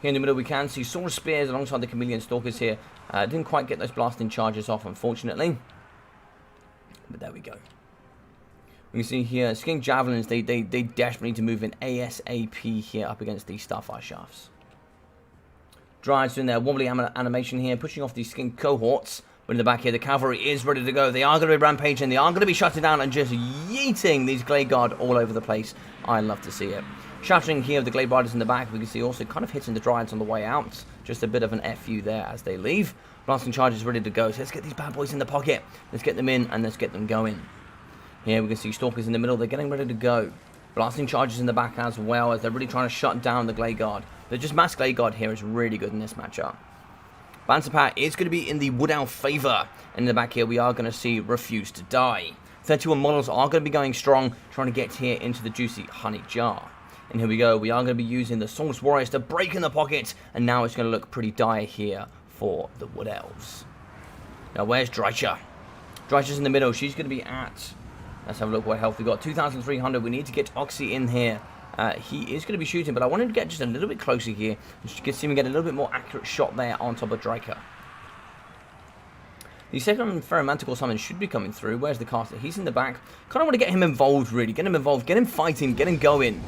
Speaker 1: Here in the middle we can see Sword Spears alongside the Chameleon Stalkers here. Didn't quite get those blasting charges off, unfortunately, but there we go. We can see here, Skin Javelins, they desperately need to move in ASAP here up against these Starfire Shafts. Dryad's doing their wobbly animation here, pushing off these Skin cohorts. But in the back here, the cavalry is ready to go. They are going to be rampaging, they are going to be shutting down and just yeeting these Glade Guard all over the place. I love to see it. Shattering here of the Glade Riders in the back, we can see also kind of hitting the Dryads on the way out. Just a bit of an FU there as they leave. Blasting charges ready to go. So let's get these bad boys in the pocket. Let's get them in and let's get them going. Here we can see Stalkers in the middle. They're getting ready to go. Blasting charges in the back as well as they're really trying to shut down the Glade Guard. But just Mass Glade Guard here is really good in this matchup. Banter Power is going to be in the Wood Elf favour. And in the back here we are going to see Refuse to Die. 31 models are going to be going strong, trying to get here into the juicy Honey Jar. And here we go. We are going to be using the Swords Warriors to break in the pocket. And now it's going to look pretty dire here for the Wood Elves. Now where's Drycha? Drycha's in the middle. She's going to be at... Let's have a look what health we got. 2,300. We need to get Oxy in here. He is going to be shooting, but I wanted to get just a little bit closer here. Just to see him get a little bit more accurate shot there on top of Drycha. The second Ferromantical summon should be coming through. Where's the caster? He's in the back. Kind of want to get him involved, really. Get him involved. Get him fighting. Get him going.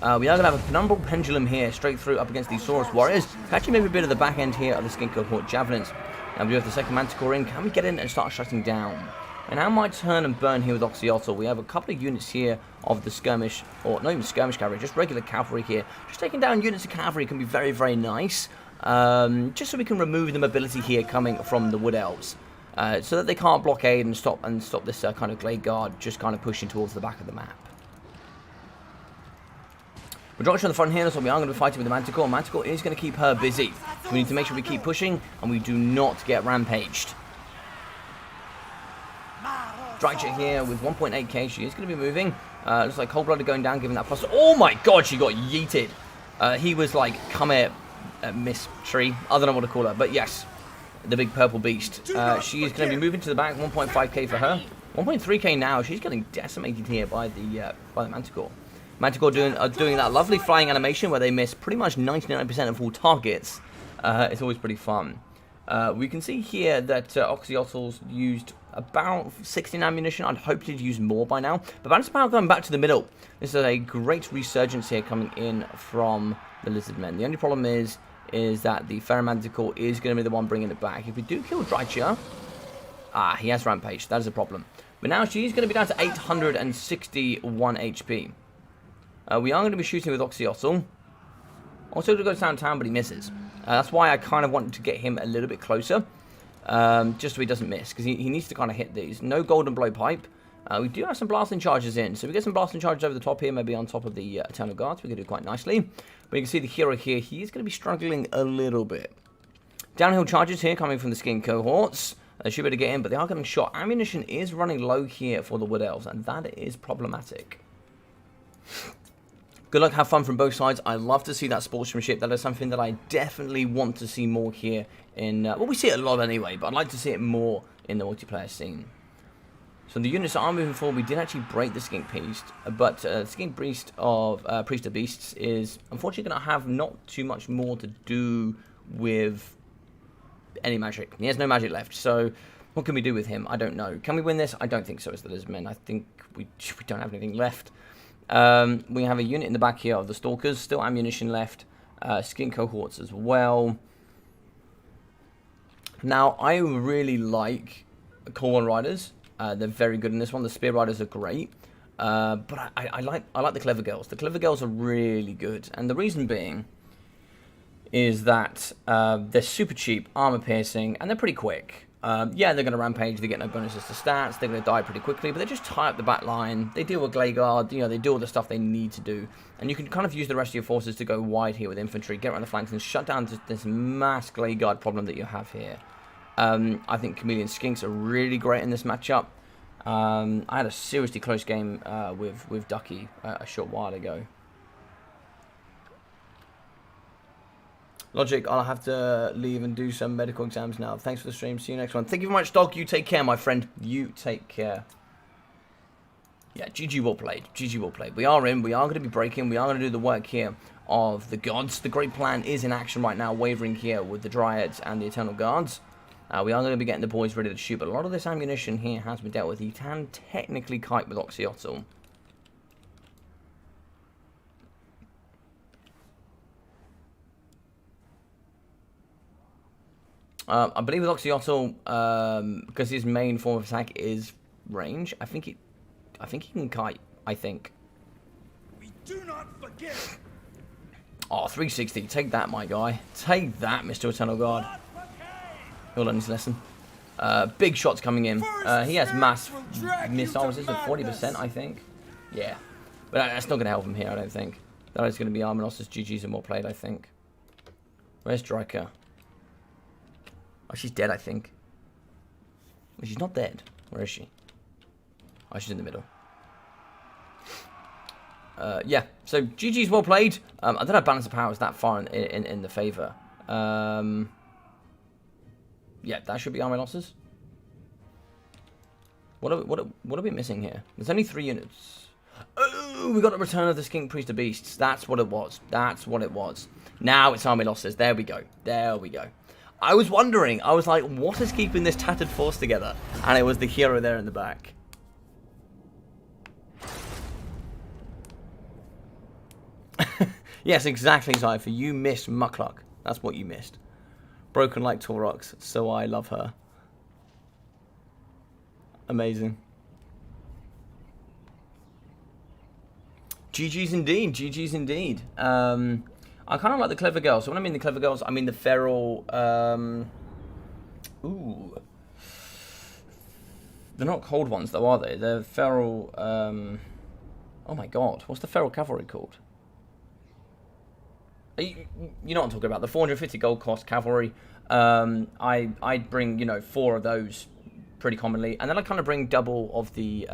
Speaker 1: We are going to have a Penumbral Pendulum here, straight through up against these Saurus Warriors. Catching maybe a bit of the back end here of the Skin Cohort Javelins. Now we do have the second Manticore in. Can we get in and start shutting down? And now might turn and burn here with Oxyotl. We have a couple of units here of the skirmish, or not even skirmish cavalry, just regular cavalry here. Just taking down units of cavalry can be very, very nice. Just so we can remove the mobility here coming from the Wood Elves. So that they can't blockade and stop this kind of Glade Guard just kind of pushing towards the back of the map. We're dropping on the front here, so we are going to be fighting with the Manticore. Manticore is going to keep her busy. So we need to make sure we keep pushing and we do not get rampaged. Drycha here with 1.8k. She is going to be moving. Looks like Cold-Blooded going down, giving that plus. Oh my god, she got yeeted. He was like, come here, Miss Tree. I don't know what to call her, but yes, the big purple beast. She is going to be moving to the back. 1.5k for her. 1.3k now. She's getting decimated here by the Manticore. Manticore doing that lovely flying animation where they miss pretty much 99% of all targets. It's always pretty fun. We can see here that Oxyotl's used about 16 ammunition. I'd hoped he'd use more by now. But Banner Power going back to the middle. This is a great resurgence here coming in from the Lizardmen. The only problem is that the Ferromanticore is going to be the one bringing it back. If we do kill Drycha, he has Rampage. That is a problem. But now she's going to be down to 861 HP. We are going to be shooting with Oxyotl. Also going to go downtown, but he misses. That's why I kind of wanted to get him a little bit closer. Just so he doesn't miss, because he needs to kind of hit these. No Golden Blowpipe. We do have some blasting charges in, so we get some blasting charges over the top here, maybe on top of the Eternal Guards. We can do quite nicely. But you can see the hero here, he is going to be struggling a little bit. Downhill charges here coming from the Skin Cohorts. They should be able to get in, but they are getting shot. Ammunition is running low here for the Wood Elves, and that is problematic. Good luck, have fun from both sides. I love to see that sportsmanship. That is something that I definitely want to see more here in... well, we see it a lot anyway, but I'd like to see it more in the multiplayer scene. So the units are moving forward. We did actually break the Skink Beast, but the Skink Priest of Priest of Beasts is unfortunately going to have not too much more to do with any magic. He has no magic left, so what can we do with him? I don't know. Can we win this? I don't think so as the Lizardmen. I think we don't have anything left. We have a unit in the back here of the Stalkers, still ammunition left, Skin Cohorts as well. Now, I really like Corn Riders. They're very good in this one. The Spear Riders are great, but I like the Clever Girls. The Clever Girls are really good, and the reason being is that they're super cheap, armor piercing, and they're pretty quick. Yeah, they're going to rampage, they get no bonuses to stats, they're going to die pretty quickly, but they just tie up the back line, they deal with Glade Guard, you know, they do all the stuff they need to do, and you can kind of use the rest of your forces to go wide here with infantry, get around the flanks, and shut down this mass Glade Guard problem that you have here. I think Chameleon Skinks are really great in this matchup. I had a seriously close game with Ducky a short while ago. Logic, I'll have to leave and do some medical exams now. Thanks for the stream. See you next one. Thank you very much, Dog. You take care, my friend. You take care. Yeah, GG well played. GG well played. We are in. We are going to be breaking. We are going to do the work here of the gods. The great plan is in action right now, wavering here with the Dryads and the Eternal Guards. We are going to be getting the boys ready to shoot, but a lot of this ammunition here has been dealt with. You can technically kite with Oxyotl. I believe with Oxyotl, because his main form of attack is range, I think he can kite, I think.
Speaker 2: We do not forget.
Speaker 1: Oh, 360. Take that, my guy. Take that, Mr. Eternal Guard. He'll learn his lesson. Big shots coming in. He has mass missiles. This is 40%, I think. Yeah. But that's not going to help him here, I don't think. That is going to be Arminos's GG's and more played, I think. Where's Dryka? Oh, she's dead, I think. Well, she's not dead. Where is she? Oh, she's in the middle. Yeah, so GG's well played. I don't know if Balance of Power is that far in the favour. Yeah, that should be Arminos's. What are we missing here? There's only 3 units. Oh, we got the return of the Skink Priest of Beasts. That's what it was. That's what it was. Now it's Arminos's. There we go. There we go. I was wondering. I was like, what is keeping this tattered force together? And it was the hero there in the back. Yes, exactly, Zypher. You missed Muckluck. That's what you missed. Broken like Taurox, so I love her. Amazing. GG's indeed. GG's indeed. I kind of like the clever girls. So when I mean the clever girls, I mean the feral. Ooh. They're not cold ones, though, are they? They're feral. Oh my god, what's the feral cavalry called? You know what I'm talking about, the 450 gold cost cavalry. I bring, you know, 4 of those pretty commonly. And then I kind of bring double of the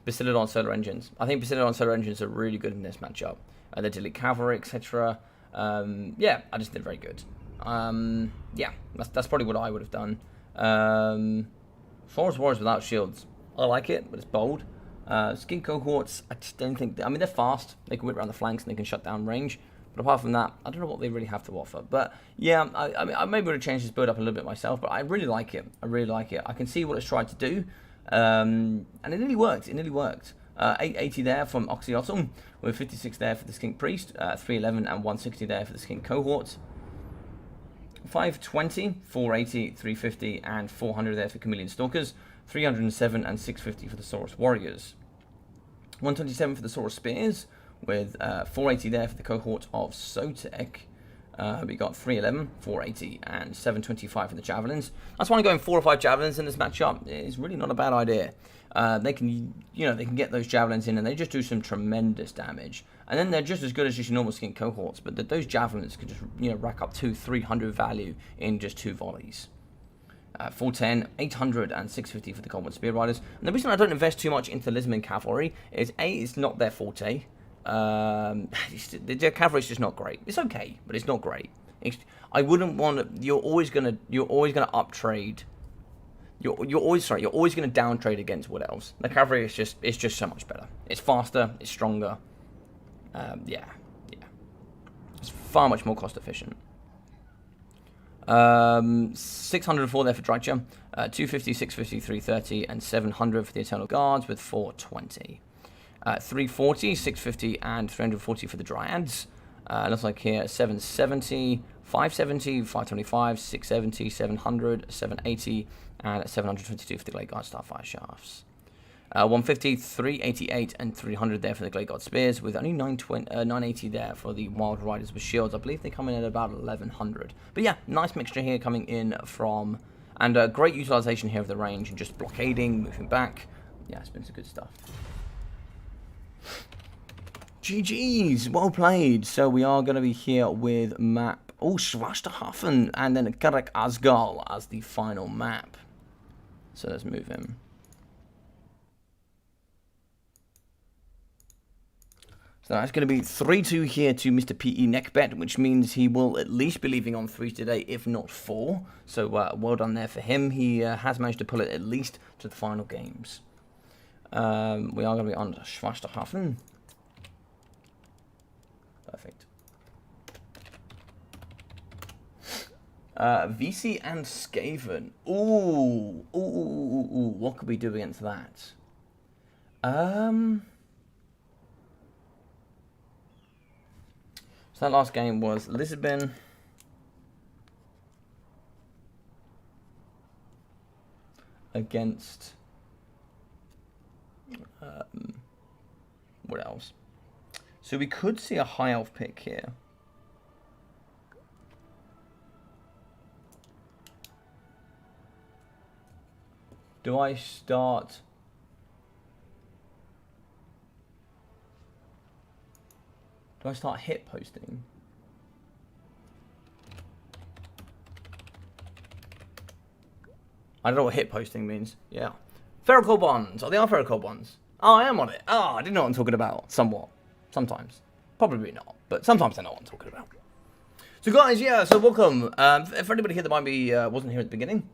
Speaker 1: Basilodon solar engines. I think Basilodon solar engines are really good in this matchup. The delete cavalry, etc. Yeah, I just did very good. Yeah, that's probably what I would have done. Forest Warriors without shields. I like it, but it's bold. Skin cohorts, I just don't think... I mean, they're fast. They can whip around the flanks and they can shut down range. But apart from that, I don't know what they really have to offer. But yeah, I mean, I maybe would have changed this build up a little bit myself, but I really like it. I really like it. I can see what it's tried to do. And it nearly worked. It nearly worked. 880 there from Oxyotl, with 56 there for the Skink Priest, 311 and 160 there for the Skink Cohort. 520, 480, 350 and 400 there for Chameleon Stalkers. 307 and 650 for the Saurus Warriors. 127 for the Saurus Spears, with 480 there for the cohort of Sotek. We got 311, 480 and 725 for the Javelins. That's why I'm going 4 or 5 Javelins in this matchup. It's really not a bad idea. They can, you know, they can get those Javelins in and they just do some tremendous damage. And then they're just as good as just your normal Skink cohorts, but those Javelins could just, you know, rack up 200-300 value in just 2 volleys. 410, 800 and 650 for the Common Spear Riders. And the reason I don't invest too much into Lisman Cavalry is A, it's not their forte. The cavalry is just not great. It's okay, but it's not great. I wouldn't want to. You're always gonna up trade. You're always gonna down trade against Wood Elves. The cavalry is just so much better. It's faster. It's stronger. Yeah. It's far much more cost efficient. 604 there for Drycha, 250, 650, 330, and 700 for the Eternal Guards with 420. 340, 650, and 340 for the Dryads. Looks like here 770, 570, 525, 670, 700, 780, and 722 for the Glade Guard Starfire Shafts. 150, 388, and 300 there for the Glade Guard Spears, with only 980 there for the Wild Riders with Shields. I believe they come in at about 1100. But yeah, nice mixture here coming in from... And great utilization here of the range and just blockading, moving back. Yeah, it's been some good stuff. GG's, well played. So we are going to be here with map... Oh, Schwasterhafen, and then Karek Asgal as the final map. So let's move him. So So that's going to be 3-2 here to Mr. P.E. Nehkbet, which means he will at least be leaving on 3 today, if not 4. So well done there for him. He has managed to pull it at least to the final games. We are going to be on Schwarzhafen. Perfect. VC and Skaven. Ooh. What could we do against that? So that last game was Lisbon against what else? So we could see a high elf pick here. Do I start? Do I start hit posting? I don't know what hit posting means. Yeah. Ferrocore bonds. Oh, they are Ferrocore bonds. Oh, I am on it. Oh, I didn't know what I'm talking about. Somewhat. Sometimes. Probably not. But sometimes I know what I'm talking about. So guys, yeah, so welcome. For anybody here that might be wasn't here at the beginning.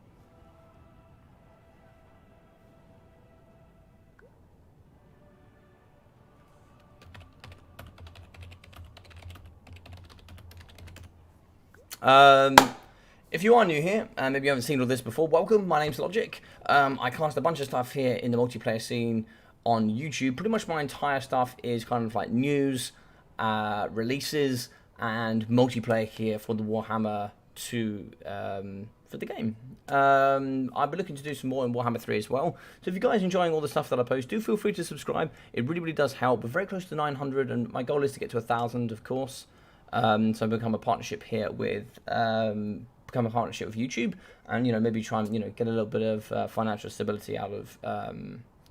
Speaker 1: If you are new here, and maybe you haven't seen all this before, welcome. My name's Logic. I cast a bunch of stuff here in the multiplayer scene on YouTube. Pretty much my entire stuff is kind of like news, releases, and multiplayer here for the Warhammer 2 for the game. I'll be looking to do some more in Warhammer 3 as well. So if you guys are enjoying all the stuff that I post, do feel free to subscribe. It really, really does help. We're very close to 900, and my goal is to get to 1,000, of course. So become a partnership here with YouTube, and maybe try and get a little bit of financial stability out of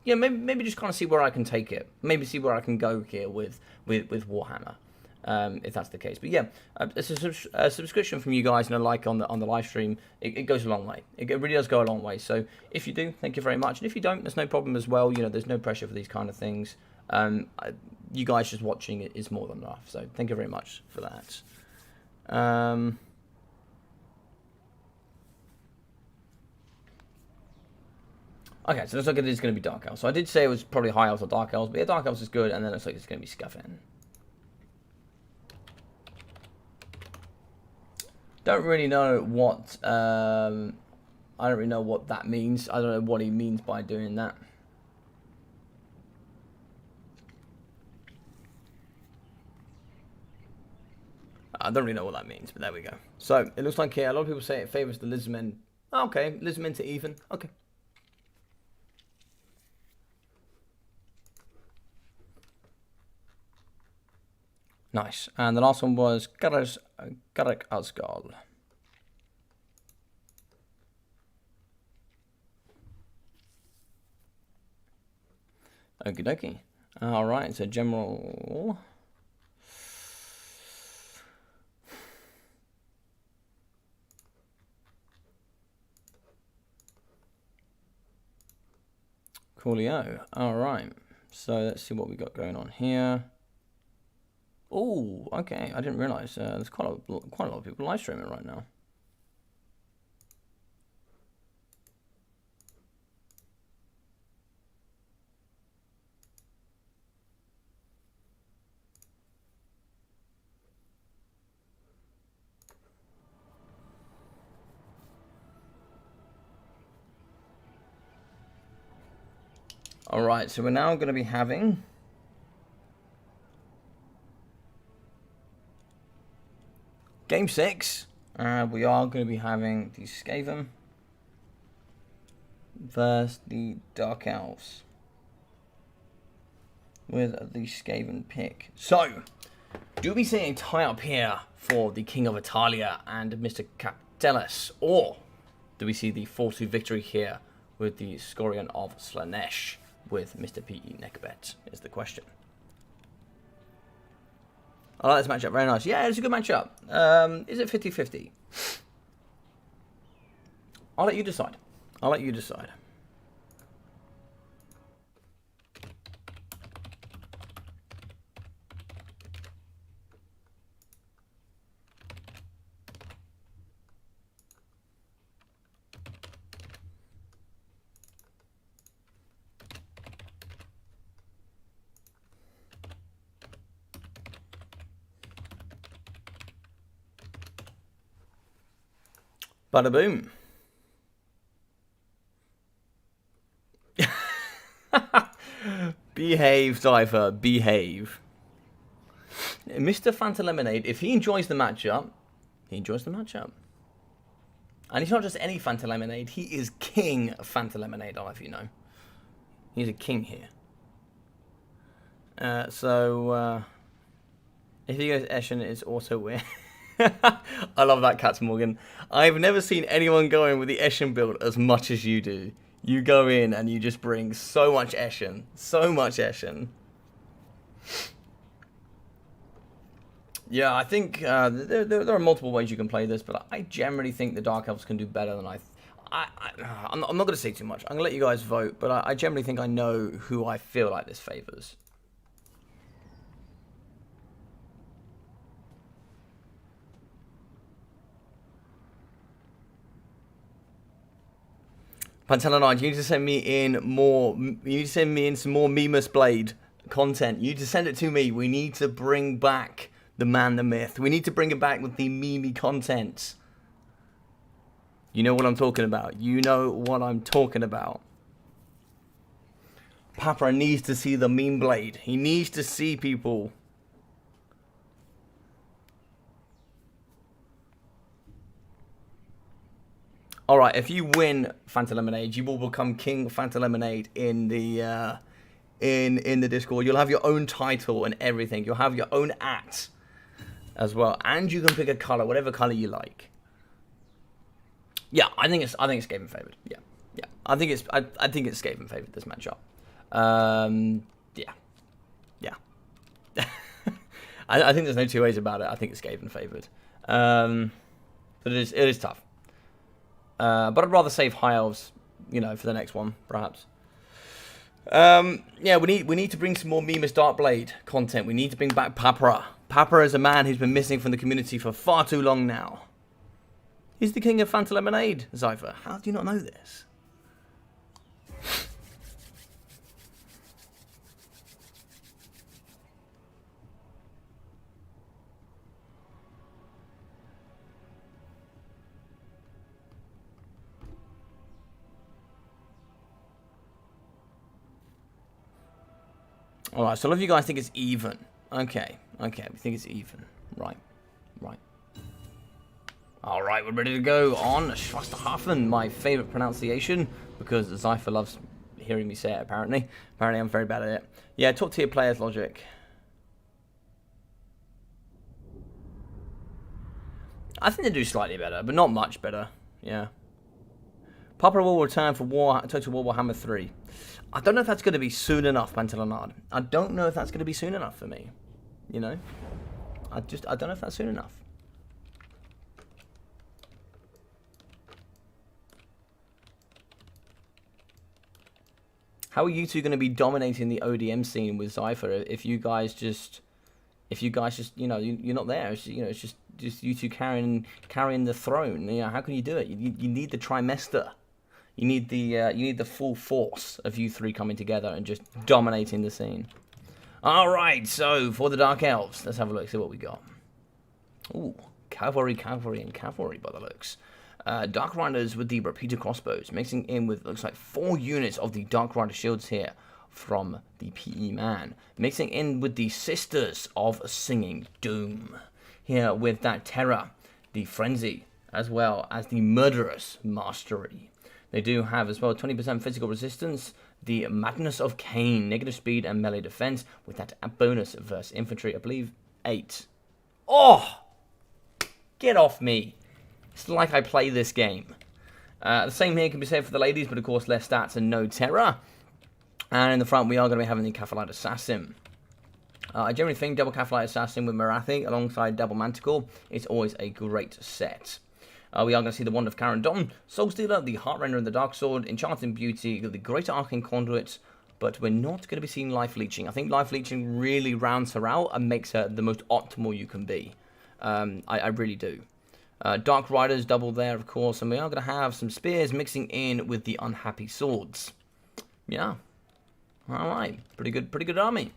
Speaker 1: maybe just kind of see where I can take it, maybe see where I can go here with Warhammer, if that's the case. But yeah, a subscription from you guys and a like on the live stream, it goes a long way. It really does go a long way. So if you do, thank you very much, and if you don't, there's no problem as well. There's no pressure for these kind of things. You guys just watching it is more than enough, so thank you very much for that. Okay, so it looks like it is going to be Dark Elves. So I did say it was probably High Elves or Dark Elves, but yeah, Dark Elves is good, and then it looks like it's going to be Skaven. Don't really know what I don't really know what that means. I don't know what he means by doing that. I don't really know what that means, but there we go. So, it looks like here, a lot of people say it favours the Lisbon. Okay, Lisbon to even. Okay. Nice. And the last one was Garek Asgal. Okie dokie. Alright, so General... Coolio. Alright. So let's see what we got going on here. Oh, okay. I didn't realise there's quite a lot of people live streaming right now. Alright, so we're now going to be having Game 6. We are going to be having the Skaven versus the Dark Elves with the Skaven pick. So, do we see a tie-up here for the King of Italia and Mr. CaptTelus, or do we see the 4-2 victory here with the Scorion of Slanesh with Mr. P.E. Nehkbet, is the question. I like this matchup, very nice. Yeah, it's a good matchup. Is it 50-50? I'll let you decide. I'll let you decide. Bada boom. Behave, Cypher, behave. Mr. Fanta Lemonade, if he enjoys the matchup, he enjoys the matchup. And he's not just any Fanta Lemonade, he is King Fanta Lemonade, I'll have you know. He's a king here. If he goes Eshin, it's also weird. I love that, Cats Morgan. I've never seen anyone going with the Eshin build as much as you do. You go in and you just bring so much Eshin. So much Eshin. Yeah, I think there are multiple ways you can play this, but I generally think the Dark Elves can do better than I'm not going to say too much. I'm going to let you guys vote, but I generally think I know who I feel like this favors. Pantella9, you need to send me in more. You need to send me in some more Mimas Blade content. You need to send it to me. We need to bring back the man, the myth. We need to bring it back with the Mimi content. You know what I'm talking about. You know what I'm talking about. Papa needs to see the meme blade. He needs to see people. Alright, if you win Fanta Lemonade, you will become King Fanta Lemonade in the Discord. You'll have your own title and everything. You'll have your own act as well. And you can pick a colour, whatever colour you like. Yeah, I think it's Skaven favoured. Yeah. I think it's Skaven favoured this matchup. Yeah. I think there's no two ways about it. I think it's Skaven favoured. But it is tough. But I'd rather save High Elves, you know, for the next one, perhaps. Yeah, we need to bring some more Mimas Darkblade content. We need to bring back Papra. Papra is a man who's been missing from the community for far too long now. He's the king of Fanta Lemonade, Zypher. How do you not know this? Alright, so a lot of you guys think it's even. Okay, we think it's even. Right. Alright, we're ready to go on Schwasterhafen, my favourite pronunciation, because Zypher loves hearing me say it, apparently. Apparently I'm very bad at it. Yeah, top tier players logic. I think they do slightly better, but not much better. Yeah. Papa will return for Total War Warhammer 3. I don't know if that's going to be soon enough, Pantelanard. I don't know if that's going to be soon enough for me. You know? I don't know if that's soon enough. How are you two going to be dominating the ODM scene with Zypher if you guys just, you know, you're not there? It's, you know, it's just you two carrying the throne. You know, how can you do it? You need the trimester. You need the full force of you three coming together and just dominating the scene. All right, so for the Dark Elves, let's have a look. See what we got. Ooh, cavalry, and cavalry by the looks. Dark Riders with the repeater crossbows, mixing in with, looks like 4 units of the Dark Rider shields here from the PE man. Mixing in with the Sisters of Singing Doom. Here with that Terror, the Frenzy, as well as the Murderous Mastery. They do have as well 20% physical resistance, the Madness of Cain, negative speed and melee defense, with that bonus versus infantry, I believe 8. Oh! Get off me. It's like I play this game. The same here can be said for the ladies, but of course less stats and no terror. And in the front, we are going to be having the Cathalite Assassin. I generally think double Cathalite Assassin with Marathi alongside double Manticore is always a great set. We are going to see the Wand of Carandon, Soul Stealer, the Heartrender and the Dark Sword, Enchanting Beauty, the Greater Arcane Conduit, but we're not going to be seeing Life Leeching. I think Life Leeching really rounds her out and makes her the most optimal you can be. I really do. Dark Riders double there, of course, and we are going to have some spears mixing in with the Unhappy Swords. Yeah. Alright, pretty good army.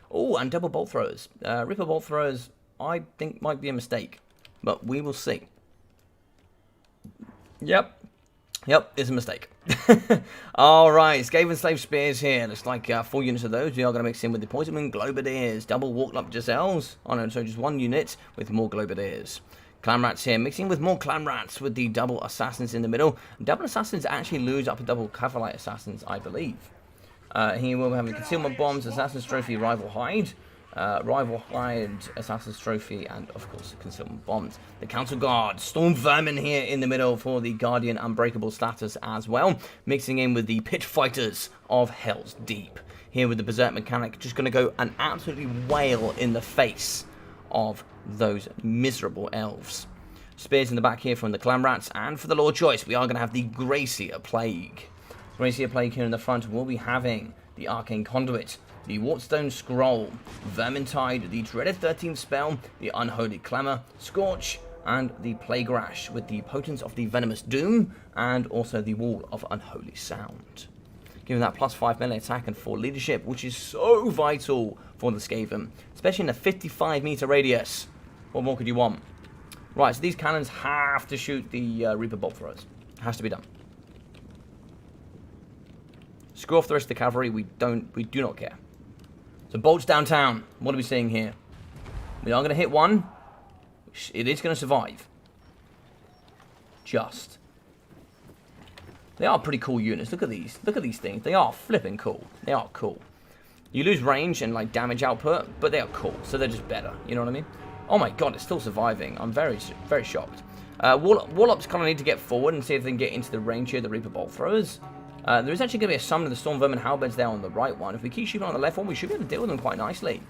Speaker 1: Oh, and double Bolt Throwers. Ripper Bolt Throwers, I think, might be a mistake, but we will see. Yep. Yep, it's a mistake. Alright, Skaven Slave Spears here. Looks like 4 units of those. We are going to mix in with the Poisonman Globadiers. Double Walked Up Giselles. Oh no, so just 1 unit with more Globadiers. Clan Rats here, mixing with more Clan Rats with the double Assassins in the middle. Double Assassins actually lose up a double Cavalite Assassins, I believe. Here we'll have the Concealment Bombs, Assassin's Trophy, Rival Hide. Rival Hide, Assassin's Trophy, and of course the Concealment Bombs. The Council Guard, Storm Vermin here in the middle for the Guardian Unbreakable status as well. Mixing in with the Pit Fighters of Hell's Deep. Here with the Berserk Mechanic, just going to go an absolutely wail in the face of those miserable elves. Spears in the back here from the Clan Rats, and for the Lord Choice, we are going to have the Gracier Plague. Gracier Plague here in the front, we'll be having the Arcane Conduit, the Wartstone Scroll, Vermintide, the Dreaded 13th Spell, the Unholy Clamour, Scorch, and the Plague Rash with the Potence of the Venomous Doom, and also the Wall of Unholy Sound. Giving that +5 melee attack and 4 leadership, which is so vital for the Skaven, especially in a 55-meter radius. What more could you want? Right, so these cannons have to shoot the Reaper Bolt Throwers. Has to be done. Screw off the rest of the cavalry. We do not care. So bolts downtown. What are we seeing here? We are going to hit one. It is going to survive. Just. They are pretty cool units. Look at these. Look at these things. They are flipping cool. They are cool. You lose range and like damage output, but they are cool. So they're just better. You know what I mean? Oh my god, it's still surviving. I'm very shocked. Warlocks kind of need to get forward and see if they can get into the range here of the Reaper Bolt Throwers. There is actually going to be a summon of the Storm Vermin Halberds there on the right one. If we keep shooting on the left one, we should be able to deal with them quite nicely.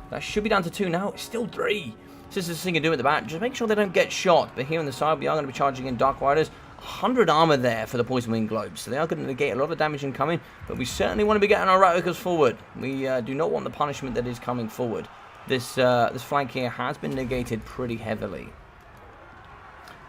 Speaker 1: That should be down to 2 now. It's still 3. Sister Singer do at the back. Just make sure they don't get shot. But here on the side, we are going to be charging in Dark Riders. 100 armor there for the Poison Wing Globes. So they are going to negate a lot of damage incoming. But we certainly want to be getting our Raticos forward. We do not want the punishment that is coming forward. This flank here has been negated pretty heavily.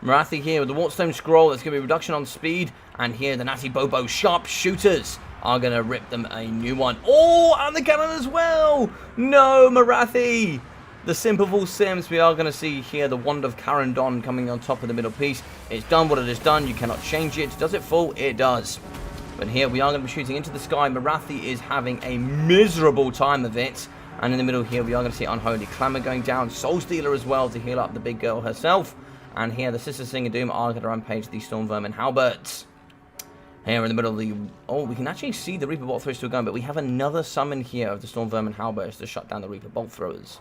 Speaker 1: Marathi here with the Wartstone Scroll. There's going to be a reduction on speed. And here the Natty Bobo Sharpshooters are going to rip them a new one. Oh, and the cannon as well. No, Marathi. The Simp of all Sims. We are going to see here the Wand of Karandon coming on top of the middle piece. It's done what it has done. You cannot change it. Does it fall? It does. But here we are going to be shooting into the sky. Marathi is having a miserable time of it. And in the middle here we are going to see Unholy Clamour going down. Soul Stealer as well to heal up the big girl herself. And here the Sister Singer Doom are going to rampage the Storm Vermin Halberds. Here in the middle of the... Oh, we can actually see the Reaper Bolt Throwers still going, but we have another summon here of the Storm Vermin Halberds to shut down the Reaper Bolt Throwers.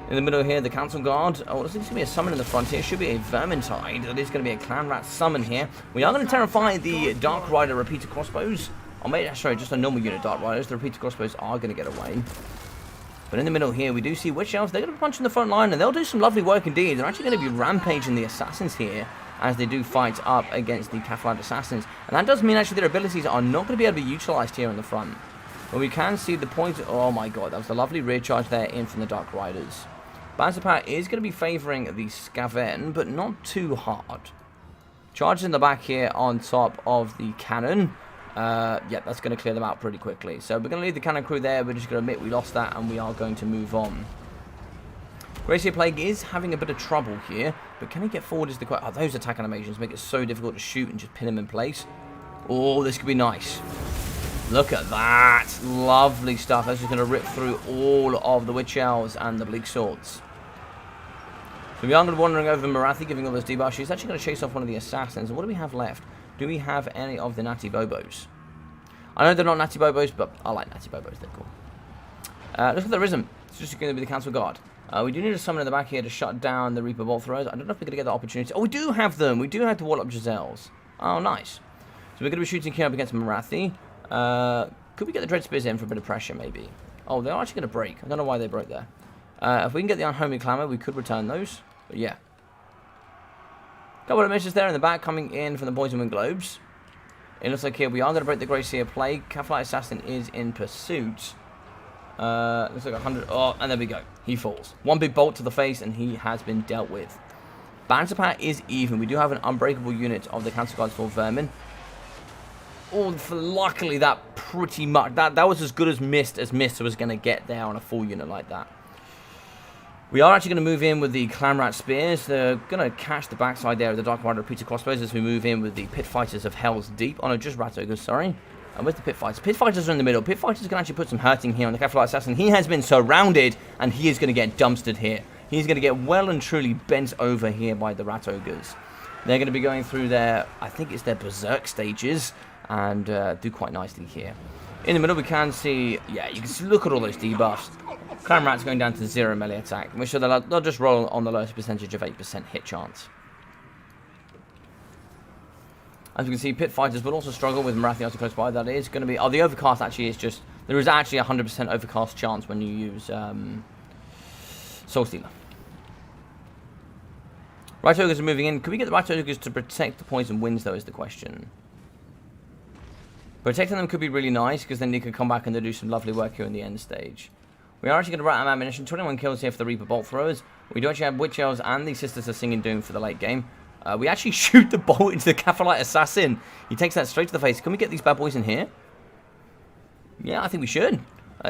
Speaker 1: In the middle here, the Council Guard. Oh, there's going to be a summon in the front here. Should be a Vermintide. That is going to be a Clan Rat summon here. We are going to terrify the Dark Rider Repeater Crossbows. Oh, maybe, sorry, just a normal unit Dark Riders. The Repeater Crossbows are going to get away. But in the middle here, we do see Witch Elves. They're going to be punching the front line, and they'll do some lovely work indeed. They're actually going to be rampaging the Assassins here as they do fight up against the Catholic Assassins. And that does mean actually their abilities are not going to be able to be utilised here in the front. But we can see the point... Oh my god, that was a lovely rear charge there in from the Dark Riders. Banserpat is going to be favouring the Skaven, but not too hard. Charges in the back here on top of the cannon. Yeah, that's going to clear them out pretty quickly. So we're going to leave the cannon crew there. We're just going to admit we lost that, and we are going to move on. Gracier Plague is having a bit of trouble here, but can he get forward is the question. Oh, those attack animations make it so difficult to shoot and just pin him in place. Oh, this could be nice. Look at that. Lovely stuff. That's just going to rip through all of the Witch Elves and the Bleak Swords. So we are going to be wandering over Marathi, giving all those debuffs. She's actually going to chase off one of the Assassins. And what do we have left? Do we have any of the Natty Bobos? I know they're not Natty Bobos, but I like Natty Bobos. They're cool. Looks like there isn't. It's just going to be the Council Guard. We do need a summon in the back here to shut down the Reaper Bolt Throwers. I don't know if we're going to get the opportunity. Oh, we do have them. We do have the Warlock Giselles. Oh, nice. So we're going to be shooting here up against Marathi. Could we get the Dread Spears in for a bit of pressure, maybe? Oh, they're actually going to break. I don't know why they broke there. If we can get the Unholy Clamour, we could return those. But yeah. Couple of missions there in the back coming in from the Poison Wing Globes. It looks like here we are going to break the Gracier Plague. Catholic Assassin is in pursuit. Looks like 100. Oh, and there we go. He falls. One big bolt to the face, and he has been dealt with. Banserpat is even. We do have an unbreakable unit of the Council Guards for Vermin. Oh, luckily that pretty much... That was as good as missed was going to get there on a full unit like that. We are actually going to move in with the Clanrat Spears. They're going to catch the backside there of the Dark Rider Repeater Crossbows as we move in with the Pit Fighters of Hell's Deep. Oh no, just Rat Ogres, sorry. And with the Pit Fighters. Pit Fighters are in the middle. Pit Fighters can actually put some hurting here on the Catapult Assassin. He has been surrounded, and he is going to get dumpstered here. He's going to get well and truly bent over here by the Rat Ogres. They're going to be going through their, I think it's their Berserk stages, and do quite nicely here. In the middle, we can see, yeah, you can look at all those debuffs. Clan Rat's going down to 0 melee attack. We're sure they'll just roll on the lowest percentage of 8% hit chance. As we can see, Pit Fighters will also struggle with Marathi close by. That is going to be... Oh, the overcast actually is just... There is actually a 100% overcast chance when you use Soul Stealer. Right Ogres are moving in. Could we get the Right Ogres to protect the poison winds, though, is the question. Protecting them could be really nice, because then they can come back and they do some lovely work here in the end stage. We are actually going to run out of ammunition. 21 kills here for the Reaper Bolt Throwers. We do actually have Witch Elves and the Sisters of Singing Doom for the late game. We actually shoot the bolt into the Catapult Assassin. He takes that straight to the face. Can we get these bad boys in here? Yeah, I think we should.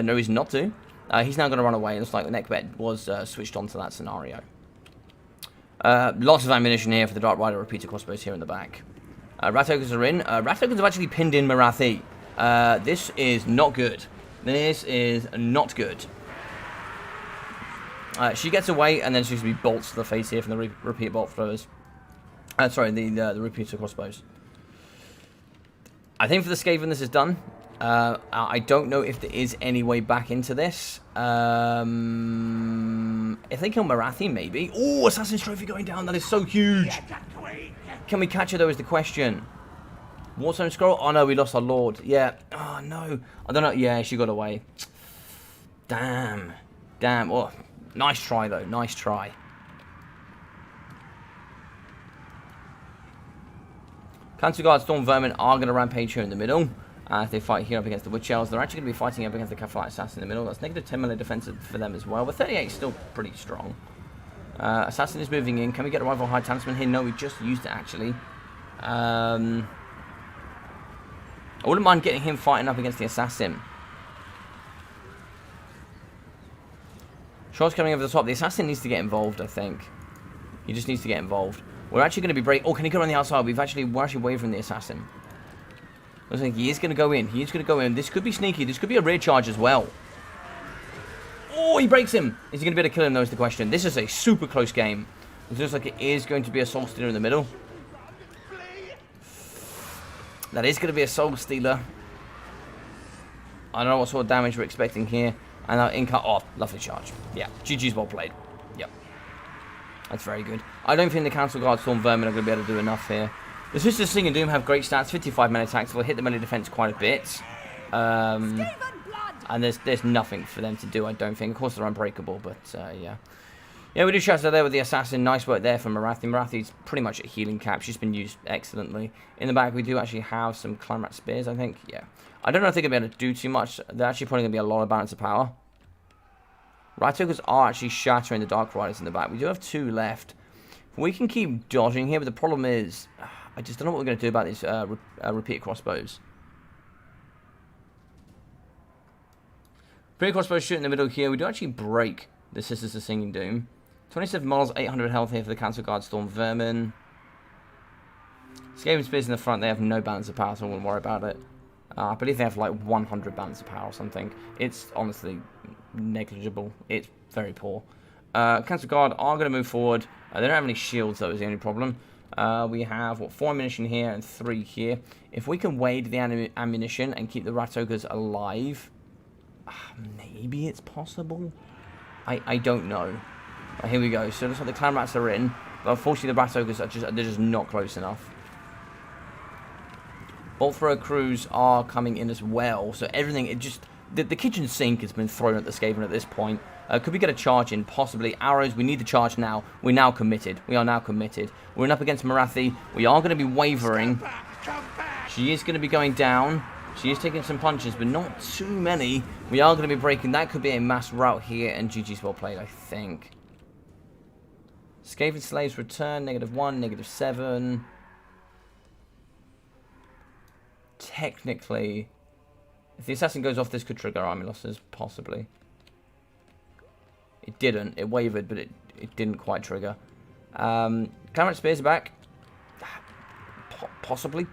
Speaker 1: No reason not to. He's now going to run away. It looks like the Nehkbet was switched on to that scenario. Lots of ammunition here for the Dark Rider Repeater Crossbows here in the back. Rat Ogres are in. Rat Ogres have actually pinned in Marathi. This is not good. This is not good. She gets away, and then she's going to be bolts to the face here from the Repeater Bolt Throwers. Sorry, the Repeater Crossbows. I think for the Skaven this is done. I don't know if there is any way back into this. If they kill Marathi, maybe. Oh, Assassin's Trophy going down. That is so huge. Can we catch her, though, is the question. Warzone Scroll? Oh, no, we lost our Lord. Yeah. Oh, no. I don't know. Yeah, she got away. Damn. Damn. Oh, nice try, though. Nice try. Council Guard Storm Vermin are going to rampage here in the middle. As they fight here up against the Witch Elves. They're actually going to be fighting up against the Catapult Assassin in the middle. That's negative 10 melee defense for them as well. But 38 is still pretty strong. Assassin is moving in. Can we get a rival high talisman here? No, we just used it actually. I wouldn't mind getting him fighting up against the Assassin. Shots coming over the top. The Assassin needs to get involved, I think. He just needs to get involved. We're actually going to be break. Oh, can he go on the outside? We're actually wavering the Assassin. Looks like he is going to go in. He is going to go in. This could be sneaky. This could be a rear charge as well. Oh, he breaks him. Is he going to be able to kill him, though, is the question. This is a super close game. It looks like it is going to be a Soul Stealer in the middle. That is going to be a Soul Stealer. I don't know what sort of damage we're expecting here. And now in cut. Oh, lovely charge. Yeah, GG's well played. Yep. That's very good. I don't think the Council Guard Storm Vermin are going to be able to do enough here. The Sisters of Singing Doom have great stats, 55 melee attacks, so they'll hit the melee defense quite a bit. And there's nothing for them to do, I don't think. Of course, they're unbreakable, but yeah. Yeah, we do shots there with the Assassin. Nice work there from Marathi. Marathi's pretty much a healing cap. She's been used excellently. In the back, we do actually have some Clanrat Spears, I think. Yeah. I don't know if they're going to be able to do too much. They're actually probably going to be a lot of balance of power. Right Ogres are actually shattering the Dark Riders in the back. We do have 2 left. We can keep dodging here, but the problem is... I just don't know what we're going to do about these repeater crossbows. Repeater crossbows shoot in the middle here. We do actually break the Sisters of Singing Doom. 27 miles, 800 health here for the Council Guard Storm Vermin. Skaven Spears in the front, they have no balance of power, so I wouldn't worry about it. I believe they have like 100 balance of power or something. It's honestly negligible. It's very poor. Council Guard are going to move forward. They don't have any shields, though, is the only problem. We have, what, 4 ammunition here and 3 here. If we can wade the ammunition and keep the Rat Ogres alive, maybe it's possible. I don't know. Right, here we go. So it looks like the Clan Rats are in, but unfortunately the Rat Ogres are they're just not close enough. Bolt thrower crews are coming in as well, so everything, the kitchen sink has been thrown at the Skaven at this point. Could we get a charge in? Possibly. Arrows, we need the charge now. We're now committed. We are now committed. We're in up against Marathi. We are going to be wavering. She is going to be going down. She is taking some punches, but not too many. We are going to be breaking. That could be a mass rout here, and GG's well played, I think. Skaven Slaves return, -1, -7. Technically, if the Assassin goes off, this could trigger army losses, possibly. It didn't. It wavered, but it didn't quite trigger. Clamorous Spears are back. Possibly.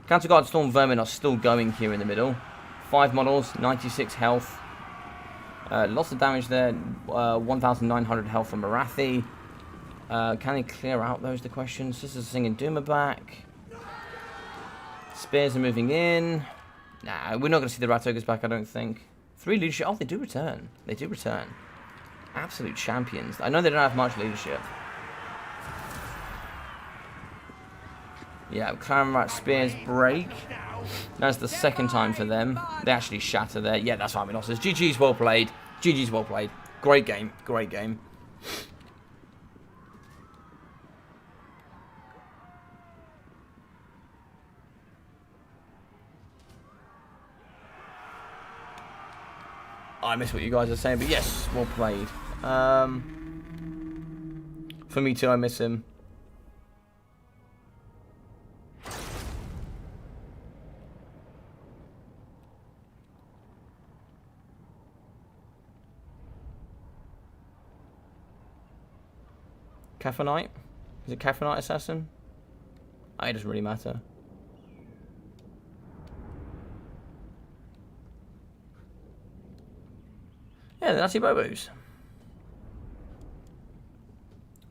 Speaker 1: Counter Guard Storm Vermin are still going here in the middle. 5 models, 96 health. Lots of damage there. 1,900 health from Marathi. Can they clear out those? The question. Sisters of Singing Doom are back. Spears are moving in. Nah, we're not going to see the Rat Ogres back, I don't think. 3 leadership. Oh, they do return. They do return. Absolute champions. I know they don't have much leadership. Yeah, Clan Rat Spears break. That's the second time for them. They actually shatter there. Yeah, that's fine. GG's well played. GG's well played. Great game. Great game. I miss what you guys are saying, but yes, well played. For me too, I miss him. Caphanite? Is it Caphanite Assassin? Oh, it doesn't really matter. Yeah, the Nazi Bobos.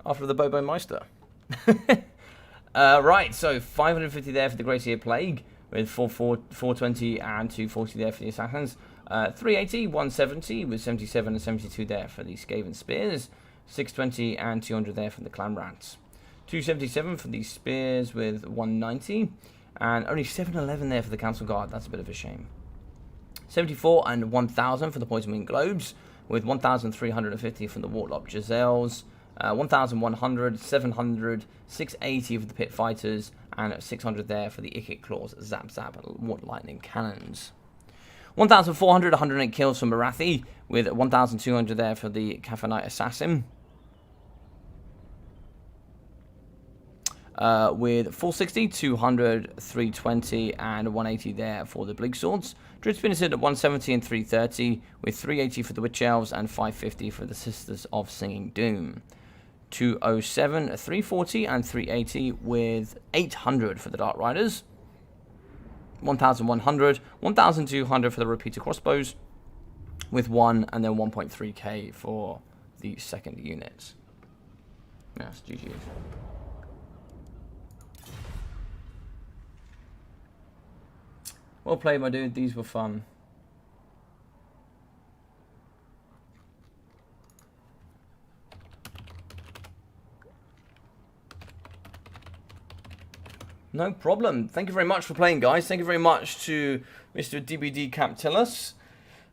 Speaker 1: After the Bobo Meister. Right, so 550 there for the Great Seer Plague, with 420 and 240 there for the Assassins. 380, 170, with 77 and 72 there for the Skaven Spears. 620 and 200 there for the Clan Rats. 277 for the Spears with 190. And only 711 there for the Council Guard. That's a bit of a shame. 74 and 1,000 for the Poison Wing Globes, with 1,350 for the Warlock Giselles, 1,100, 700, 680 for the Pit Fighters, and 600 there for the Ikit Claws, Zap Zap, Water Lightning Cannons. 1,400, 108 kills from Marathi, with 1,200 there for the Caphanite Assassin. With 460, 200, 320, and 180 there for the Bleak Swords. Druid Spinners at 170 and 330, with 380 for the Witch Elves and 550 for the Sisters of Singing Doom. 207, 340, and 380, with 800 for the Dark Riders. 1,100, 1,200 for the Repeater Crossbows, with 1 and then 1.3k for the second unit. Yes, GG. Well played, my dude. These were fun. No problem. Thank you very much for playing, guys. Thank you very much to Mr. DBD CaptTelus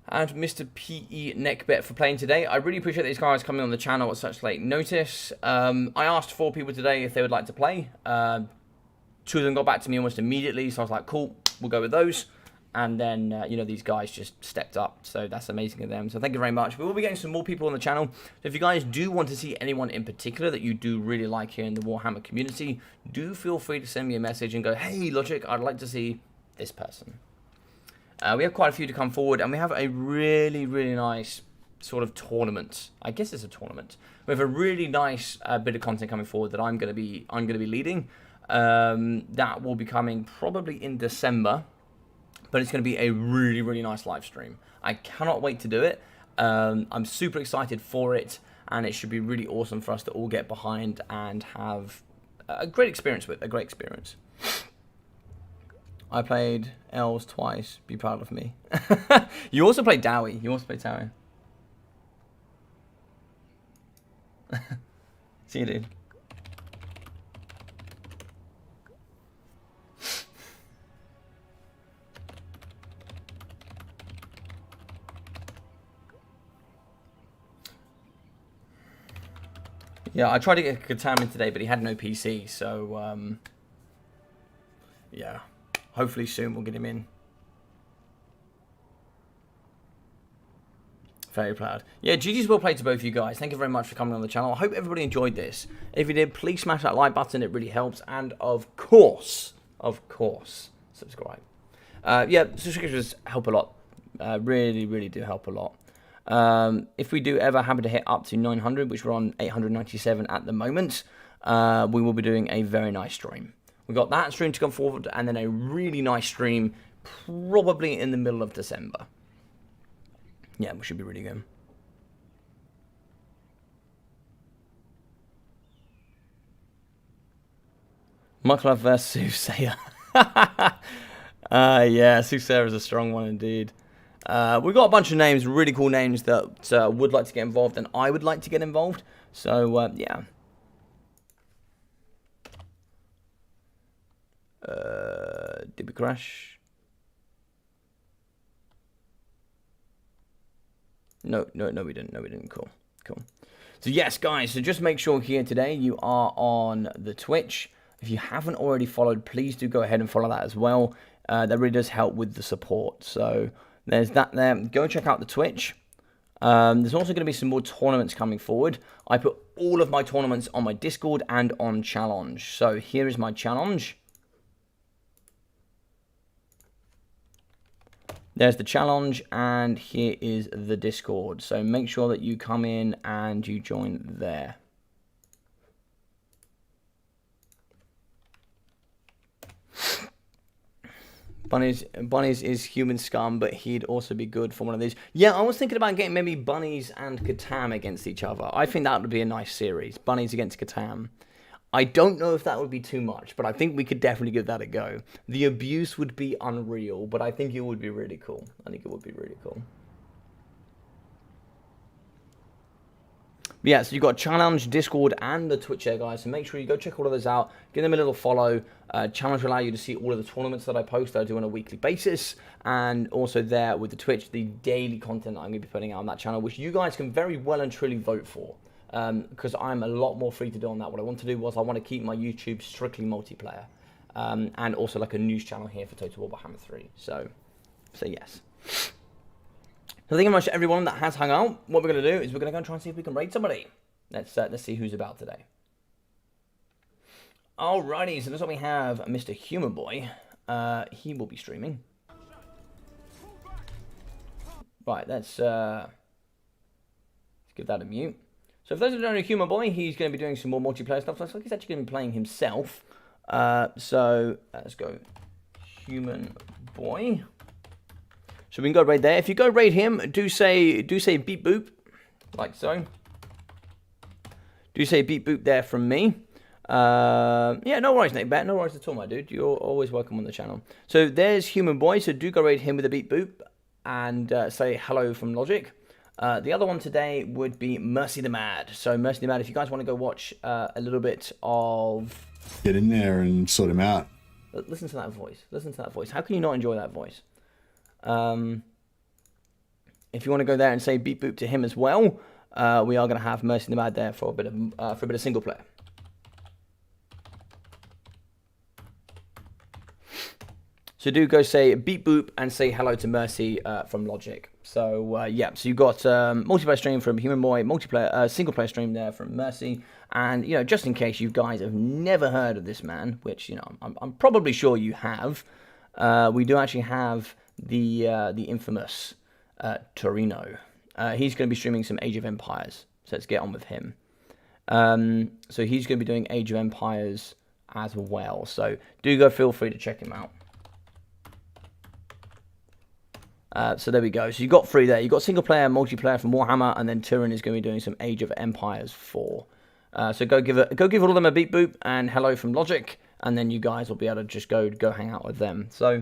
Speaker 1: and Mr. PE Nehkbet for playing today. I really appreciate these guys coming on the channel at such late notice. I asked 4 people today if they would like to play. 2 of them got back to me almost immediately, so I was like, cool, we'll go with those. And then, you know, these guys just stepped up, so that's amazing of them. So thank you very much. We will be getting some more people on the channel. So if you guys do want to see anyone in particular that you do really like here in the Warhammer community, do feel free to send me a message and go, hey, Logic, I'd like to see this person. We have quite a few to come forward, and we have a really, really nice sort of tournament. I guess it's a tournament. We have a really nice bit of content coming forward that I'm going to be leading. That will be coming probably in December. But it's going to be a really, really nice live stream. I cannot wait to do it. I'm super excited for it, and it should be really awesome for us to all get behind and have a great experience with. A great experience. I played Elves twice. Be proud of me. You also played Dowie. See you, dude. Yeah, I tried to get Katam in today, but he had no PC, so, yeah. Hopefully soon we'll get him in. Very proud. Yeah, GG's well played to both of you guys. Thank you very much for coming on the channel. I hope everybody enjoyed this. If you did, please smash that like button. It really helps. And, of course, subscribe. Yeah, subscriptions help a lot. Really, really do help a lot. If we do ever happen to hit up to 900, which we're on 897 at the moment, we will be doing a very nice stream. We've got that stream to come forward, and then a really nice stream probably in the middle of December. Yeah, we should be really good. Michael versus Soothsayer. Yeah, Soothsayer is a strong one indeed. We've got a bunch of names, really cool names that would like to get involved, and I would like to get involved. So, yeah. Did we crash? No, we didn't. No, we didn't. Cool. So, yes, guys, so just make sure here today you are on the Twitch. If you haven't already followed, please do go ahead and follow that as well. That really does help with the support. So, there's that there. Go check out the Twitch. There's also going to be some more tournaments coming forward. I put all of my tournaments on my Discord and on Challenge. So, here is my challenge. There's the challenge, and here is the Discord. So make sure that you come in and you join there. Bunnies is human scum, but he'd also be good for one of these. Yeah, I was thinking about getting maybe Bunnies and Catan against each other. I think that would be a nice series. Bunnies against Catan. I don't know if that would be too much, but I think we could definitely give that a go. The abuse would be unreal, but I think it would be really cool. But yeah, so you've got Challenge, Discord, and the Twitch here, guys. So make sure you go check all of those out. Give them a little follow. Challenge will allow you to see all of the tournaments that I post that I do on a weekly basis. And also there with the Twitch, the daily content I'm going to be putting out on that channel, which you guys can very well and truly vote for. Because I'm a lot more free to do on that. What I want to do was I want to keep my YouTube strictly multiplayer. And also like a news channel here for Total War Warhammer 3. So yes. So thank you very much to everyone that has hung out. What we're going to do is we're going to go and try and see if we can raid somebody. Let's see who's about today. Alrighty, so this is what we have. Mr. Humor Boy. He will be streaming. Right, let's give that a mute. So for those who don't know Humor Boy, he's going to be doing some more multiplayer stuff. So looks like he's actually going to be playing himself. So let's go Human Boy. So we can go raid there. If you go raid him, do say beep boop, like so. Do say beep boop there from me. Yeah, no worries, Nehkbet. No worries at all, my dude. You're always welcome on the channel. So there's Human Boy. So do go raid him with a beep boop and say hello from Logic. The other one today would be Mercy the Mad. So Mercy the Mad, if you guys want to go watch a little bit of...
Speaker 3: Get in there and sort him out.
Speaker 1: Listen to that voice. Listen to that voice. How can you not enjoy that voice? If you want to go there and say beep boop to him as well, we are going to have Mercy the Mad there for a bit of single player. So do go say beep boop and say hello to Mercy from Logic. So yeah, so you've got multiplayer stream from Human Boy, multiplayer single player stream there from Mercy, and you know, just in case you guys have never heard of this man, which you know I'm probably sure you have, we do actually have the infamous Torino. He's going to be streaming some Age of Empires, so let's get on with him. So he's going to be doing Age of Empires as well. So do go feel free to check him out. So there we go. So you got three there. You got single player, multiplayer from Warhammer, and then Turin is going to be doing some Age of Empires 4. So go give all of them a beep boop and hello from Logic, and then you guys will be able to just go hang out with them. So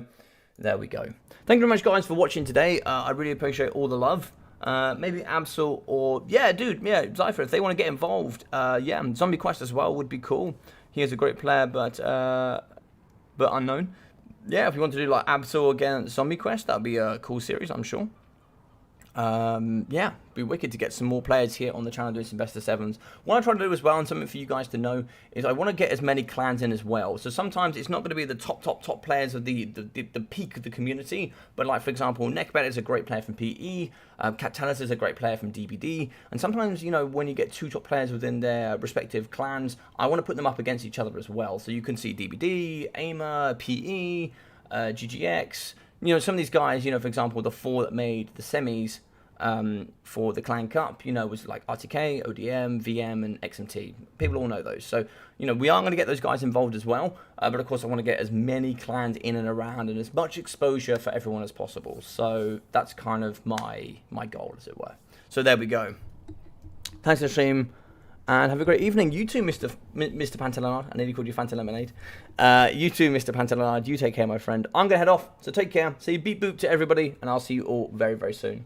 Speaker 1: there we go. Thank you very much, guys, for watching today. I really appreciate all the love. Maybe Absol or Zypher, if they want to get involved. Yeah, Zombie Quest as well would be cool. He is a great player, but unknown. Yeah, if you want to do like Absol against Zombie Quest, that'd be a cool series, I'm sure. Yeah, be wicked to get some more players here on the channel doing some best of sevens. What I try to do as well, and something for you guys to know, is I want to get as many clans in as well. So sometimes it's not going to be the top players of the peak of the community, but like for example, Nehkbet is a great player from PE, CaptTelus is a great player from DBD, and sometimes, you know, when you get two top players within their respective clans, I want to put them up against each other as well. So you can see DBD, AIMA, PE, GGX. You know, some of these guys, you know, for example, the 4 that made the semis, for the Clan Cup, you know, was like RTK, ODM, VM, and XMT. People all know those. So, you know, we are going to get those guys involved as well. But of course, I want to get as many clans in and around and as much exposure for everyone as possible. So that's kind of my goal, as it were. So there we go. Thanks for the stream. And have a great evening. You too, Mr. Pantelenard. I nearly called you Fanta Lemonade. You too, Mr. Pantelenard. You take care, my friend. I'm going to head off. So take care. Say beep boop to everybody. And I'll see you all very, very soon.